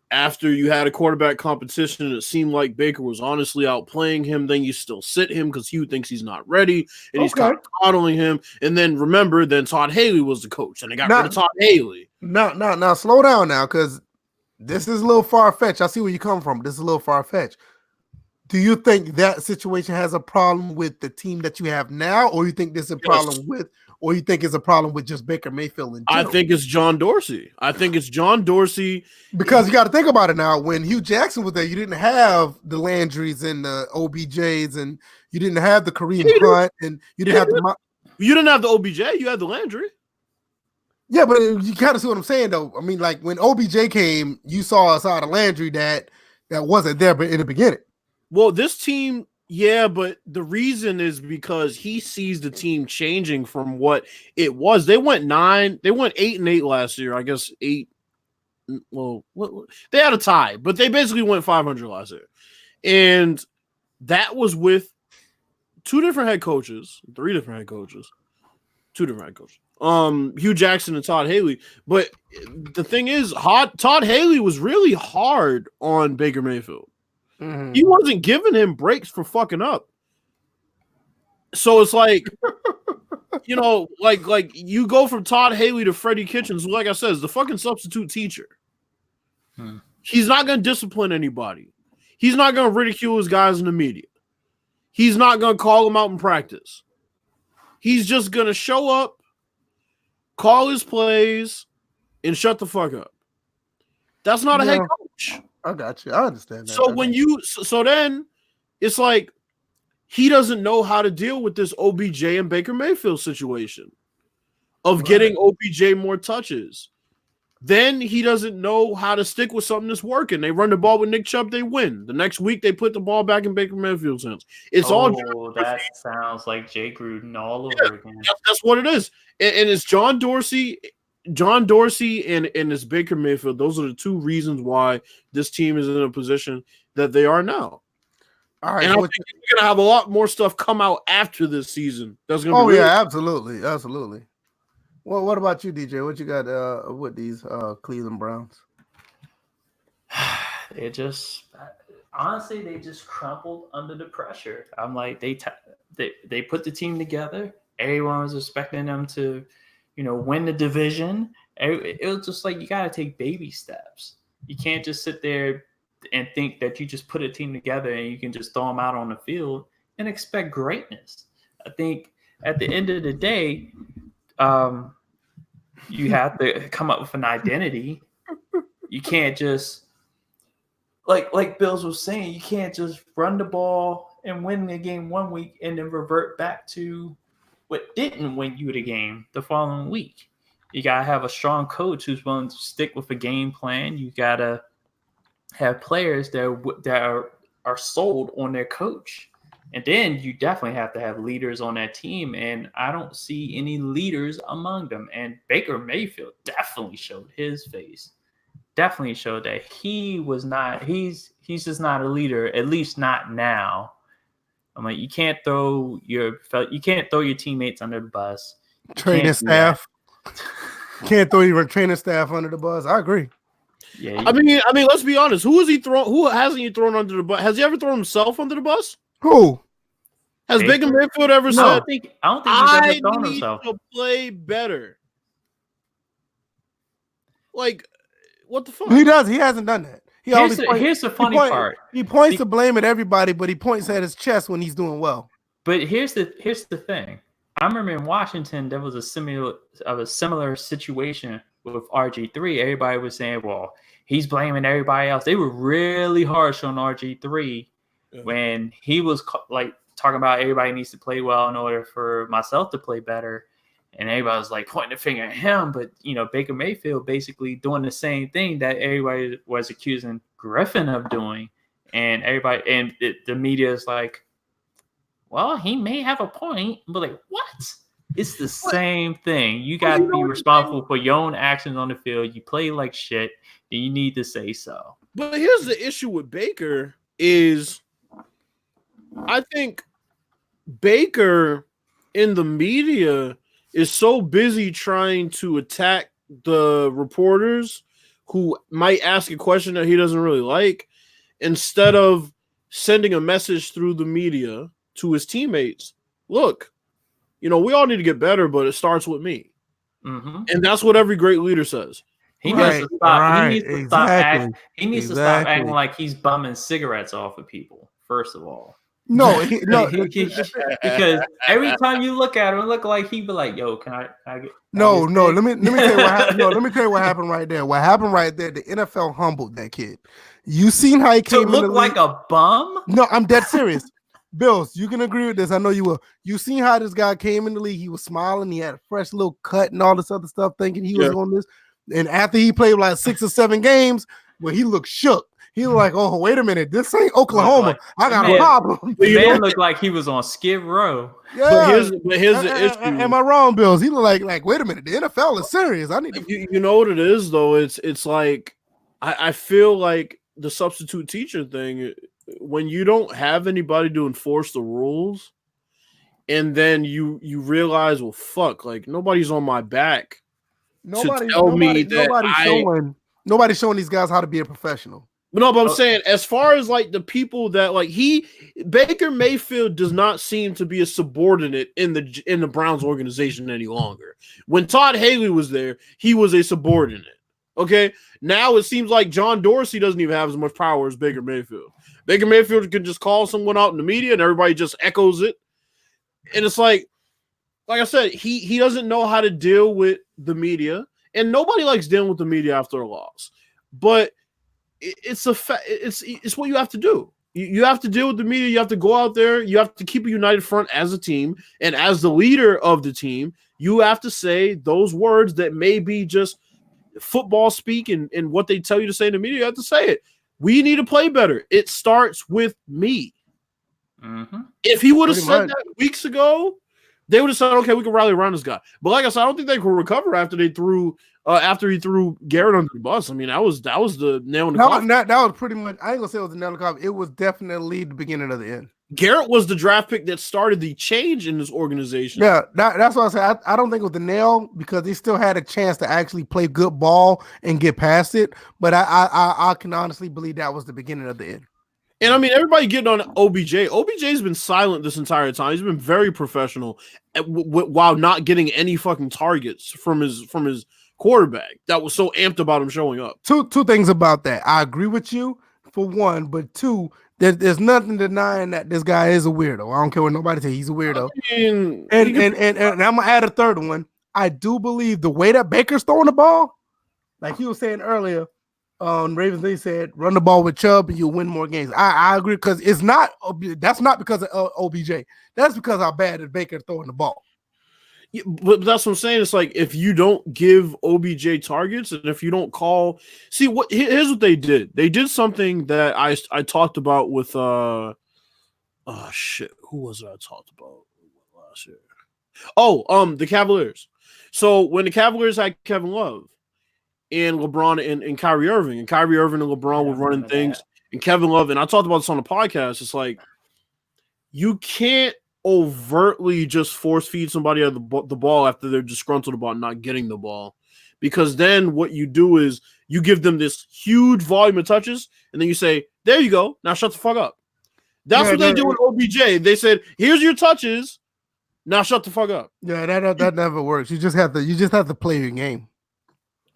after you had a quarterback competition and it seemed like Baker was honestly outplaying him. Then you still sit him because Hugh thinks he's not ready and he's kind of coddling him. And then remember, then Todd Haley was the coach and they got rid of Todd Haley. Now, slow down now because this is a little far-fetched. I see where you come from. This is a little far-fetched. Do you think that situation has a problem with the team that you have now, or you think there's a problem or you think it's a problem with just Baker Mayfield in general? I think it's John Dorsey. Because you got to think about it now. When Hugh Jackson was there, you didn't have the Landrys and the OBJs, and you didn't have the Kareem Hunt, and you didn't have the You didn't have the OBJ. You had the Landry. Yeah, but you kind of see what I'm saying, though. I mean, like when OBJ came, you saw a side of Landry that wasn't there, but in the beginning. Well, this team, yeah, but the reason is because he sees the team changing from what it was. They went 8-8 last year. I guess 8. Well, they had a tie, but they basically went 500 last year, and that was with 3 different head coaches. Hugh Jackson and Todd Haley. But the thing is, Todd Haley was really hard on Baker Mayfield. Mm-hmm. He wasn't giving him breaks for fucking up. So it's like, like you go from Todd Haley to Freddie Kitchens, who, like I said, is the fucking substitute teacher. He's not going to discipline anybody. He's not going to ridicule his guys in the media. He's not going to call them out in practice. He's just going to show up, call his plays, and shut the fuck up. That's not a head coach. I got you. I understand that. So then it's like he doesn't know how to deal with this OBJ and Baker Mayfield situation of getting OBJ more touches. Then he doesn't know how to stick with something that's working. They run the ball with Nick Chubb, they win. The next week, they put the ball back in Baker Mayfield's hands. It's all. That sounds like Jay Gruden all over again. That's what it is, and it's John Dorsey and it's Baker Mayfield. Those are the 2 reasons why this team is in a position that they are now. All right, and I think we're gonna have a lot more stuff come out after this season. That's gonna. Oh yeah, absolutely. Well, what about you, DJ? What you got with these Cleveland Browns? It just honestly, they just crumpled under the pressure. I'm like, they put the team together. Everyone was expecting them to, win the division. It was just like, you got to take baby steps. You can't just sit there and think that you just put a team together and you can just throw them out on the field and expect greatness. I think at the end of the day, you have to come up with an identity. You can't just like Bills was saying, you can't just run the ball and win the game one week and then revert back to what didn't win you the game the following week. You gotta have a strong coach who's willing to stick with a game plan. You gotta have players that are sold on their coach. And then you definitely have to have leaders on that team, and I don't see any leaders among them. And Baker Mayfield definitely showed his face. Definitely showed that he was not. He's just not a leader, at least not now. I'm like, you can't throw your teammates under the bus. Training staff can't throw your training staff under the bus. I agree. Yeah. I mean, let's be honest. Who hasn't he thrown under the bus? Has he ever thrown himself under the bus? Who? Has Baker Mayfield ever said, I don't think he's ever thrown himself. To play better. Like, what the fuck? He does. He hasn't done that. Here's the funny part. He points the blame at everybody, but he points at his chest when he's doing well. But here's the thing. I remember in Washington, there was a similar situation with RG3. Everybody was saying, well, he's blaming everybody else. They were really harsh on RG3 when he was like talking about everybody needs to play well in order for myself to play better. And everybody was like pointing the finger at him. But, Baker Mayfield basically doing the same thing that everybody was accusing Griffin of doing. And the media is like, well, he may have a point. But like, what? It's the same thing. You got to be responsible for your own actions on the field. You play like shit. Then you need to say so. But here's the issue with Baker is I think Baker in the media is so busy trying to attack the reporters who might ask a question that he doesn't really like instead of sending a message through the media to his teammates. Look, we all need to get better, but it starts with me. Mm-hmm. And that's what every great leader says. He needs to stop. He needs to stop acting like he's bumming cigarettes off of people, first of all. No, because every time you look at him, it look like he be like, "Yo, can I get?" No. Let me tell you what happened. No, let me tell you what happened right there. What happened right there? The NFL humbled that kid. You seen how he came to look like a bum? No, I'm dead serious. Bills, you can agree with this. I know you will. You seen how this guy came in the league. He was smiling. He had a fresh little cut and all this other stuff, thinking he was on this. And after he played like 6 or 7 games, where he looked shook. He was like, oh, wait a minute. This ain't Oklahoma. I got a problem. The man looked like he was on Skid Row. Yeah. But here's the issue. Am I wrong, Bills? He looked like, wait a minute. The NFL is serious. I need to. You know what it is, though? It's like, I feel like the substitute teacher thing, when you don't have anybody to enforce the rules, and then you realize, well, fuck, like nobody's on my back. Nobody's showing these guys how to be a professional. But I'm saying, as far as like the people that like Baker Mayfield does not seem to be a subordinate in the Browns organization any longer. When Todd Haley was there, he was a subordinate. Okay, now it seems like John Dorsey doesn't even have as much power as Baker Mayfield. Baker Mayfield can just call someone out in the media, and everybody just echoes it. And it's like I said, he doesn't know how to deal with the media, and nobody likes dealing with the media after a loss. But it's what you have to do. You have to deal with the media. You have to go out there. You have to keep a united front as a team, and as the leader of the team, you have to say those words that may be just football speak and what they tell you to say in the media. You have to say it. We need to play better. It starts with me. Mm-hmm. If he would have said that weeks ago, they would have said, okay, we can rally around this guy. But like I said, I don't think they could recover after he threw Garrett under the bus. I mean, that was the nail in the coffin. That was pretty much, I ain't gonna say it was the nail in the coffin. It was definitely the beginning of the end. Garrett was the draft pick that started the change in this organization. Yeah, that's what I said. I don't think it was the nail, because they still had a chance to actually play good ball and get past it. But I can honestly believe that was the beginning of the end. And I mean, everybody getting on OBJ. OBJ's been silent this entire time. He's been very professional while not getting any fucking targets from his quarterback that was so amped about him showing up. Two things about that. I agree with you for one, but two, there's nothing denying that this guy is a weirdo. I don't care what nobody says. He's a weirdo. I mean, and I'm gonna add a third one. I do believe the way that Baker's throwing the ball, like you were saying earlier, Ravens, they said run the ball with Chubb and you'll win more games. I agree, because that's not because of OBJ. That's because how bad is Baker throwing the ball. Yeah, but that's what I'm saying. It's like, if you don't give OBJ targets, and if you don't call, here's what they did. They did something that I talked about with who was it I talked about last year? The Cavaliers. So when the Cavaliers had Kevin Love and LeBron and Kyrie Irving, and Kyrie Irving and LeBron were running things, and Kevin Love, and I talked about this on the podcast, it's like, you can't overtly just force feed somebody the ball after they're disgruntled about not getting the ball, because then what you do is you give them this huge volume of touches, and then you say, there you go, now shut the fuck up. That's what they do with OBJ. They said, here's your touches, now shut the fuck up. Yeah, that never works. You just have to play your game.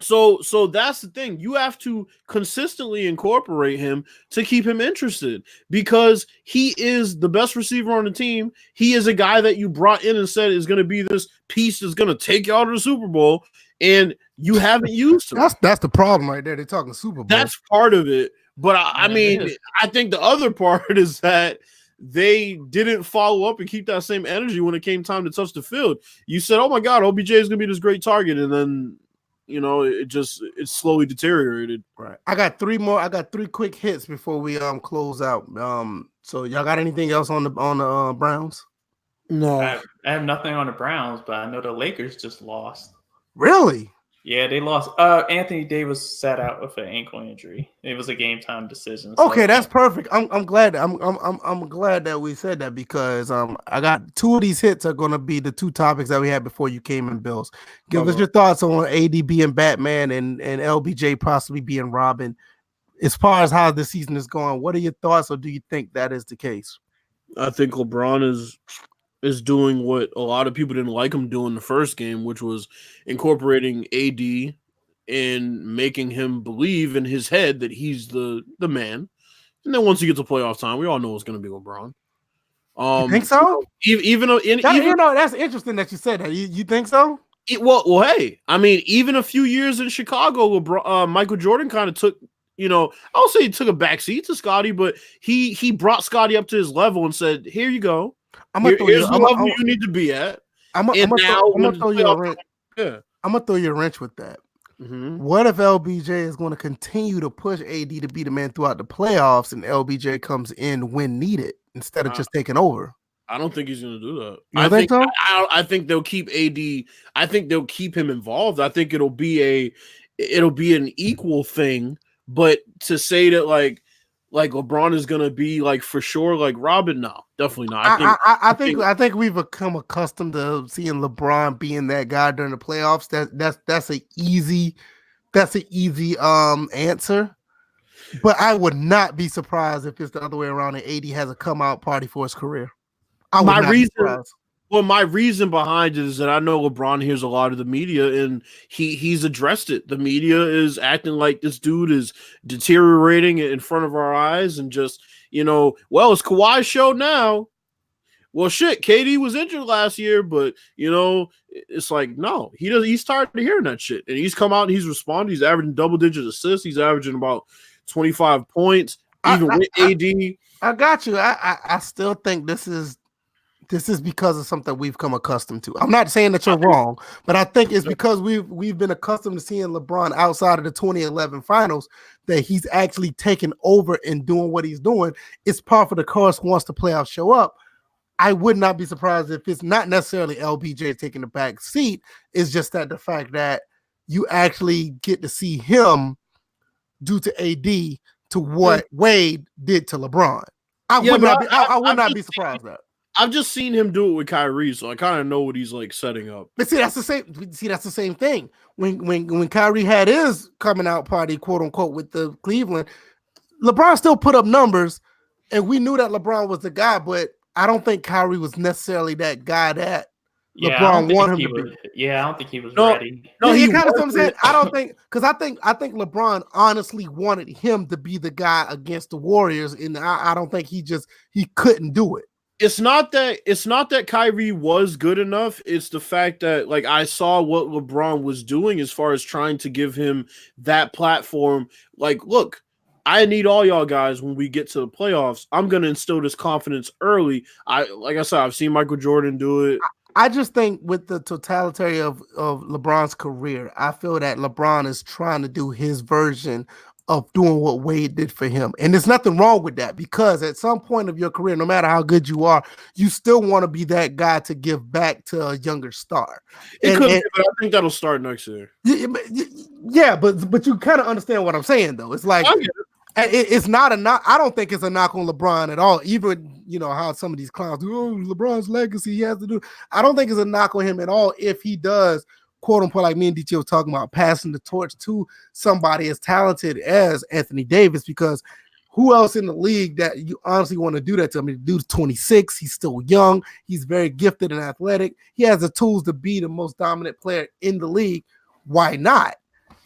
So that's the thing. You have to consistently incorporate him to keep him interested, because he is the best receiver on the team. He is a guy that you brought in and said is going to be this piece that's going to take you out of the Super Bowl, and you haven't used him. That's the problem right there. They're talking Super Bowl. That's part of it. But I mean, I think the other part is that they didn't follow up and keep that same energy when it came time to touch the field. You said, oh my God, OBJ is going to be this great target, and then it slowly deteriorated. Right. I got 3 more. I got 3 quick hits before we close out. So y'all got anything else on the Browns? No. I have nothing on the Browns, but I know the Lakers just lost. Really? Yeah, they lost. Anthony Davis sat out with an ankle injury. It was a game time decision. So. Okay, that's perfect. I'm glad. I'm glad that we said that, because I got 2 of these hits are gonna be the 2 topics that we had before you came in, Bills. Give us your thoughts on AD being Batman and LBJ possibly being Robin. As far as how the season is going, what are your thoughts, or do you think that is the case? I think LeBron is doing what a lot of people didn't like him doing the first game, which was incorporating AD and making him believe in his head that he's the man. And then once you get to playoff time, we all know it's going to be LeBron. You think so? Even that's interesting that you said that. You think so? Well, hey, I mean, even a few years in Chicago, Michael Jordan kind of took I'll say he took a backseat to Scotty, but he brought Scotty up to his level and said, "Here you go. Here's the level you need to be at." I'm gonna throw you a wrench. Yeah, I'm gonna throw you a wrench with that. Mm-hmm. What if LBJ is going to continue to push AD to be the man throughout the playoffs, and LBJ comes in when needed instead of just taking over? I don't think he's going to do that. You think so? I think they'll keep AD. I think they'll keep him involved. I think it'll be an equal thing. But to say that like LeBron is going to be like for sure like Robin, no, definitely not. I think we've become accustomed to seeing LeBron being that guy during the playoffs. That's an easy answer. But I would not be surprised if it's the other way around and AD has a come out party for his career. My reason behind it is that I know LeBron hears a lot of the media and he's addressed it. The media is acting like this dude is deteriorating in front of our eyes and just, well, it's Kawhi's show now. Well, shit, KD was injured last year, but it's like, no, he doesn't. He's tired of hearing that shit. And he's come out and he's responded. He's averaging double-digit assists. He's averaging about 25 points, even with AD. I got you. I still think this is because of something we've come accustomed to. I'm not saying that you're wrong, but I think it's because we've been accustomed to seeing LeBron outside of the 2011 finals that he's actually taken over and doing what he's doing. It's par for the course once the playoffs show up. I would not be surprised if it's not necessarily LBJ taking the back seat. It's just that the fact that you actually get to see him do to AD to what Wade did to LeBron. I would not be surprised that. I've just seen him do it with Kyrie, so I kind of know what he's like setting up. But that's the same thing. When Kyrie had his coming out party, quote unquote, with the Cleveland, LeBron still put up numbers, and we knew that LeBron was the guy, but I don't think Kyrie was necessarily that guy that LeBron wanted him to be. Yeah, I don't think he was ready. No, he kind of what I'm saying. I don't think because I think LeBron honestly wanted him to be the guy against the Warriors, and I don't think he couldn't do it. It's not that Kyrie was good enough. It's the fact that like I saw what LeBron was doing as far as trying to give him that platform. Like, look, I need all y'all guys when we get to the playoffs. I'm gonna instill this confidence early. Like I said, I've seen Michael Jordan do it. I just think with the totality of LeBron's career, I feel that LeBron is trying to do his version of doing what Wade did for him. And there's nothing wrong with that because at some point of your career, no matter how good you are, you still want to be that guy to give back to a younger star. But I think that'll start next year. Yeah, but you kind of understand what I'm saying, though. It's like it's not a knock. I don't think it's a knock on LeBron at all. Even how some of these clowns do, LeBron's legacy, he has to do. I don't think it's a knock on him at all if he does, quote unquote, like me and DT were talking about, passing the torch to somebody as talented as Anthony Davis, because who else in the league that you honestly want to do that to? I mean, the dude's 26, he's still young, he's very gifted and athletic, he has the tools to be the most dominant player in the league. Why not?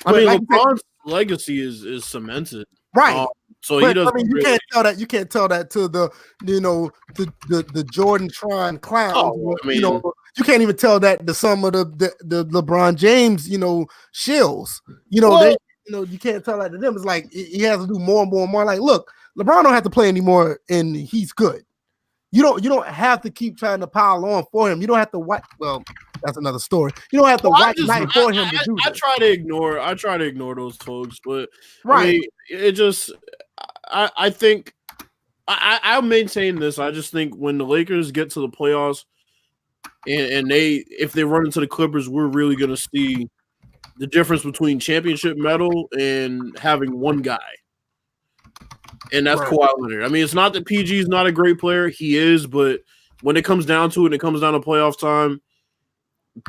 LeBron's legacy is cemented. Right. So he doesn't. You can't tell that. You can't tell that to the the Jordan Tron clown. You can't even tell that to some of the LeBron James shills. You can't tell that to them. It's like he has to do more and more and more. Like, look, LeBron don't have to play anymore, and he's good. You don't have to keep trying to pile on for him. You don't have to white. Well, that's another story. You don't have to white knight for him to do. I try to ignore those folks, but right. I mean, it just. I think I'll maintain this. I just think when the Lakers get to the playoffs and if they run into the Clippers, we're really going to see the difference between championship medal and having one guy. And that's right. Kawhi Leonard. I mean, it's not that PG is not a great player. He is, but when it comes down to it and it comes down to playoff time,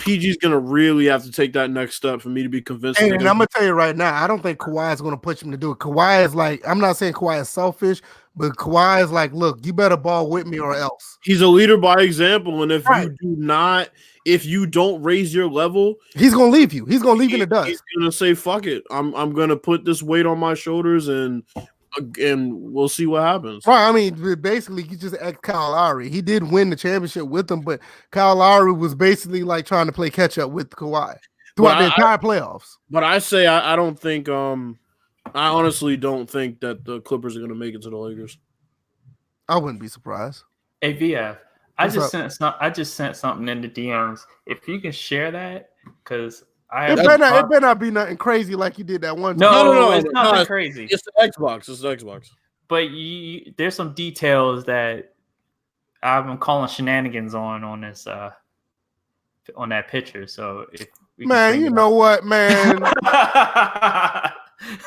PG's going to really have to take that next step for me to be convinced. And I'm going to tell you right now, I don't think Kawhi is going to push him to do it. Kawhi is like, I'm not saying Kawhi is selfish, but Kawhi is like, look, you better ball with me or else. He's a leader by example. And if you don't raise your level, he's going to leave you. He's going to leave you in the dust. He's going to say, fuck it. I'm going to put this weight on my shoulders and we'll see what happens. Right. I mean, basically, you just asked Kyle Lowry. He did win the championship with them, but Kyle Lowry was basically like trying to play catch up with Kawhi throughout the entire playoffs. But I say I don't think I honestly don't think that the Clippers are going to make it to the Lakers. I wouldn't be surprised. Hey VF, I What's just sent something in the DMs. If you can share that, because it better not be nothing crazy like you did that one time. No, it's nothing crazy. It's the Xbox. It's the Xbox. But there's some details that I'm calling shenanigans on this on that picture. So if man, you know what, man.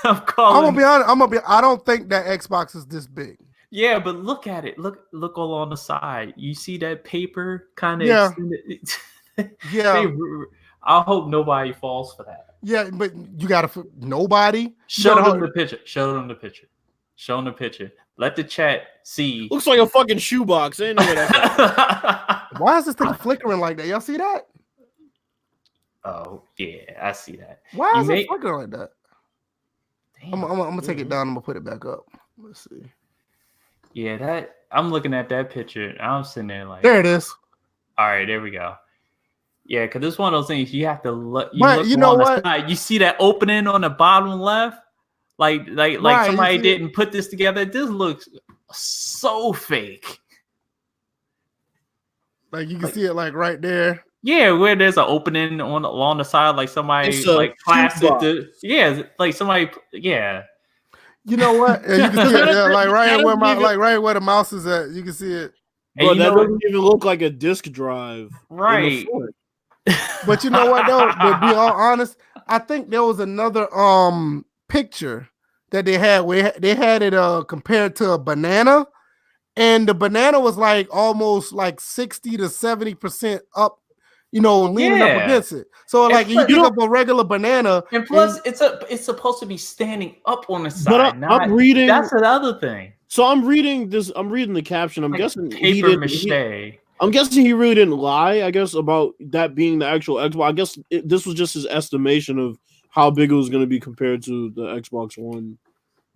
I'm gonna be honest. I don't think that Xbox is this big. Yeah, but look at it. Look all on the side. You see that paper kind of extended? Yeah. I hope nobody falls for that. Yeah, but you gotta nobody. Show them the picture. Show them the picture. Show them the picture. Let the chat see. Looks like a fucking shoebox. Ain't no way that's Why is this thing flickering like that? Y'all see that? Oh yeah, I see that. Why is it flickering like that? I'm gonna take it down. I'm gonna put it back up. Let's see. Yeah, I'm looking at that picture. And I'm sitting there like, there it is. All right, there we go. Yeah, because it's one of those things you have to look. You know what? You see that opening on the bottom left, like somebody didn't put this together. This looks so fake. Like you can see it like right there. Yeah, where there's an opening along the side, like somebody like clasped it. Yeah, like somebody. Yeah. You know what? You can see it like right where the mouse is at. You can see it. Bro, that doesn't even look like a disk drive. Right. But you know what though? To be all honest, I think there was another picture that they had where they had it compared to a banana, and the banana was like almost like 60 to 70% up. Leaning up against it. So like you pick up a regular banana, and plus it's supposed to be standing up on the side. But I'm reading. That's another thing. So I'm reading this. I'm reading the caption. I'm guessing paper mache. I'm guessing he really didn't lie. I guess about that being the actual Xbox. I guess this was just his estimation of how big it was going to be compared to the Xbox One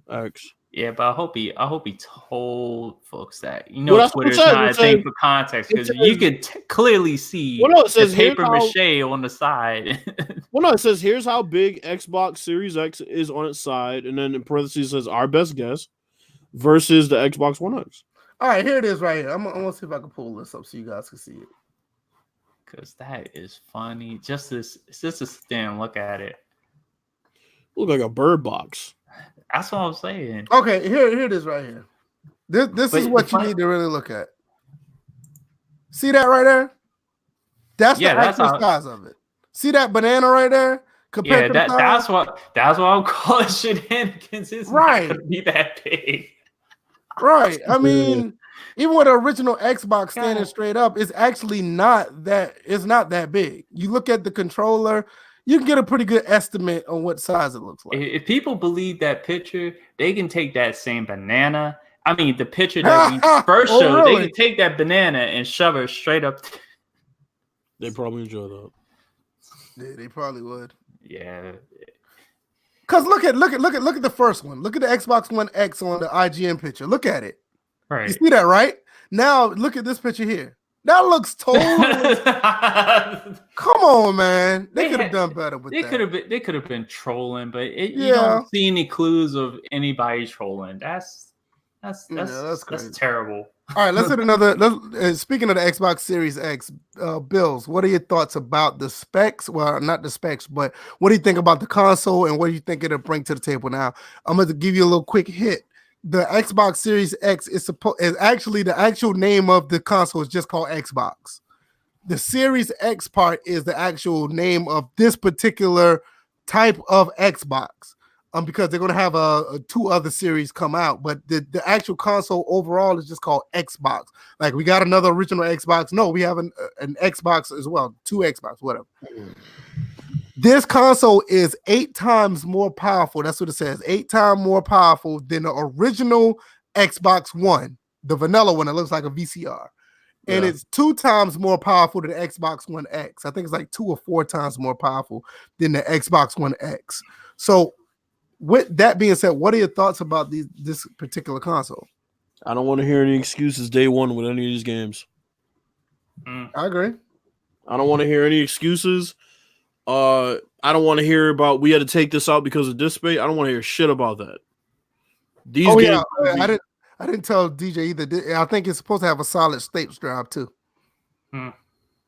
X. Yeah, but I hope he told folks that Twitter's not a thing for context because you could clearly see it says the paper mache on the side. It says here's how big Xbox Series X is on its side, and then in parentheses it says our best guess versus the Xbox One X. All right, here it is right here. I'm gonna see if I can pull this up so you guys can see it. Cause that is funny. Just to stand, look at it. Look like a bird box. That's what I'm saying. Okay, here it is right here. This is what you need to really look at. See that right there? That's the actual size of it. See that banana right there? Compared to that's what I'm calling shenanigans. It's not gonna be that big. Right. I mean, even with the original Xbox standing straight up, it's actually not that big. You look at the controller, you can get a pretty good estimate on what size it looks like. If people believe that picture, they can take that same banana. I mean, the picture that we first showed, really? They can take that banana and shove it straight up. They probably enjoy that. Yeah, they probably would. Yeah. Cause look at the first one. Look at the Xbox One X on the IGN picture. Look at it. Right. You see that, right? Now look at this picture here. That looks totally. Come on, man. They could have done better with that. They could have been trolling, but you don't see any clues of anybody trolling. That's terrible. All right, let's hit another. Speaking of the Xbox Series X, Bills, what are your thoughts about the specs? Well, not the specs, but what do you think about the console and what do you think it'll bring to the table? Now, I'm going to give you a little quick hit. The Xbox Series X is actually the actual name of the console is just called Xbox. The Series X part is the actual name of this particular type of Xbox. Because they're going to have two other series come out, but the actual console overall is just called Xbox. Like we got another original Xbox. No, we have an Xbox as well, two Xbox, whatever. This console is 8 times more powerful. That's what it says. 8 times more powerful than the original Xbox One, the vanilla one that looks like a VCR. And it's 2 times more powerful than the Xbox One X. I think it's like 2 or 4 times more powerful than the Xbox One X. So with that being said, what are your thoughts about this particular console? I don't want to hear any excuses day one with any of these games. I agree. I don't want to hear any excuses. I I don't want to hear about we had to take this out because of disk space. I don't want to hear shit about that. These games. I didn't tell DJ either. I think it's supposed to have a solid state drive too.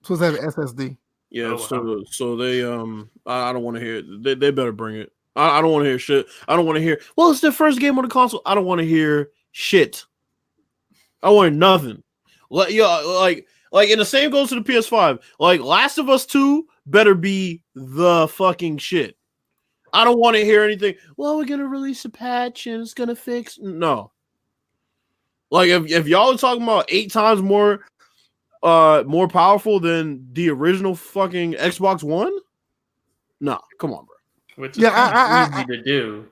Supposed to have an SSD. Yeah, so they I don't want to hear it. They better bring it. I don't want to hear shit. I don't want to hear. Well, it's their first game on the console. I don't want to hear shit. I want nothing. Like and the same goes to the PS5. Like Last of Us 2 better be the fucking shit. I don't want to hear anything. Well, we're gonna release a patch and it's gonna fix. No. Like if y'all are talking about 8 times more powerful than the original fucking Xbox One, no, come on, bro. Which is easy to do.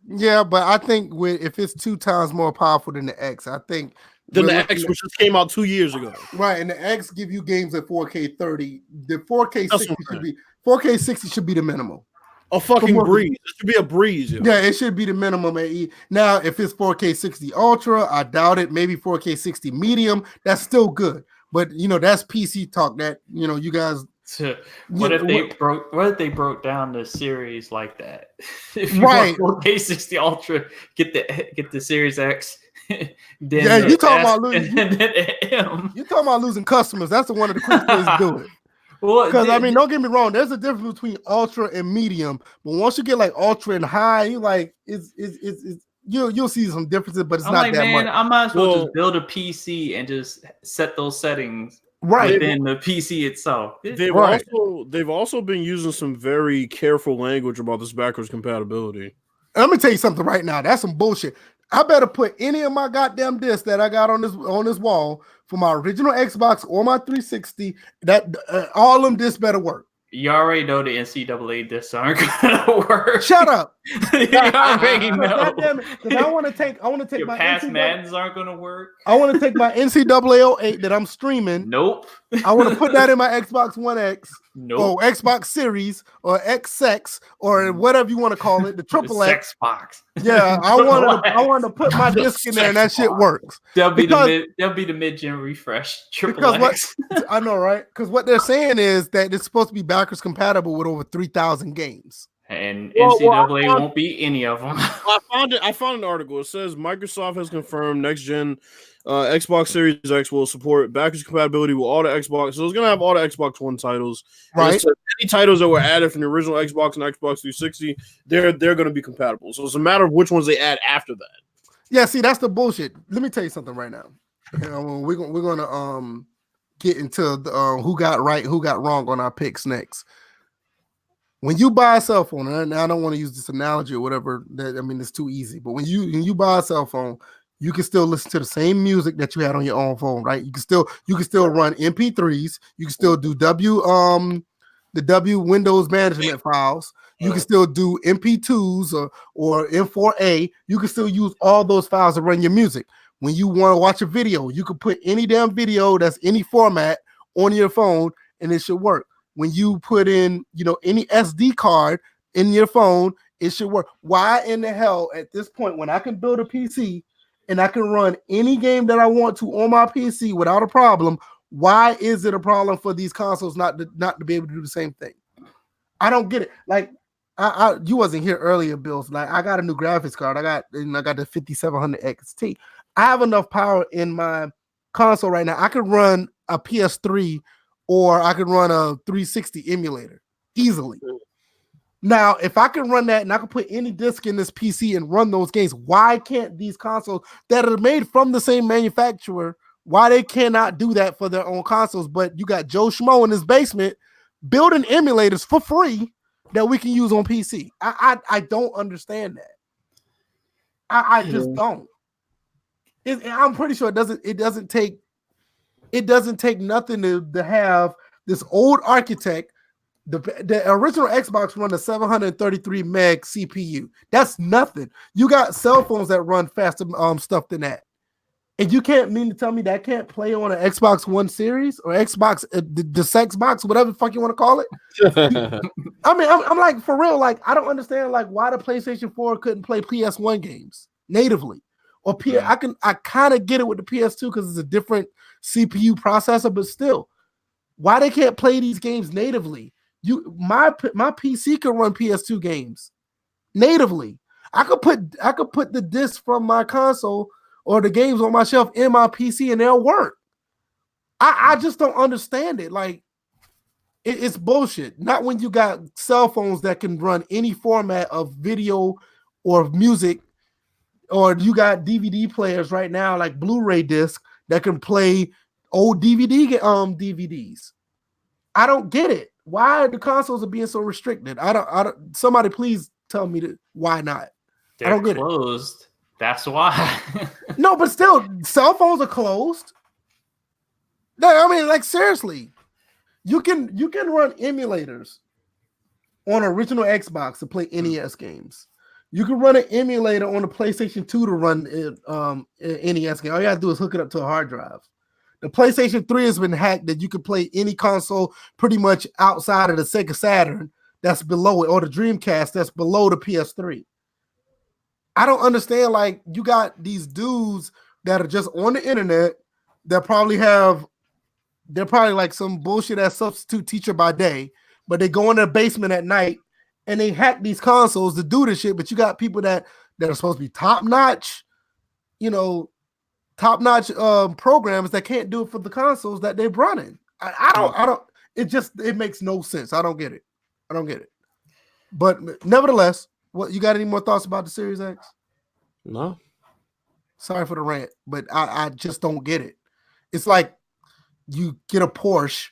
Yeah, but I think if it's 2 times more powerful than the X, I think than the X, which just came out 2 years ago, right? And the X give you games at 4K 30. The 4K 60 should be the minimum. A fucking breeze. It should be a breeze. Yeah, it should be the minimum. Now, if it's 4K 60 Ultra, I doubt it. Maybe 4K 60 Medium. That's still good. But that's PC talk. That you guys. What if they broke down the series like that? If you right. want 4K 60 Ultra, get the Series X. Then you talking about losing. You talking about losing customers? That's one of the quick ways to do it. Because don't get me wrong, there's a difference between ultra and medium. But once you get like ultra and high, you like you'll see some differences, but it's not that much. I might as well just build a PC and just set those settings within the PC itself. They've also been using some very careful language about this backwards compatibility. And let me tell you something right now. That's some bullshit. I better put any of my goddamn discs that I got on this wall for my original Xbox or my 360. That all of them discs better work. You already know the NCAA discs aren't gonna work. Shut up. You already know. Because I want to take your my past Maddens aren't gonna work. I want to take my NCAA 08 that I'm streaming. Nope. I want to put that in my Xbox One X. Nope. Or Xbox Series or XSex or whatever you want to call it, the triple X box. Yeah, I want to put my disc in there and that shit works. They'll be the mid-gen refresh. Triple X. I know, right? Because what they're saying is that it's supposed to be backwards compatible with over 3,000 games. And NCAA won't be any of them. I found an article. It says Microsoft has confirmed next gen Xbox Series X will support backwards compatibility with all the Xbox. So it's gonna have all the Xbox One titles. Right. Any titles that were added from the original Xbox and Xbox 360, they're gonna be compatible. So it's a matter of which ones they add after that. Yeah, see, that's the bullshit. Let me tell you something right now. We're gonna get into who got right, who got wrong on our picks next. When you buy a cell phone, and I don't want to use this analogy or whatever, it's too easy. But when you buy a cell phone, you can still listen to the same music that you had on your own phone, right? You can still run MP3s. You can still do the W Windows management files. You can still do MP2s or M4A. You can still use all those files to run your music. When you want to watch a video, you can put any damn video that's any format on your phone, and it should work. When you put in, any SD card in your phone, it should work. Why in the hell at this point, when I can build a PC and I can run any game that I want to on my PC without a problem, why is it a problem for these consoles not to be able to do the same thing? I don't get it. Like, you wasn't here earlier, Bill. Like, I got a new graphics card. I got the 5700 XT. I have enough power in my console right now. I could run a PS3 or I could run a 360 emulator easily. Now, if I can run that and I can put any disc in this PC and run those games, why can't these consoles that are made from the same manufacturer, why they cannot do that for their own consoles? But you got Joe Schmo in his basement building emulators for free that we can use on PC. I don't understand that. I just don't. I'm pretty sure it doesn't take nothing to have this old architect. The original Xbox run a 733 meg CPU. That's nothing. You got cell phones that run faster stuff than that, and you can't mean to tell me that can't play on an Xbox One Series or Xbox the Xbox, whatever the fuck you want to call it. I'm like, for real. Like, I don't understand why the PlayStation 4 couldn't play PS1 games natively, or I kind of get it with the PS2 because it's a different CPU processor, but still, why they can't play these games natively? My PC can run PS2 games natively. I could put the disc from my console or the games on my shelf in my PC and they'll work. I just don't understand it. Like it's bullshit. Not when you got cell phones that can run any format of video or music, or you got DVD players right now like Blu-ray disc that can play old DVDs. I don't get it. Why the consoles are being so restricted? I don't. Somebody please tell me why not. They're I don't get closed. That's why. No, but still, cell phones are closed. No, I mean, like seriously, you can run emulators on original Xbox to play NES games. You can run an emulator on the PlayStation 2 to run NES game. All you gotta do is hook it up to a hard drive. The PlayStation 3 has been hacked that you can play any console pretty much outside of the Sega Saturn that's below it, or the Dreamcast that's below the PS3. I don't understand. Like, you got these dudes that are just on the internet that they're probably like some bullshit ass substitute teacher by day, but they go in their basement at night and they hack these consoles to do this shit. But you got people that are supposed to be top notch, programs that can't do it for the consoles that they're running. I don't. It makes no sense. I don't get it. But nevertheless, what you got? Any more thoughts about the Series X? No. Sorry for the rant, but I just don't get it. It's like you get a Porsche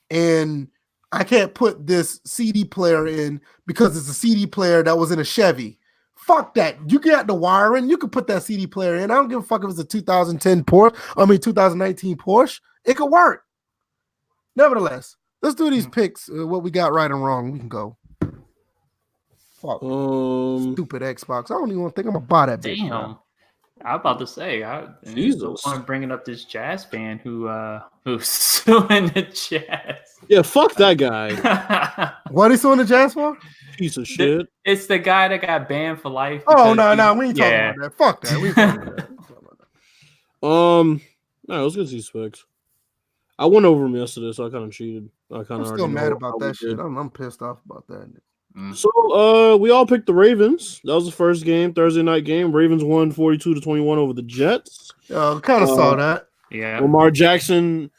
and I can't put this CD player in because it's a CD player that was in a Chevy. Fuck that. You got the wiring. You can put that CD player in. I don't give a fuck if it's a 2019 Porsche. It could work. Nevertheless, let's do these picks. What we got right and wrong. We can go. Fuck. Stupid Xbox. I don't even want to think I'm gonna buy that bitch. Damn. I was about to say, I'm bringing up this jazz band who's suing the Jazz. Yeah, fuck that guy. What is suing the Jazz for? Piece of shit. It's the guy that got banned for life. Oh no, we ain't talking about that. Fuck that. We ain't talking about that. No, let's get these specs. I went over them yesterday, so I kind of cheated. I'm still mad about that shit. I'm pissed off about that. So we all picked the Ravens. That was the first game, Thursday night game. Ravens won 42-21 over the Jets. Kind of saw that. Yeah. Lamar Jackson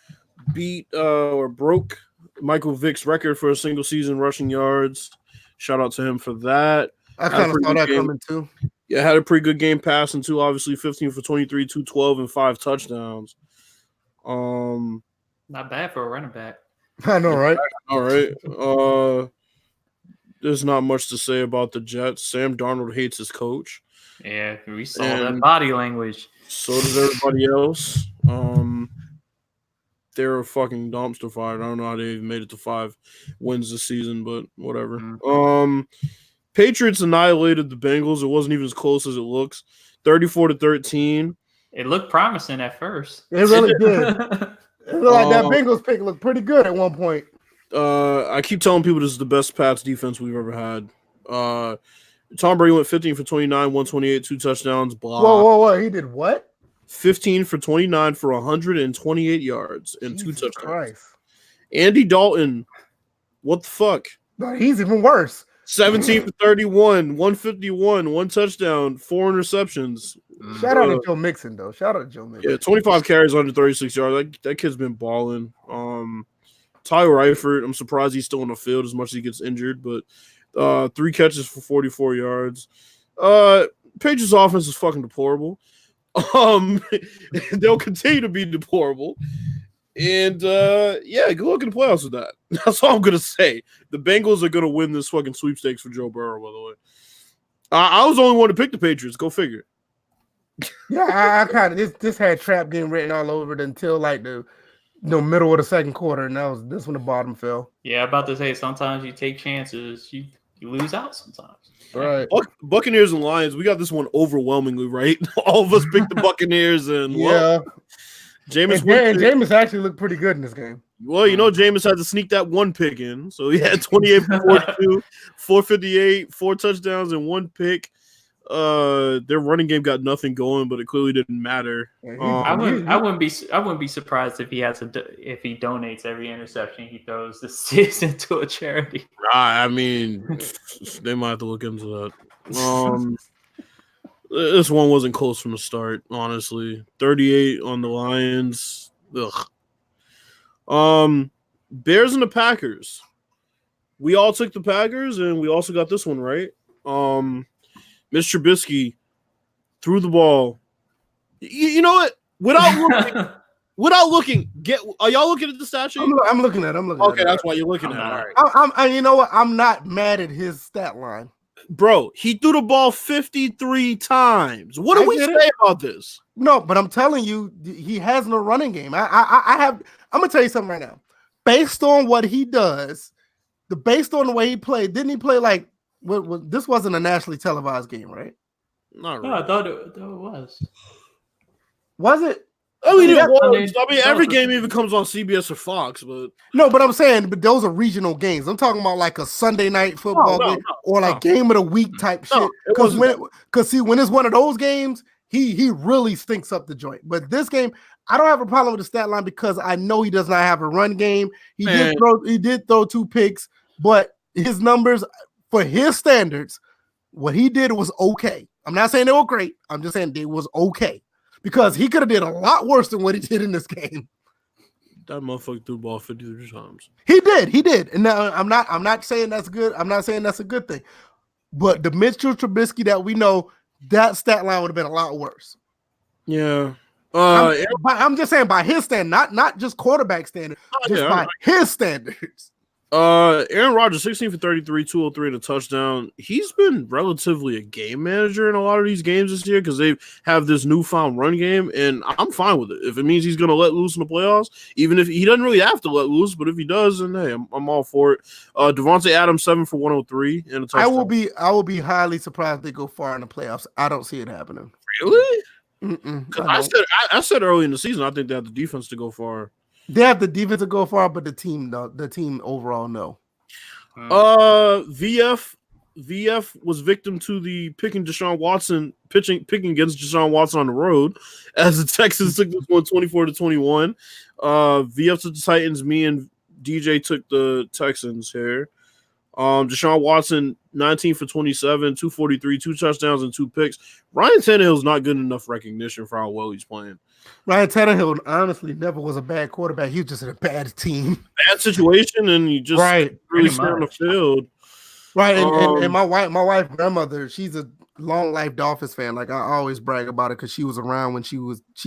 beat or broke Michael Vick's record for a single season rushing yards. Shout out to him for that. I kind of saw that coming too. Yeah, had a pretty good game passing too. Obviously, 15 for 23, 212, and 5 touchdowns. Not bad for a running back. I know, right? All right. There's not much to say about the Jets. Sam Darnold hates his coach. Yeah, we saw that body language. So does everybody else. They're a fucking dumpster fire. I don't know how they even made it to 5 wins this season, but whatever. Patriots annihilated the Bengals. It wasn't even as close as it looks. 34-13. It looked promising at first. It really did. It looked like that Bengals pick looked pretty good at one point. I keep telling people this is the best Pats defense we've ever had. Tom Brady went 15 for 29, 128, 2 touchdowns. Blah. Whoa. He did what? 15 for 29 for 128 yards and Jesus 2 touchdowns. Christ. Andy Dalton, what the fuck? No, he's even worse. 17 for 31, 151, 1 touchdown, 4 interceptions. Shout out to Joe Mixon, though. Yeah, 25 carries, 136 yards. That kid's been balling. Tyler Eifert, I'm surprised he's still on the field as much as he gets injured, but 3 catches for 44 yards. Patriots' offense is fucking deplorable. They'll continue to be deplorable. And, good luck in the playoffs with that. That's all I'm going to say. The Bengals are going to win this fucking sweepstakes for Joe Burrow, by the way. I was the only one to pick the Patriots. Go figure. Yeah, I kind of this had trap game written all over it until like the middle of the second quarter, and this when the bottom fell. Yeah, about to say sometimes you take chances, you lose out sometimes. Right. Buccaneers and Lions, we got this one overwhelmingly right. All of us picked the Buccaneers, and Jameis actually looked pretty good in this game. Well, Jameis had to sneak that 1 pick in, so he had 28 for 42, 458, 4 touchdowns, and 1 pick. their running game got nothing going, but it clearly didn't matter. I wouldn't be surprised if he if he donates every interception he throws this season to a charity. I mean, they might have to look into that. This one wasn't close from the start, honestly. 38 on the Lions. Ugh. Bears and the Packers. We all took the Packers, and we also got this one right. Mr. Trubisky threw the ball. You know what? Without looking, are y'all looking at the stat sheet? I'm looking at it. Okay, that's why you're looking at it. All right. You know what? I'm not mad at his stat line. Bro, he threw the ball 53 times. What do we say about this? No, but I'm telling you, he has no running game. I'm gonna tell you something right now. Based on what he does, based on the way he played, didn't he play like this wasn't a nationally televised game, right? Not really. No, I thought it was. Was it? I mean, every game even comes on CBS or Fox, but no. But I'm saying, those are regional games. I'm talking about like a Sunday night football game or like game of the week type shit. Because when it's one of those games, he really stinks up the joint. But this game, I don't have a problem with the stat line because I know he does not have a run game. He did throw 2 picks, but his numbers for his standards, what he did was okay. I'm not saying they were great. I'm just saying they was okay. Because he could have did a lot worse than what he did in this game. That motherfucker threw the ball 53 times. He did. And now I'm not saying that's good. I'm not saying that's a good thing. But the Mitchell Trubisky that we know, that stat line would have been a lot worse. Yeah. I'm just saying by his standard, not just quarterback standard, by his standards. Aaron Rodgers, 16 for 33, 203 and a touchdown. He's been relatively a game manager in a lot of these games this year because they have this newfound run game, and I'm fine with it. If it means he's going to let loose in the playoffs, even if he doesn't really have to let loose, but if he does, then hey, I'm all for it. Devontae Adams, 7 for 103 and a touchdown. I will be highly surprised if they go far in the playoffs. I don't see it happening. Really? I said early in the season, I think they have the defense to go far. They have the defense to go far, but the team overall, no. VF was victim to the picking against Deshaun Watson on the road as the Texans took this one 24-21. VF took the Titans. Me and DJ took the Texans here. Deshaun Watson, 19 for 27, 243, 2 touchdowns and 2 picks. Ryan Tannehill's not good enough recognition for how well he's playing. Ryan Tannehill honestly never was a bad quarterback. He was just in a bad team. Bad situation, and you just really stay on the field. Right, and my wife's grandmother, she's a long life Dolphins fan. Like I always brag about it because she was around when she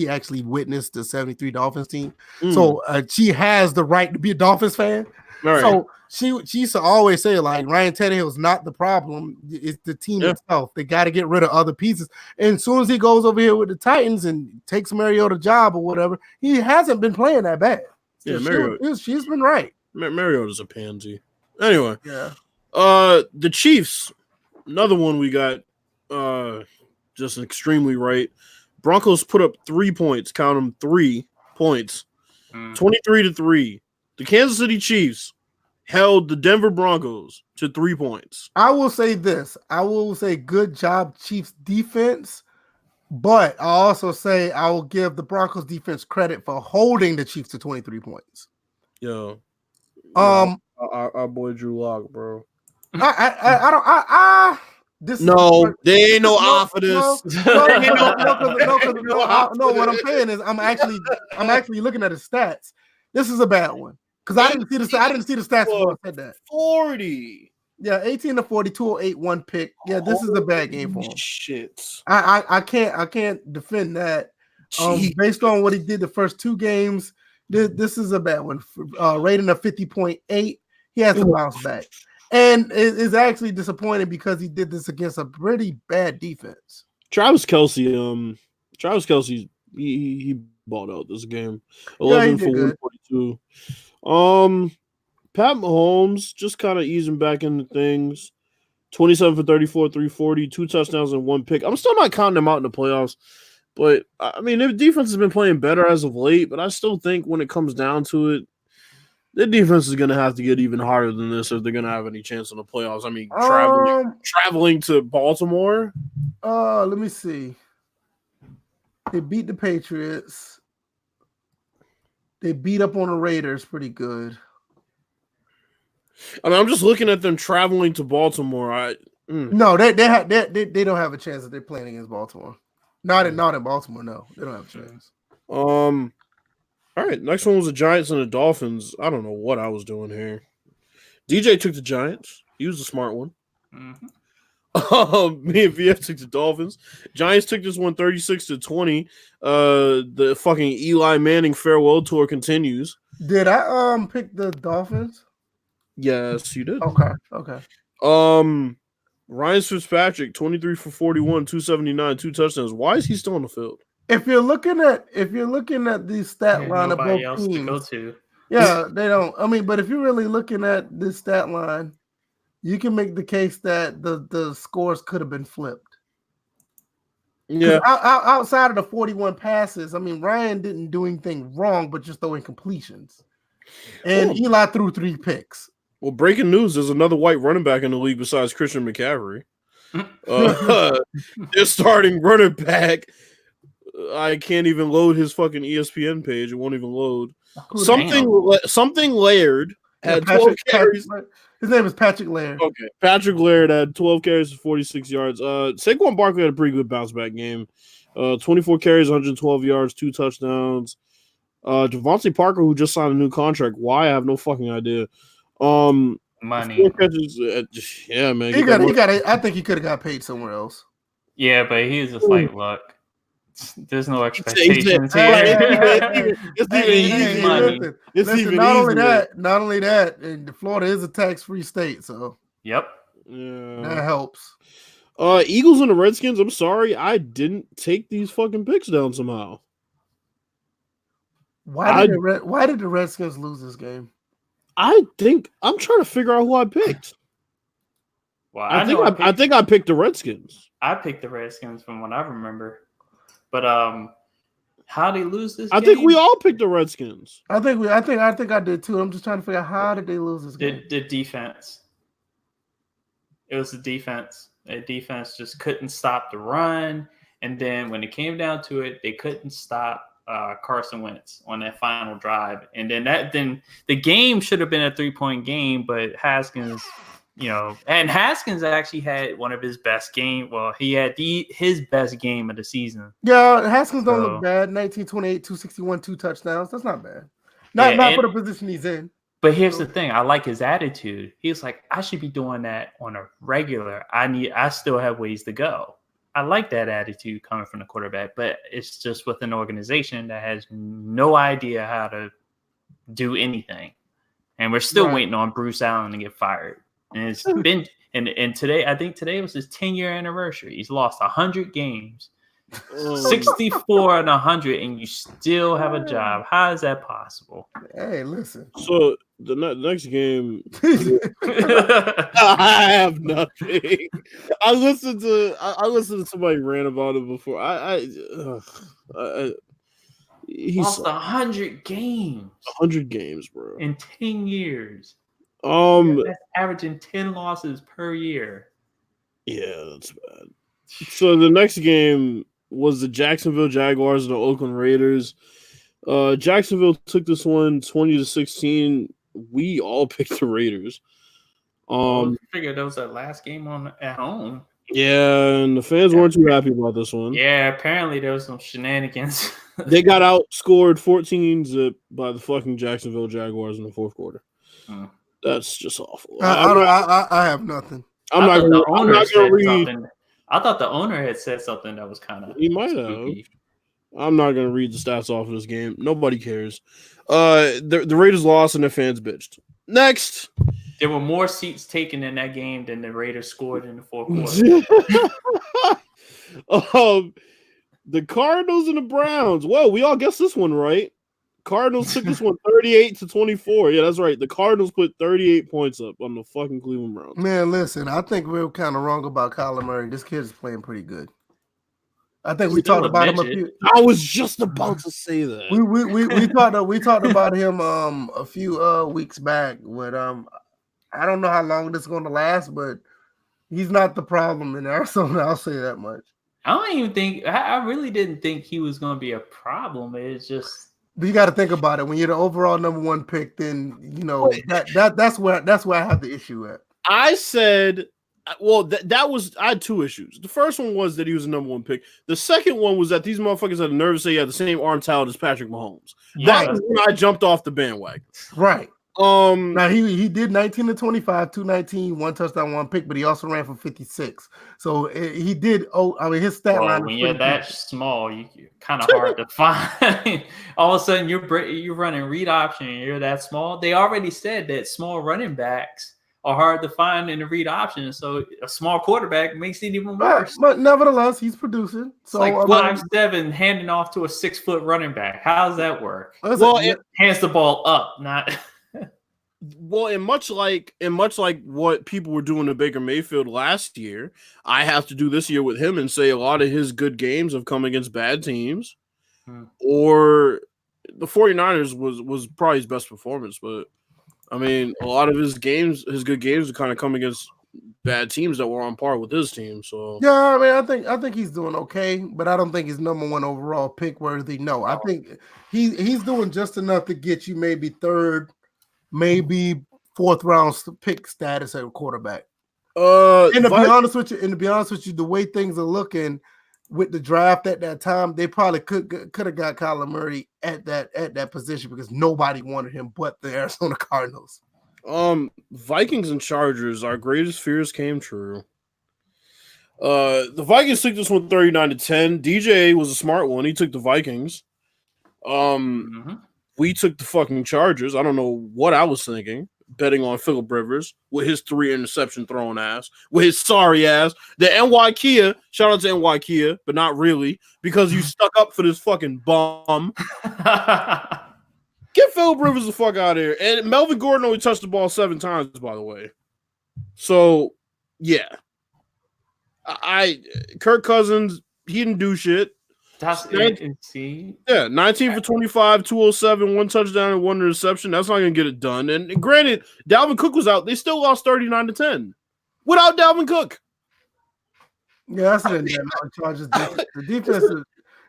actually witnessed the 73 Dolphins team. So she has the right to be a Dolphins fan. Right. So she used to always say, like, Ryan Tannehill is not the problem. It's the team itself. They got to get rid of other pieces. And as soon as he goes over here with the Titans and takes Mariota's job or whatever, he hasn't been playing that bad. So yeah, she's been right. Mariota's a pansy. Anyway. Yeah. The Chiefs, another one we got just extremely right. Broncos put up 3 points. Count them, 3 points. 23-3. The Kansas City Chiefs held the Denver Broncos to 3 points. I will say this. I will say good job, Chiefs defense. But I also say I will give the Broncos defense credit for holding the Chiefs to 23 points. Yo. Our boy Drew Lock, bro. They ain't no off of this. No, what I'm saying is I'm actually looking at his stats. This is a bad one. Because I didn't see the stats before I said that. 40. Yeah, 18-40, 208, 1 pick. Yeah, this is a bad game for him. Shit. I can't defend that. Based on what he did the first 2 games, this is a bad one. Rating of 50.8. He has to bounce back. And it's actually disappointing because he did this against a pretty bad defense. Travis Kelce, he balled out this game. 11 for 142. Pat Mahomes just kind of easing back into things. 27 for 34, 340, 2 touchdowns and 1 pick. I'm still not counting them out in the playoffs, but I mean, their defense has been playing better as of late. But I still think when it comes down to it, The defense is going to have to get even harder than this if they're going to have any chance in the playoffs. I mean, traveling to Baltimore. Let me see. They beat the Patriots. They beat up on the Raiders pretty good. I mean, I'm just looking at them traveling to Baltimore. No, they don't have a chance if they're playing against Baltimore. Not in Baltimore. No, they don't have a chance. All right, next one was the Giants and the Dolphins. I don't know what I was doing here. DJ took the Giants. He was the smart one. Mm-hmm. Me and VF took the Dolphins. Giants took this one 36-20. The fucking Eli Manning farewell tour continues. Did I pick the Dolphins? Yes, you did. Okay. Ryan Fitzpatrick, 23 for 41, 279, 2 touchdowns. Why is he still on the field? If you're looking at the stat line of both teams, to go to. Yeah, they don't. I mean, but if you're really looking at this stat line, you can make the case that the scores could have been flipped. Yeah. Outside of the 41 passes, I mean, Ryan didn't do anything wrong, but just throwing completions. And Eli threw 3 picks. Well, breaking news: there's another white running back in the league besides Christian McCaffrey. They're starting running back. I can't even load his fucking ESPN page. It won't even load. Something Laird had 12 carries. His name is Patrick Laird. Okay. Patrick Laird had 12 carries for 46 yards. Saquon Barkley had a pretty good bounce back game. 24 carries, 112 yards, 2 touchdowns. Devontae Parker, who just signed a new contract. Why? I have no fucking idea. Money. Catches, yeah, man. I think he could have got paid somewhere else. Yeah, but he's just like, look, there's no expectations here. Not only that, and Florida is a tax-free state, so yep, that helps. Eagles and the Redskins. I'm sorry, I didn't take these fucking picks down somehow. Why did the Redskins lose this game? I think I'm trying to figure out who I picked. Well, I think I picked the Redskins. I picked the Redskins from what I remember. But how they lose this game? I think we all picked the Redskins. I think I did too. I'm just trying to figure out how did they lose this game. The defense. It was the defense. The defense just couldn't stop the run, and then when it came down to it, they couldn't stop Carson Wentz on that final drive. And then the game should have been a 3-point game, but Haskins. And Haskins actually had one of his best games. Well, he had his best game of the season. Yeah, Haskins don't look bad. 19, 28, 261, 2 touchdowns. That's not bad. Not for the position he's in. But here's the thing. I like his attitude. He's like, I should be doing that on a regular. I still have ways to go. I like that attitude coming from the quarterback, but it's just with an organization that has no idea how to do anything. And we're still waiting on Bruce Allen to get fired. And it's been and today, I think today was his 10-year anniversary. He's lost 100 games, 64 and 100, and you still have a job. How is that possible? Hey, listen. So the next game, I have nothing. I listened to somebody rant about it before. He lost 100 games. 100 games, bro, in 10 years. That's averaging 10 losses per year. Yeah, that's bad. So the next game was the Jacksonville Jaguars and the Oakland Raiders. Jacksonville took this one 20-16. We all picked the Raiders. I figured that was that last game at home. Yeah, and the fans weren't too happy about this one. Yeah, apparently there was some shenanigans. They got outscored 14-0 by the fucking Jacksonville Jaguars in the fourth quarter. That's just awful. I have nothing. I'm not going to read. I thought the owner had said something that was kind of. He might have. I'm not going to read the stats off of this game. Nobody cares. The Raiders lost and their fans bitched. Next. There were more seats taken in that game than the Raiders scored in the fourth quarter. The Cardinals and the Browns. Well, we all guessed this one right. Cardinals took this one 38-24. Yeah, that's right. The Cardinals put 38 points up on the fucking Cleveland Browns. Man, listen, I think we were kind of wrong about Kyler Murray. This kid is playing pretty good. I think we talked about him a few. I was just about to say that. We talked about him a few weeks back. With I don't know how long this is going to last, but he's not the problem in Arizona. I'll say that much. I don't even think I really didn't think he was going to be a problem. It's just you got to think about it. When you're the overall number 1 pick, then that's where I have the issue at. I said. Well, that was I had 2 issues. The first one was that he was the number 1 pick. The second one was that these motherfuckers had the nerve to say he had the same arm talent as Patrick Mahomes. That was when I jumped off the bandwagon. Right. Now he did 19 to 25, 219, 1 touchdown, 1 pick, but he also ran for 56. So he did. His stat line. When you're that small, you're kind of hard to find. All of a sudden, you're running read option. And you're that small. They already said that small running backs are hard to find in the read option. So a small quarterback makes it even worse. But nevertheless, he's producing. So it's like 5'7" handing off to a 6-foot running back. How does that work? Well, it hands the ball up, not. Well, and much like what people were doing to Baker Mayfield last year, I have to do this year with him and say a lot of his good games have come against bad teams, or the 49ers was probably his best performance, but. I mean, a lot of his good games, are kind of come against bad teams that were on par with his team. So yeah, I mean, I think he's doing okay, but I don't think he's number 1 overall pick worthy. No, I think he's doing just enough to get you maybe 3rd, maybe 4th round pick status at quarterback. And to be honest with you, the way things are looking with the draft at that time, they probably could have got Kyler Murray at that position because nobody wanted him but the Arizona Cardinals. Vikings and Chargers, our greatest fears came true. The Vikings took this one 39-10. DJ was a smart one. He took the Vikings. We took the fucking Chargers. I don't know what I was thinking. Betting on Phillip Rivers with his 3 interception throwing ass, with his sorry ass. The NY Kia, shout out to NY Kia, but not really, because you stuck up for this fucking bum. Get Phillip Rivers the fuck out of here. And Melvin Gordon only touched the ball 7 times, by the way. So, yeah. Kirk Cousins, he didn't do shit. That's see. Yeah, 19 for 25, 207, 1 touchdown and 1 interception. That's not going to get it done. And granted, Dalvin Cook was out. They still lost 39-10 without Dalvin Cook. Yeah, that's the Chargers.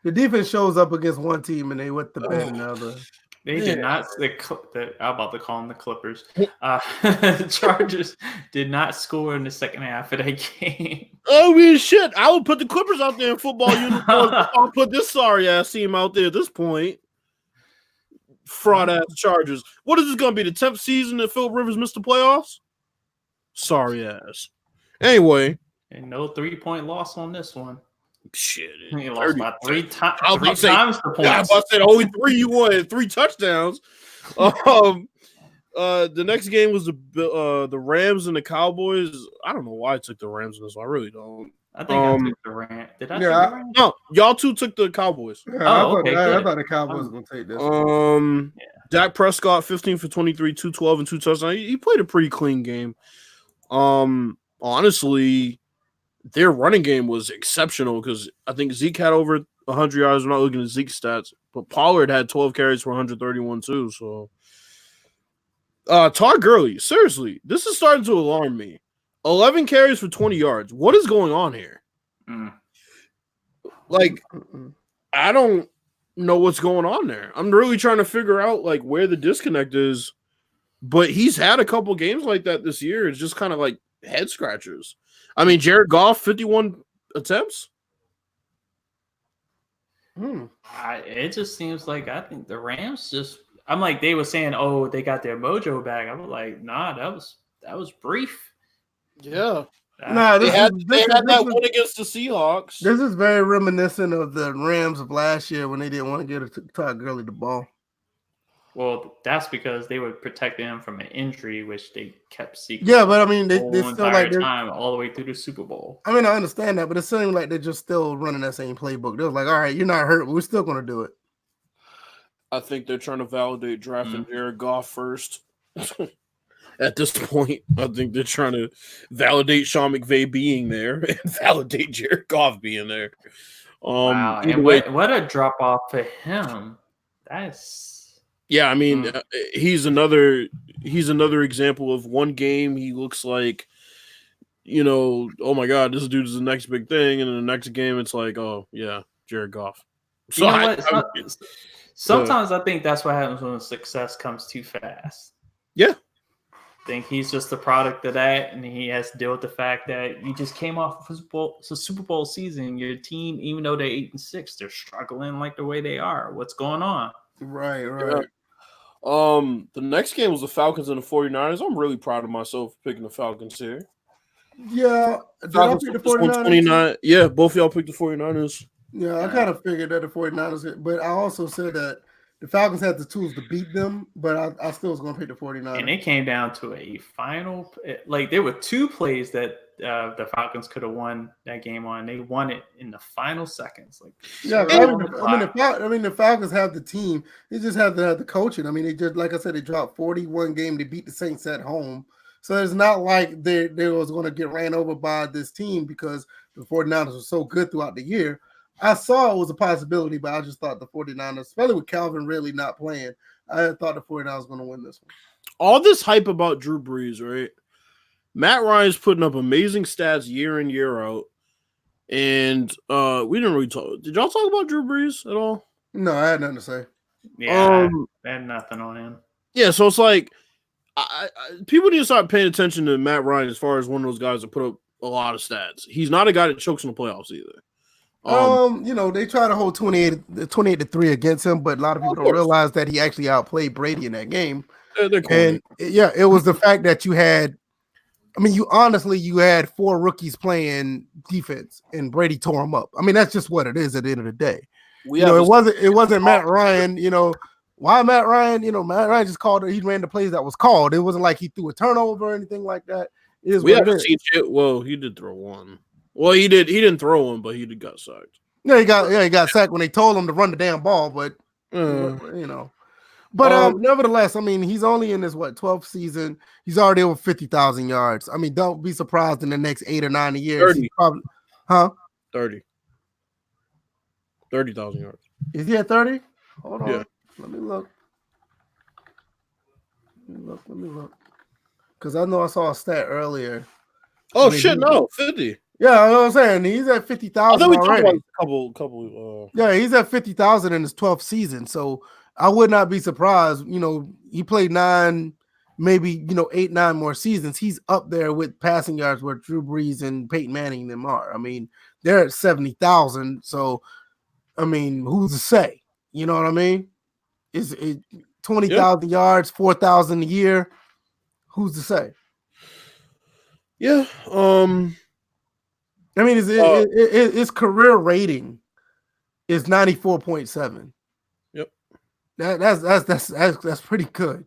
The defense shows up against one team and they with the bend another. They did not. I'm about to call them the Clippers. The Chargers did not score in the second half of that game. Oh, man, shit. I would put the Clippers out there in football uniforms. I'll put this sorry ass team out there at this point. Fraud ass Chargers. What is this going to be? The 10th season that Phillip Rivers missed the playoffs? Sorry ass. Anyway. And no 3-point loss on this one. Shit. He lost by 3 times. I was times the points. I was about to say only 3 you won, 3 touchdowns. The next game was the Rams and the Cowboys. I don't know why I took the Rams in this one. I really don't. I think I took the Rams. Did I take the Rams? No, y'all 2 took the Cowboys. Yeah, I thought the Cowboys were going to take this. Dak Prescott, 15 for 23, 212 and 2 touchdowns. He played a pretty clean game. Honestly, their running game was exceptional because I think Zeke had over 100 yards. I'm not looking at Zeke's stats, but Pollard had 12 carries for 131 too. So, Todd Gurley, seriously, this is starting to alarm me. 11 carries for 20 yards. What is going on here? Like, I don't know what's going on there. I'm really trying to figure out like where the disconnect is. But he's had a couple games like that this year. It's just kind of like head scratchers. I mean, Jared Goff, 51 attempts. It just seems like I think the Rams just. I'm like they were saying, oh, they got their mojo back. I was like, nah, that was brief. Yeah. They had that one against the Seahawks. This is very reminiscent of the Rams of last year when they didn't want to get Todd Gurley the ball. Well, that's because they were protecting him from an injury, which they kept seeking. Yeah, but I mean, they still like time all the way through the Super Bowl. I mean, I understand that, but it seems like they're just still running that same playbook. They're like, all right, you're not hurt, but we're still going to do it. I think they're trying to validate drafting Jared Goff first. At this point, I think they're trying to validate Sean McVay being there and validate Jared Goff being there. Wow, and what a drop off for him. That's I mean, he's another example of one game he looks like, oh my God, this dude is the next big thing, and in the next game it's like, oh yeah, Jared Goff. So you know what? Sometimes I think that's what happens when success comes too fast. Yeah. I think he's just a product of that, and he has to deal with the fact that you just came off of a Super Bowl season. Your team, even though they're 8-6, they're struggling like the way they are. What's going on? Right. Yeah. The next game was the Falcons and the 49ers. I'm really proud of myself for picking the Falcons here. Yeah. Did I pick the 49ers? Yeah, both of y'all picked the 49ers. Yeah, I kind of figured that the 49ers, but I also said that the Falcons had the tools to beat them, but I still was going to pick the 49ers. And it came down to a final, like there were two plays that the Falcons could have won that game on. They won it in the final seconds. The Falcons have the team. They just have to have the coaching. I mean, they just, like I said, they dropped 41 game. They beat the Saints at home. So it's not like they was going to get ran over by this team because the 49ers were so good throughout the year. I saw it was a possibility, but I just thought the 49ers, especially with Calvin really not playing, I thought the 49ers was going to win this one. All this hype about Drew Brees, right? Matt Ryan's putting up amazing stats year in, year out. And we didn't really talk. Did y'all talk about Drew Brees at all? No, I had nothing to say. Yeah, I had nothing on him. Yeah, so it's like people need to start paying attention to Matt Ryan as far as one of those guys that put up a lot of stats. He's not a guy that chokes in the playoffs either. They try to hold 28-3 against him, but a lot of people don't realize that he actually outplayed Brady in that game. It was the fact that you had four rookies playing defense, and Brady tore them up. I mean, that's just what it is at the end of the day. It wasn't Matt Ryan. Why Matt Ryan? Matt Ryan just called it. He ran the plays that was called. It wasn't like he threw a turnover or anything like that. We haven't seen shit. Well, he did throw one. Well, he did. He didn't throw one, but he got sacked. Yeah, he got sacked when they told him to run the damn ball. But But nevertheless, I mean, he's only in his 12th season. He's already over 50,000 yards. I mean, don't be surprised in the next 8 or 9 years. 30. 30,000 yards. Is he at 30? Hold on. Yeah. Let me look. Because I know I saw a stat earlier. Oh, shit, no. 50. Yeah, I know what I'm saying. He's at 50,000 already. Couple. Yeah, he's at 50,000 in his 12th season. So I would not be surprised. He played 9, maybe 8, 9 more seasons. He's up there with passing yards where Drew Brees and Peyton Manning them are. I mean, they're at 70,000. So, I mean, who's to say? You know what I mean? Is it 20,000 yards, 4,000 a year? Who's to say? Yeah. I mean, his career rating is 94.7. Yep. That's pretty good.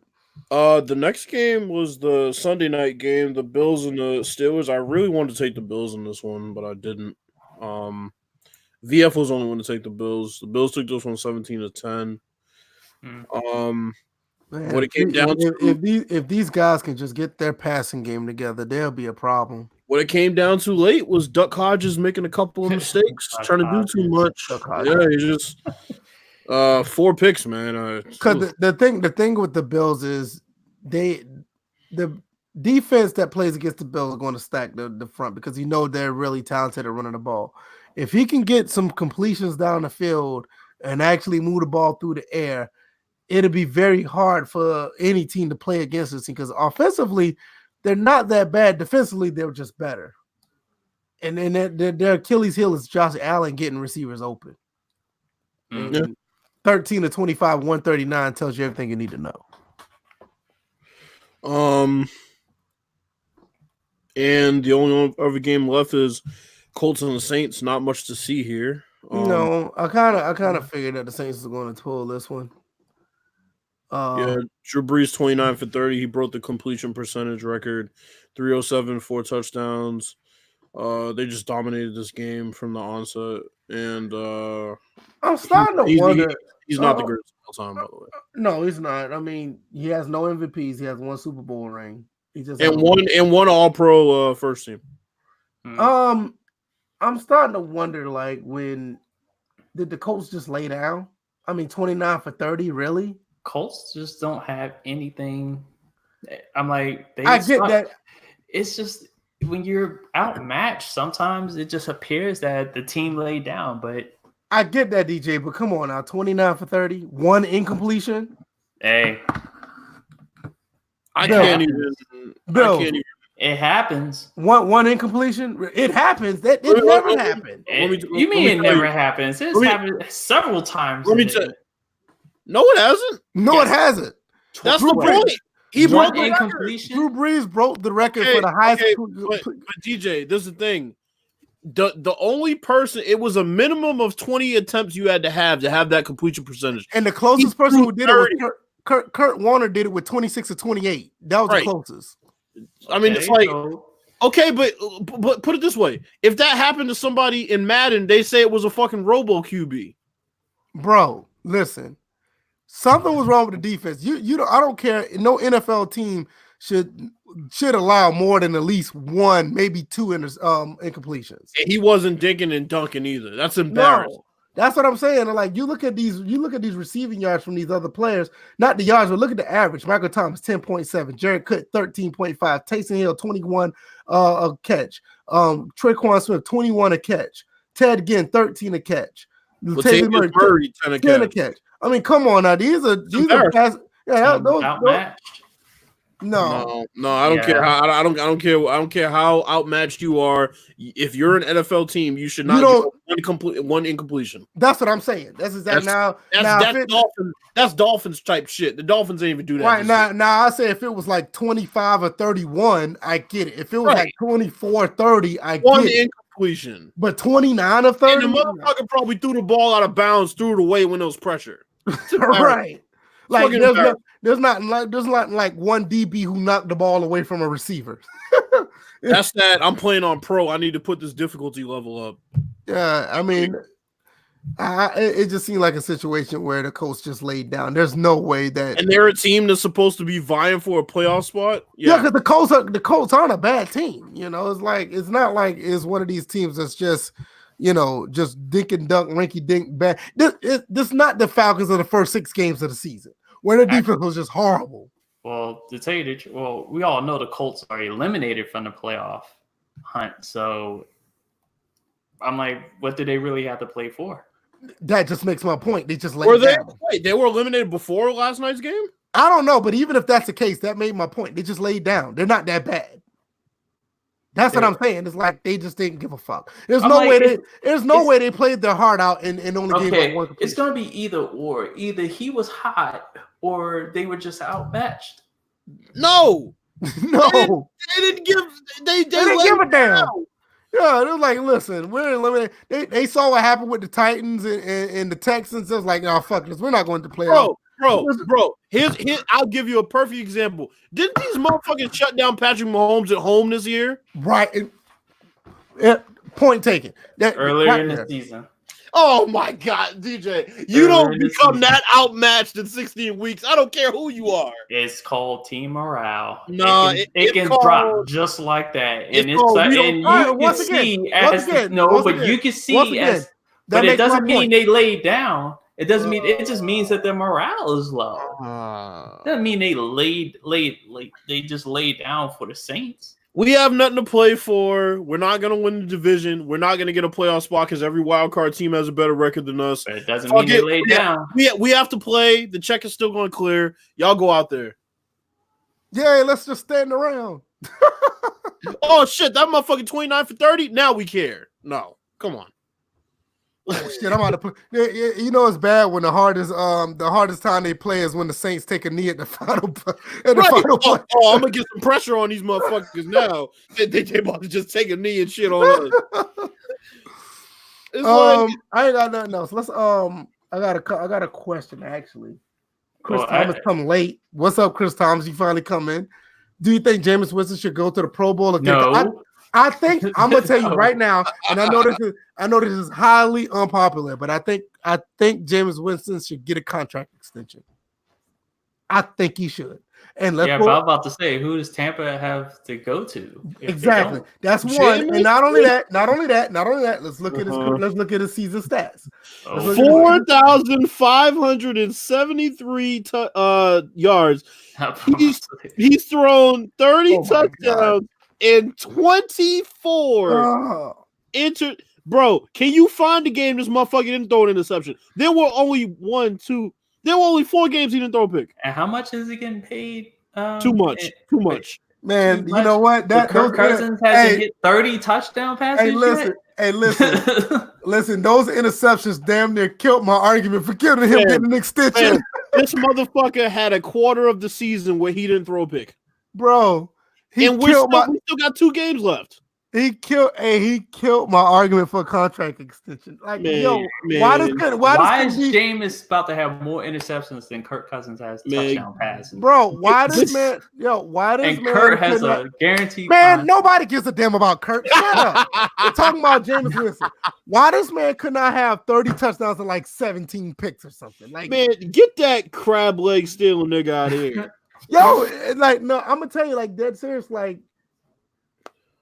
The next game was the Sunday night game, the Bills and the Steelers. I really wanted to take the Bills in this one, but I didn't. VF was the only one to take the Bills. The Bills took this one 17-10. Man, what it came down to, if these guys can just get their passing game together, there'll be a problem. What it came down to late was Duck Hodges making a couple of mistakes, trying to do too much. Yeah, he just 4 picks, man. Because the thing with the Bills is the defense that plays against the Bills are going to stack the front because they're really talented at running the ball. If he can get some completions down the field and actually move the ball through the air, it'll be very hard for any team to play against this team because offensively, they're not that bad. Defensively, they're just better. And then their Achilles heel is Josh Allen getting receivers open. Mm-hmm. 13-25, 139 tells you everything you need to know. And the only other game left is Colts and the Saints. Not much to see here. No, I kind of figured that the Saints were going to pull this one. Drew Brees 29 for 30. He broke the completion percentage record. 307, 4 touchdowns. They just dominated this game from the onset. And I'm starting to wonder. He's not the greatest of all time, by the way. No, he's not. I mean, he has no MVPs. He has 1 Super Bowl ring. He just one All-Pro first team. I'm starting to wonder, like when Did the Colts just lay down? I mean, 29 for 30, really? Colts just don't have anything. I'm like, I get that. It's just when you're outmatched, sometimes it just appears that the team laid down. But I get that, DJ. But come on now, 29 for 30, one incompletion. Hey, I can't even. It happens. One incompletion. It happens. It never happened. You mean it never happens? It's happened several times. Let me tell you. No, it hasn't. No, it hasn't. That's the point. He broke the record. Drew Brees broke the record for the highest. But DJ, this is the thing. The only person, it was a minimum of 20 attempts you had to have that completion percentage. And the closest person who did it was Kurt Warner did it with 26 or 28. That was the closest. I mean, it's like, okay, but put it this way. If that happened to somebody in Madden, they say it was a fucking robo QB. Bro, listen. Something was wrong with the defense. I don't care. No NFL team should allow more than at least one, maybe two incompletions. And he wasn't dinking and dunking either. That's embarrassing. No, that's what I'm saying. Like you look at these receiving yards from these other players, not the yards, but look at the average. Michael Thomas 10.7, Jared Cook 13.5, Taysom Hill 21 a catch, Traquan Smith 21 a catch, Ted Ginn 13 a catch, Taylor Murray 10 a catch. I mean, come on now. These are pass. Yeah, those No, I don't care how I don't care how outmatched you are. If you're an NFL team, you should not get one incompletion. That's what I'm saying. That's that's Dolphins type shit. The Dolphins ain't even do that. Right now, I say if it was like 25 or 31, I get it. If it was like 24, 30, I get one it. Incompletion. But 29 or 30, and the motherfucker probably threw the ball out of bounds, threw it away when there was pressure. Right. Like there's not like one DB who knocked the ball away from a receiver. That's that. I'm playing on pro. I need to put this difficulty level up. Yeah, I mean, it just seemed like a situation where the Colts just laid down. There's no way that. And they're a team that's supposed to be vying for a playoff spot. Yeah, because the Colts aren't a bad team. You know, it's not like it's one of these teams that's just. Just dink and dunk, rinky dink bad. This not the Falcons of the first 6 games of the season, where the defense was just horrible. Well, to tell you the truth, we all know the Colts are eliminated from the playoff hunt. So I'm like, what do they really have to play for? That just makes my point. They just laid down. Wait, they were eliminated before last night's game? I don't know, but even if that's the case, that made my point. They just laid down. They're not that bad. That's what I'm saying. It's like they just didn't give a fuck. There's no way they played their heart out and only gave up one completion. It's gonna be either or. Either he was hot or they were just outmatched. No. They didn't give a damn. Yeah, they're like, listen, we're eliminated. They saw what happened with the Titans and the Texans. It was like, no, fuck this. We're not going to play out. Bro, here's I'll give you a perfect example. Didn't these motherfuckers shut down Patrick Mahomes at home this year? Right. Point taken. Earlier in the season. Oh my God, DJ. You don't become that outmatched in 16 weeks. I don't care who you are. It's called team morale. No, it can drop just like that. And you can see but it doesn't mean they laid down. It doesn't mean it just means that their morale is low. It doesn't mean they just laid down for the Saints. We have nothing to play for. We're not going to win the division. We're not going to get a playoff spot because every wild card team has a better record than us. But it doesn't mean they laid down. We have to play. The check is still going to clear. Y'all go out there. Yeah, let's just stand around. Oh shit, that motherfucking 29 for 30. Now we care. No, come on. Oh shit, I'm out to play. You know it's bad when the hardest time they play is when the Saints take a knee at the final. I'm gonna get some pressure on these motherfuckers now. They about to just take a knee and shit on us. I ain't got nothing else. Let's I got a question actually. Chris Thomas come late. What's up, Chris Thomas? You finally come in. Do you think Jameis Winston should go to the Pro Bowl again? No. I think I'm gonna tell you right now, and I know this is highly unpopular, but I think Jameis Winston should get a contract extension. I think he should. And but I'm about to say, who does Tampa have to go to? Exactly. That's one. And not only that. Let's look at his. Let's look at his season stats. 4,573 yards. He's thrown 30 touchdowns and 24 Bro, can you find the game this motherfucker didn't throw an interception? There were only 4 games he didn't throw a pick. And how much is he getting paid? Too much. Man, you know what? Kirk Cousins hasn't hit 30 touchdown passes. Listen. Those interceptions damn near killed my argument for killing him getting an extension. Man, this motherfucker had a quarter of the season where he didn't throw a pick, bro. We still got 2 games left. He killed my argument for a contract extension. Like, why is Jameis about to have more interceptions than Kirk Cousins has touchdown passes? Bro, why does man Kurt has a guaranteed nobody gives a damn about Kurt. Shut up. We're talking about Jameis Winston. Why this man could not have 30 touchdowns and like 17 picks or something? Like, man, get that crab leg stealing nigga out of here. No, I'm gonna tell you, like, dead serious, like,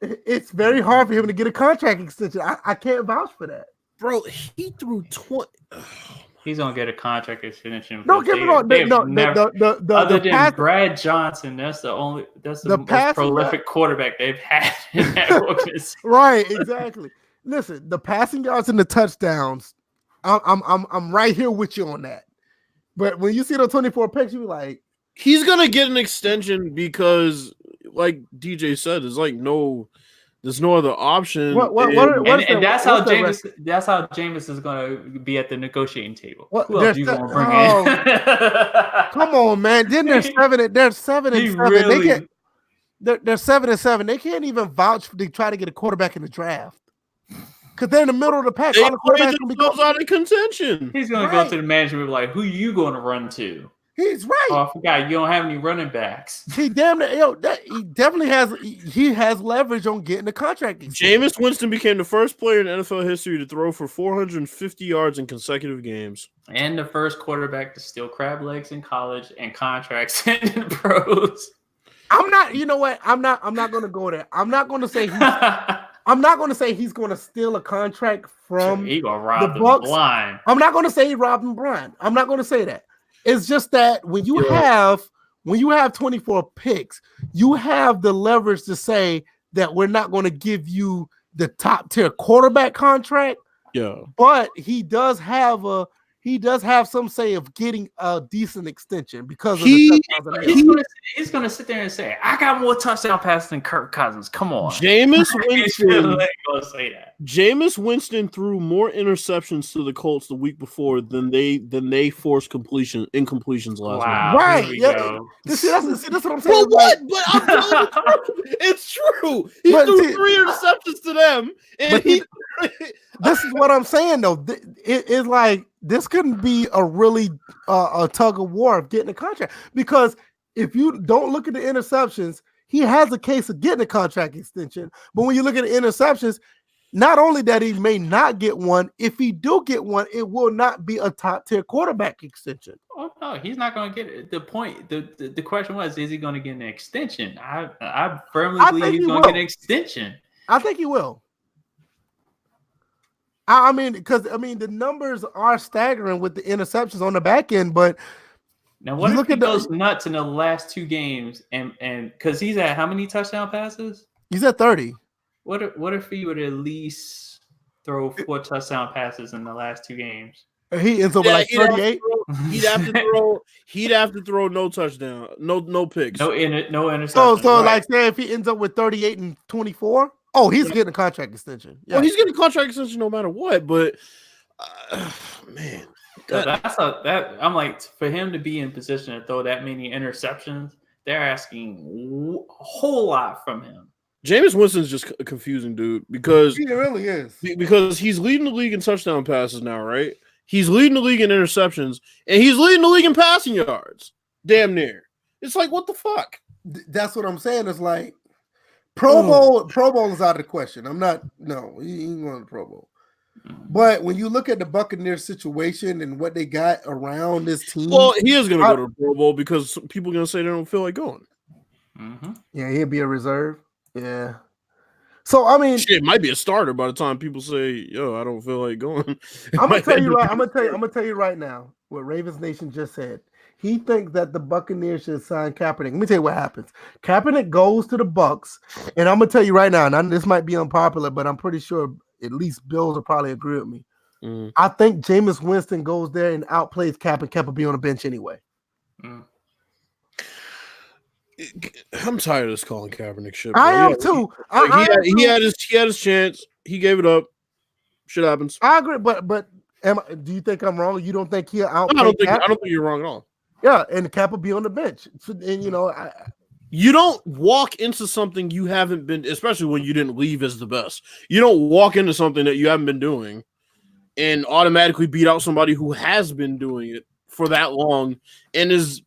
it's very hard for him to get a contract extension. I can't vouch for that. Bro, he threw 20. He's gonna get a contract extension. Don't get me wrong. Other than Brad Johnson, that's the most prolific quarterback they've had in that organization. Right, exactly. Listen, the passing yards and the touchdowns, I'm right here with you on that. But when you see the 24 picks, you be like, he's gonna get an extension because, like DJ said, there's no other option. That's how Jameis is gonna be at the negotiating table. Who else you gonna bring in? Come on, man. Then they're 7-7. They're 7-7. They can't even vouch to try to get a quarterback in the draft. Because they're in the middle of the pack. All the quarterbacks themselves out of contention. He's gonna go to the management like, who you gonna run to? He's right. Oh, I forgot you don't have any running backs. He definitely has. He has leverage on getting the contract. Jameis Winston became the first player in NFL history to throw for 450 yards in consecutive games, and the first quarterback to steal crab legs in college and contracts in the pros. I'm not. You know what? I'm not going to go there. I'm not going to say. I'm not going to say he's going to steal a contract from he gonna rob the Bucs. Blind. I'm not going to say he robbed him blind. I'm not going to say that. It's just that when you have 24 picks, you have the leverage to say that we're not going to give you the top tier quarterback contract. Yeah, but he does have some say of getting a decent extension because of he's going to sit there and say, "I got more touchdown passes than Kirk Cousins." Come on, Jameis Winston. Say that. Jameis Winston threw more interceptions to the Colts the week before than they forced incompletions last night. Right? Yeah. See, that's what I'm saying. Well, what? But I'm telling you, it's true. He threw 3 interceptions to them, and this is what I'm saying though. It's like this couldn't be a really a tug of war of getting a contract, because if you don't look at the interceptions, he has a case of getting a contract extension. But when you look at the interceptions, not only that he may not get one, if he do get one, it will not be a top tier quarterback extension. Oh no, he's not going to get it. The point, the question was, is he going to get an extension? I firmly believe he's going to get an extension. I think he will. I mean, the numbers are staggering with the interceptions on the back end, but now what if he goes nuts in the last 2 games and because he's at how many touchdown passes? He's at 30. What if he would at least throw 4 touchdown passes in the last 2 games? He ends up with like 38. He'd have to throw no touchdown, no picks, no interception. So like, say if he ends up with 38 and 24, he's getting a contract extension. Yeah. Well, he's getting a contract extension no matter what. But man, I'm like, for him to be in position to throw that many interceptions, they're asking a whole lot from him. Jameis Winston's just a confusing dude because he really is. Because he's leading the league in touchdown passes now, right? He's leading the league in interceptions, and he's leading the league in passing yards. Damn near. It's like, what the fuck? That's what I'm saying. It's like Pro Bowl is out of the question. He ain't going to the Pro Bowl. But when you look at the Buccaneers situation and what they got around this team, well, he is going to go to the Pro Bowl because people are going to say they don't feel like going. Yeah, he'll be a reserve. Yeah. So I mean, shit, it might be a starter by the time people say, "Yo, I don't feel like going." I'm gonna tell you right. I'm gonna tell you right now what Ravens Nation just said. He thinks that the Buccaneers should sign Kaepernick. Let me tell you what happens. Kaepernick goes to the Bucs, and I'm gonna tell you right now. And this might be unpopular, but I'm pretty sure at least Bills will probably agree with me. I think Jameis Winston goes there and outplays Cap, and Cap will be on the bench anyway. I'm tired of this Colin Kaepernick shit. I am too. He had his chance. He gave it up. Shit happens. I agree, but do you think I'm wrong? You don't think he'll outplay? I don't think you're wrong at all. Yeah, and Cap will be on the bench, and you don't walk into something you haven't been, especially when you didn't leave as the best. You don't walk into something that you haven't been doing and automatically beat out somebody who has been doing it for that long and is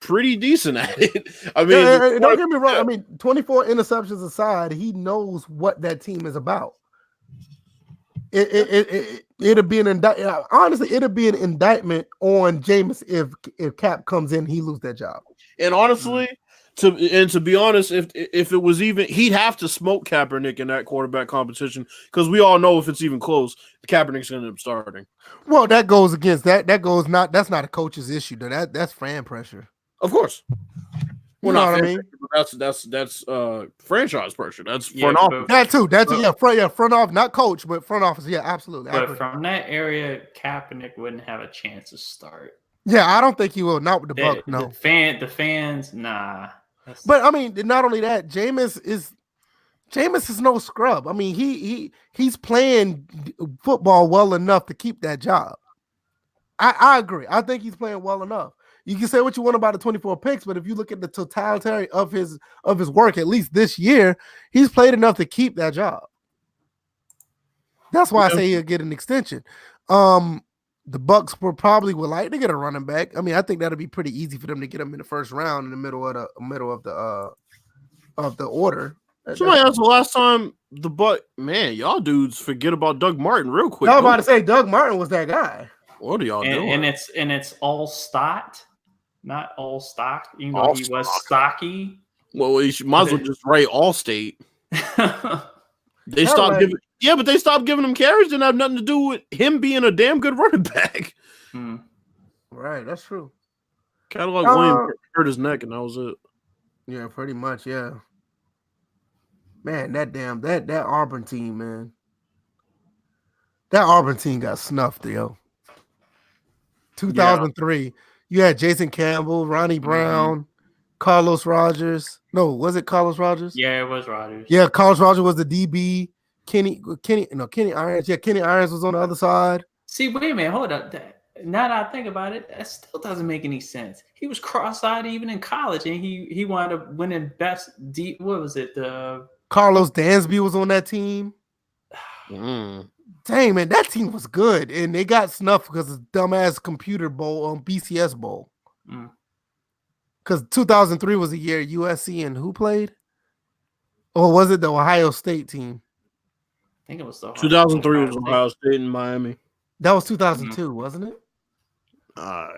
pretty decent at it. I mean, don't get me wrong. I mean, 24 interceptions aside, he knows what that team is about. It'll be an indictment. Honestly, it'll be an indictment on Jameis if Cap comes in, he lose that job. And honestly, to be honest, if it was even, he'd have to smoke Kaepernick in that quarterback competition because we all know if it's even close, Kaepernick's going to end up starting. Well, that goes against that. That's not a coach's issue. Though. That's fan pressure. Of course. You know what I mean? That's franchise pressure. That's front office. That too. Front office, not coach, but front office. Yeah, absolutely. But from that area, Kaepernick wouldn't have a chance to start. Yeah, I don't think he will. Not with the Bucs. No. The fans, nah. But I mean, not only that, Jameis is no scrub. I mean, he's playing football well enough to keep that job. I agree. I think he's playing well enough. You can say what you want about the 24 picks, but if you look at the totality of his work, at least this year, he's played enough to keep that job. That's why I say he'll get an extension. The Bucs would like to get a running back. I mean, I think that'll be pretty easy for them to get him in the first round in the middle of the order. Somebody asked the last time man, y'all dudes forget about Doug Martin real quick. I was about to say Doug Martin was that guy. What are y'all doing? And it's all stock, not all stock. He was stocky. Well, you might as well just write Allstate. They stopped giving. Yeah, but they stopped giving him carries. Didn't have nothing to do with him being a damn good running back. Right, that's true. Kind of like William hurt his neck, and that was it. Yeah, pretty much. Yeah. Man, that Auburn team, man. That Auburn team got snuffed, yo. 2003. You had Jason Campbell, Ronnie Brown, Carlos Rogers. No, was it Carlos Rogers? Yeah, it was Rogers. Yeah, Carlos Rogers was the DB. Kenny Irons. Yeah, Kenny Irons was on the other side. See, wait a minute, hold up. Now that I think about it, that still doesn't make any sense. He was cross-eyed even in college, and he wound up winning best deep. What was it? Carlos Dansby was on that team. Dang, man, that team was good, and they got snuffed because of dumbass computer bowl on BCS bowl. Because 2003 was the year USC and who played? Or was it the Ohio State team? I think it was 2003 was Ohio State and Miami. That was 2002, wasn't it? I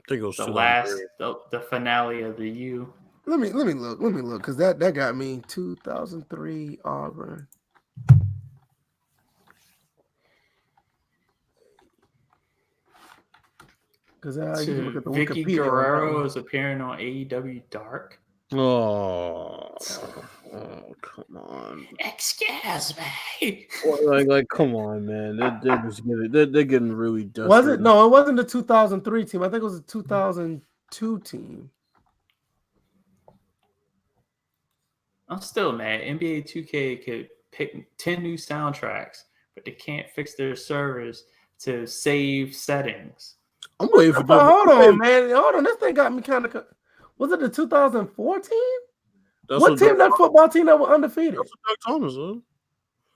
think it was the finale of the U. Let me look because that got me 2003 Auburn. Because Vicky Guerrero is appearing on AEW Dark. Oh, come on! Excuse me. Like, come on, man! They're getting really desperate. Was it? No, it wasn't the 2003 team. I think it was the 2002 team. I'm still mad. NBA 2K could pick 10 new soundtracks, but they can't fix their servers to save settings. I'm waiting for. Hold on, man. Hold on. This thing got me kind of. Was it the 2014? What team? That football team that was undefeated? That's Doug Thomas, huh?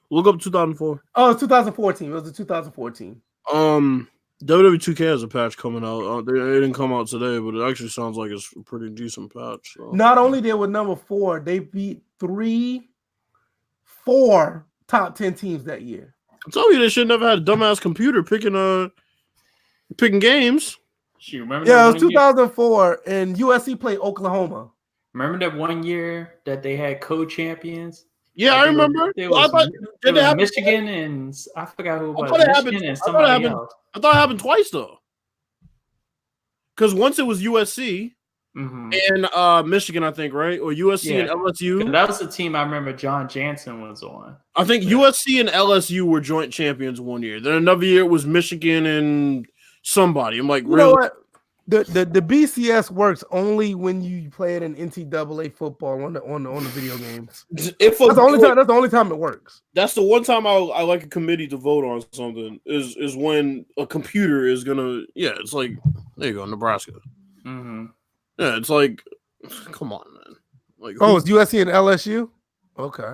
Look up 2004. Oh, it's 2014. It was the 2014. WWE 2K has a patch coming out. It didn't come out today, but it actually sounds like it's a pretty decent patch. So. Not only they were number 4, they beat 4 top 10 teams that year. I told you they should never had a dumbass computer picking games. Shoot, remember Yeah, it was 2004, and USC played Oklahoma. Remember that one year that they had co-champions? Yeah, I remember. It was Michigan and I forgot who it was. Michigan and somebody else. I thought it happened twice though. Because once it was USC and Michigan, I think, right? Or USC and LSU. That was the team I remember John Jansen was on. I think USC and LSU were joint champions one year. Then another year it was Michigan and somebody. I'm like, you know what? The BCS works only when you play it in NCAA football on the video games. That's the only time it works. That's the one time I like a committee to vote on something is when a computer is gonna. Yeah, it's like there you go, Nebraska. Mm-hmm. Yeah, it's like, come on, man. Like, it's USC and LSU. Okay.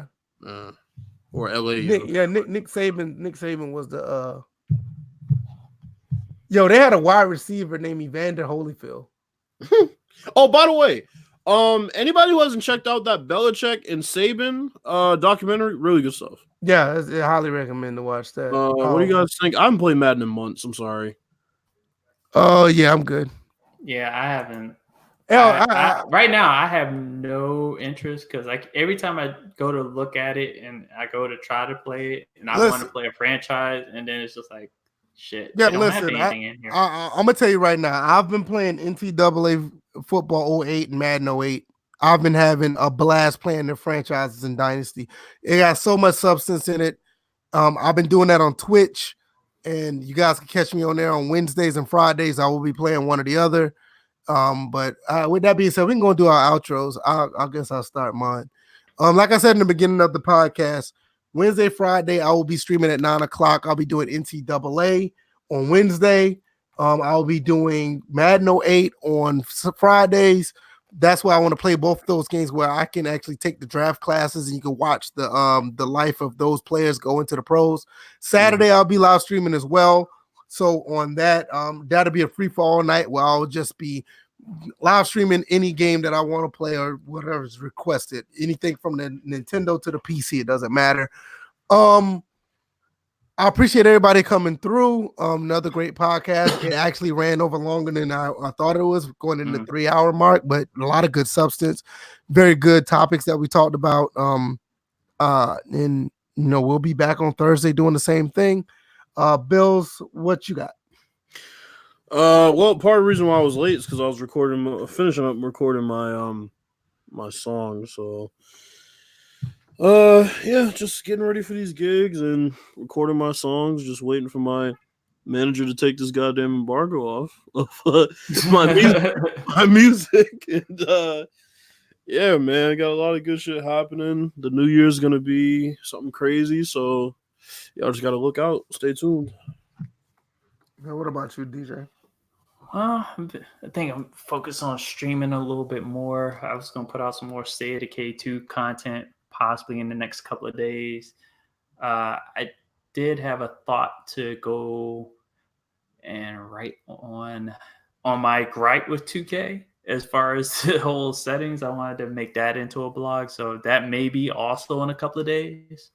Or LA. Nick Saban was the. Yo, they had a wide receiver named Evander Holyfield. Oh, by the way, anybody who hasn't checked out that Belichick and Saban documentary, really good stuff. Yeah, I highly recommend to watch that. What do you guys think? I haven't played Madden in months. I'm sorry. Oh, yeah, I'm good. Yeah, I haven't. Right now, I have no interest because every time I go to look at it and I go to try to play it and I want to play a franchise, and then it's just like, shit. Yeah, listen, I'm gonna tell you right now. I've been playing NCAA football 08 and Madden 08. I've been having a blast playing the franchises in Dynasty. It got so much substance in it. I've been doing that on Twitch, and you guys can catch me on there on Wednesdays and Fridays. I will be playing one or the other. But with that being said, we can go do our outros. I guess I'll start mine. Like I said in the beginning of the podcast, Wednesday, Friday, I will be streaming at 9:00. I'll be doing NCAA on Wednesday. I'll be doing Madden 08 on Fridays. That's why I want to play both of those games where I can actually take the draft classes and you can watch the life of those players go into the pros. Saturday, I'll be live streaming as well. So on that, that'll be a free for all night where I'll just be live streaming any game that I want to play or whatever is requested. Anything from the Nintendo to the PC, it doesn't matter. I appreciate everybody coming through. Another great podcast. It actually ran over longer than I thought it was, going in the 3-hour mark, but a lot of good substance, very good topics that we talked about. And we'll be back on Thursday doing the same thing. Bills, what you got? Well, part of the reason why I was late is because I was finishing up recording my my song. So, just getting ready for these gigs and recording my songs. Just waiting for my manager to take this goddamn embargo off of my music. And yeah, man, got a lot of good shit happening. The new year's gonna be something crazy. So, y'all just gotta look out. Stay tuned. Now, what about you, DJ? I think I'm focused on streaming a little bit more. I was going to put out some more State of Decay 2 content possibly in the next couple of days. I did have a thought to go and write on my gripe with 2K as far as the whole settings. I wanted to make that into a blog, so that may be also in a couple of days.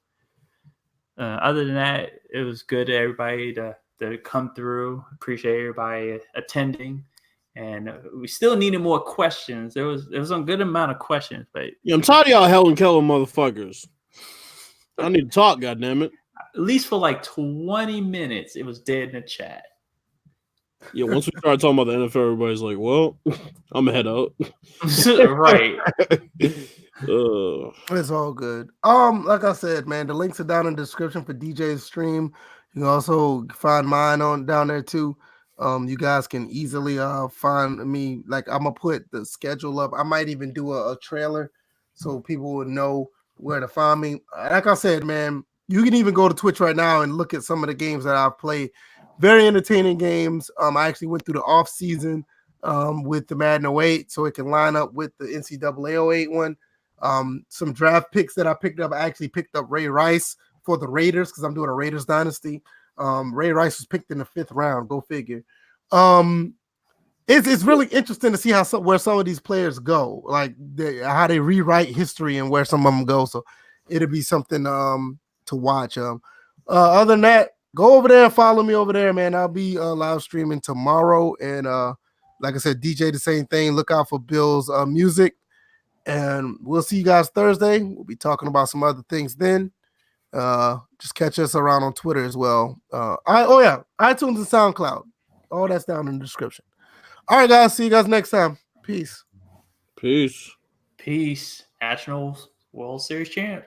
Other than that, it was good to everybody to come through. Appreciate everybody attending, and we still needed more questions. There was a good amount of questions, but yeah, I'm tired of y'all Helen Keller motherfuckers. I need to talk, goddammit. At least for like 20 minutes, it was dead in the chat. Yeah, once we started talking about the NFL, everybody's like, "Well, I'm head out." Right. It's all good. Like I said, man, the links are down in the description for DJ's stream. You can also find mine on down there too. You guys can easily find me. Like, I'm gonna put the schedule up. I might even do a trailer so people will know where to find me. Like I said, man, you can even go to Twitch right now and look at some of the games that I've played. Very entertaining games. I actually went through the off season with the Madden 08, so it can line up with the NCAA 08 one. Some draft picks that I picked up. I actually picked up Ray Rice for the Raiders because I'm doing a Raiders dynasty. Ray Rice was picked in the 5th round. Go figure. It's really interesting to see where some of these players go, like how they rewrite history and where some of them go. So it'll be something to watch. Other than that, go over there and follow me over there, man. I'll be live streaming tomorrow, and like I said, DJ the same thing. Look out for Bill's music, and we'll see you guys Thursday. We'll be talking about some other things then. Just catch us around on Twitter as well. iTunes and SoundCloud. All that's down in the description. All right, guys. See you guys next time. Peace. Peace. Nationals World Series champs.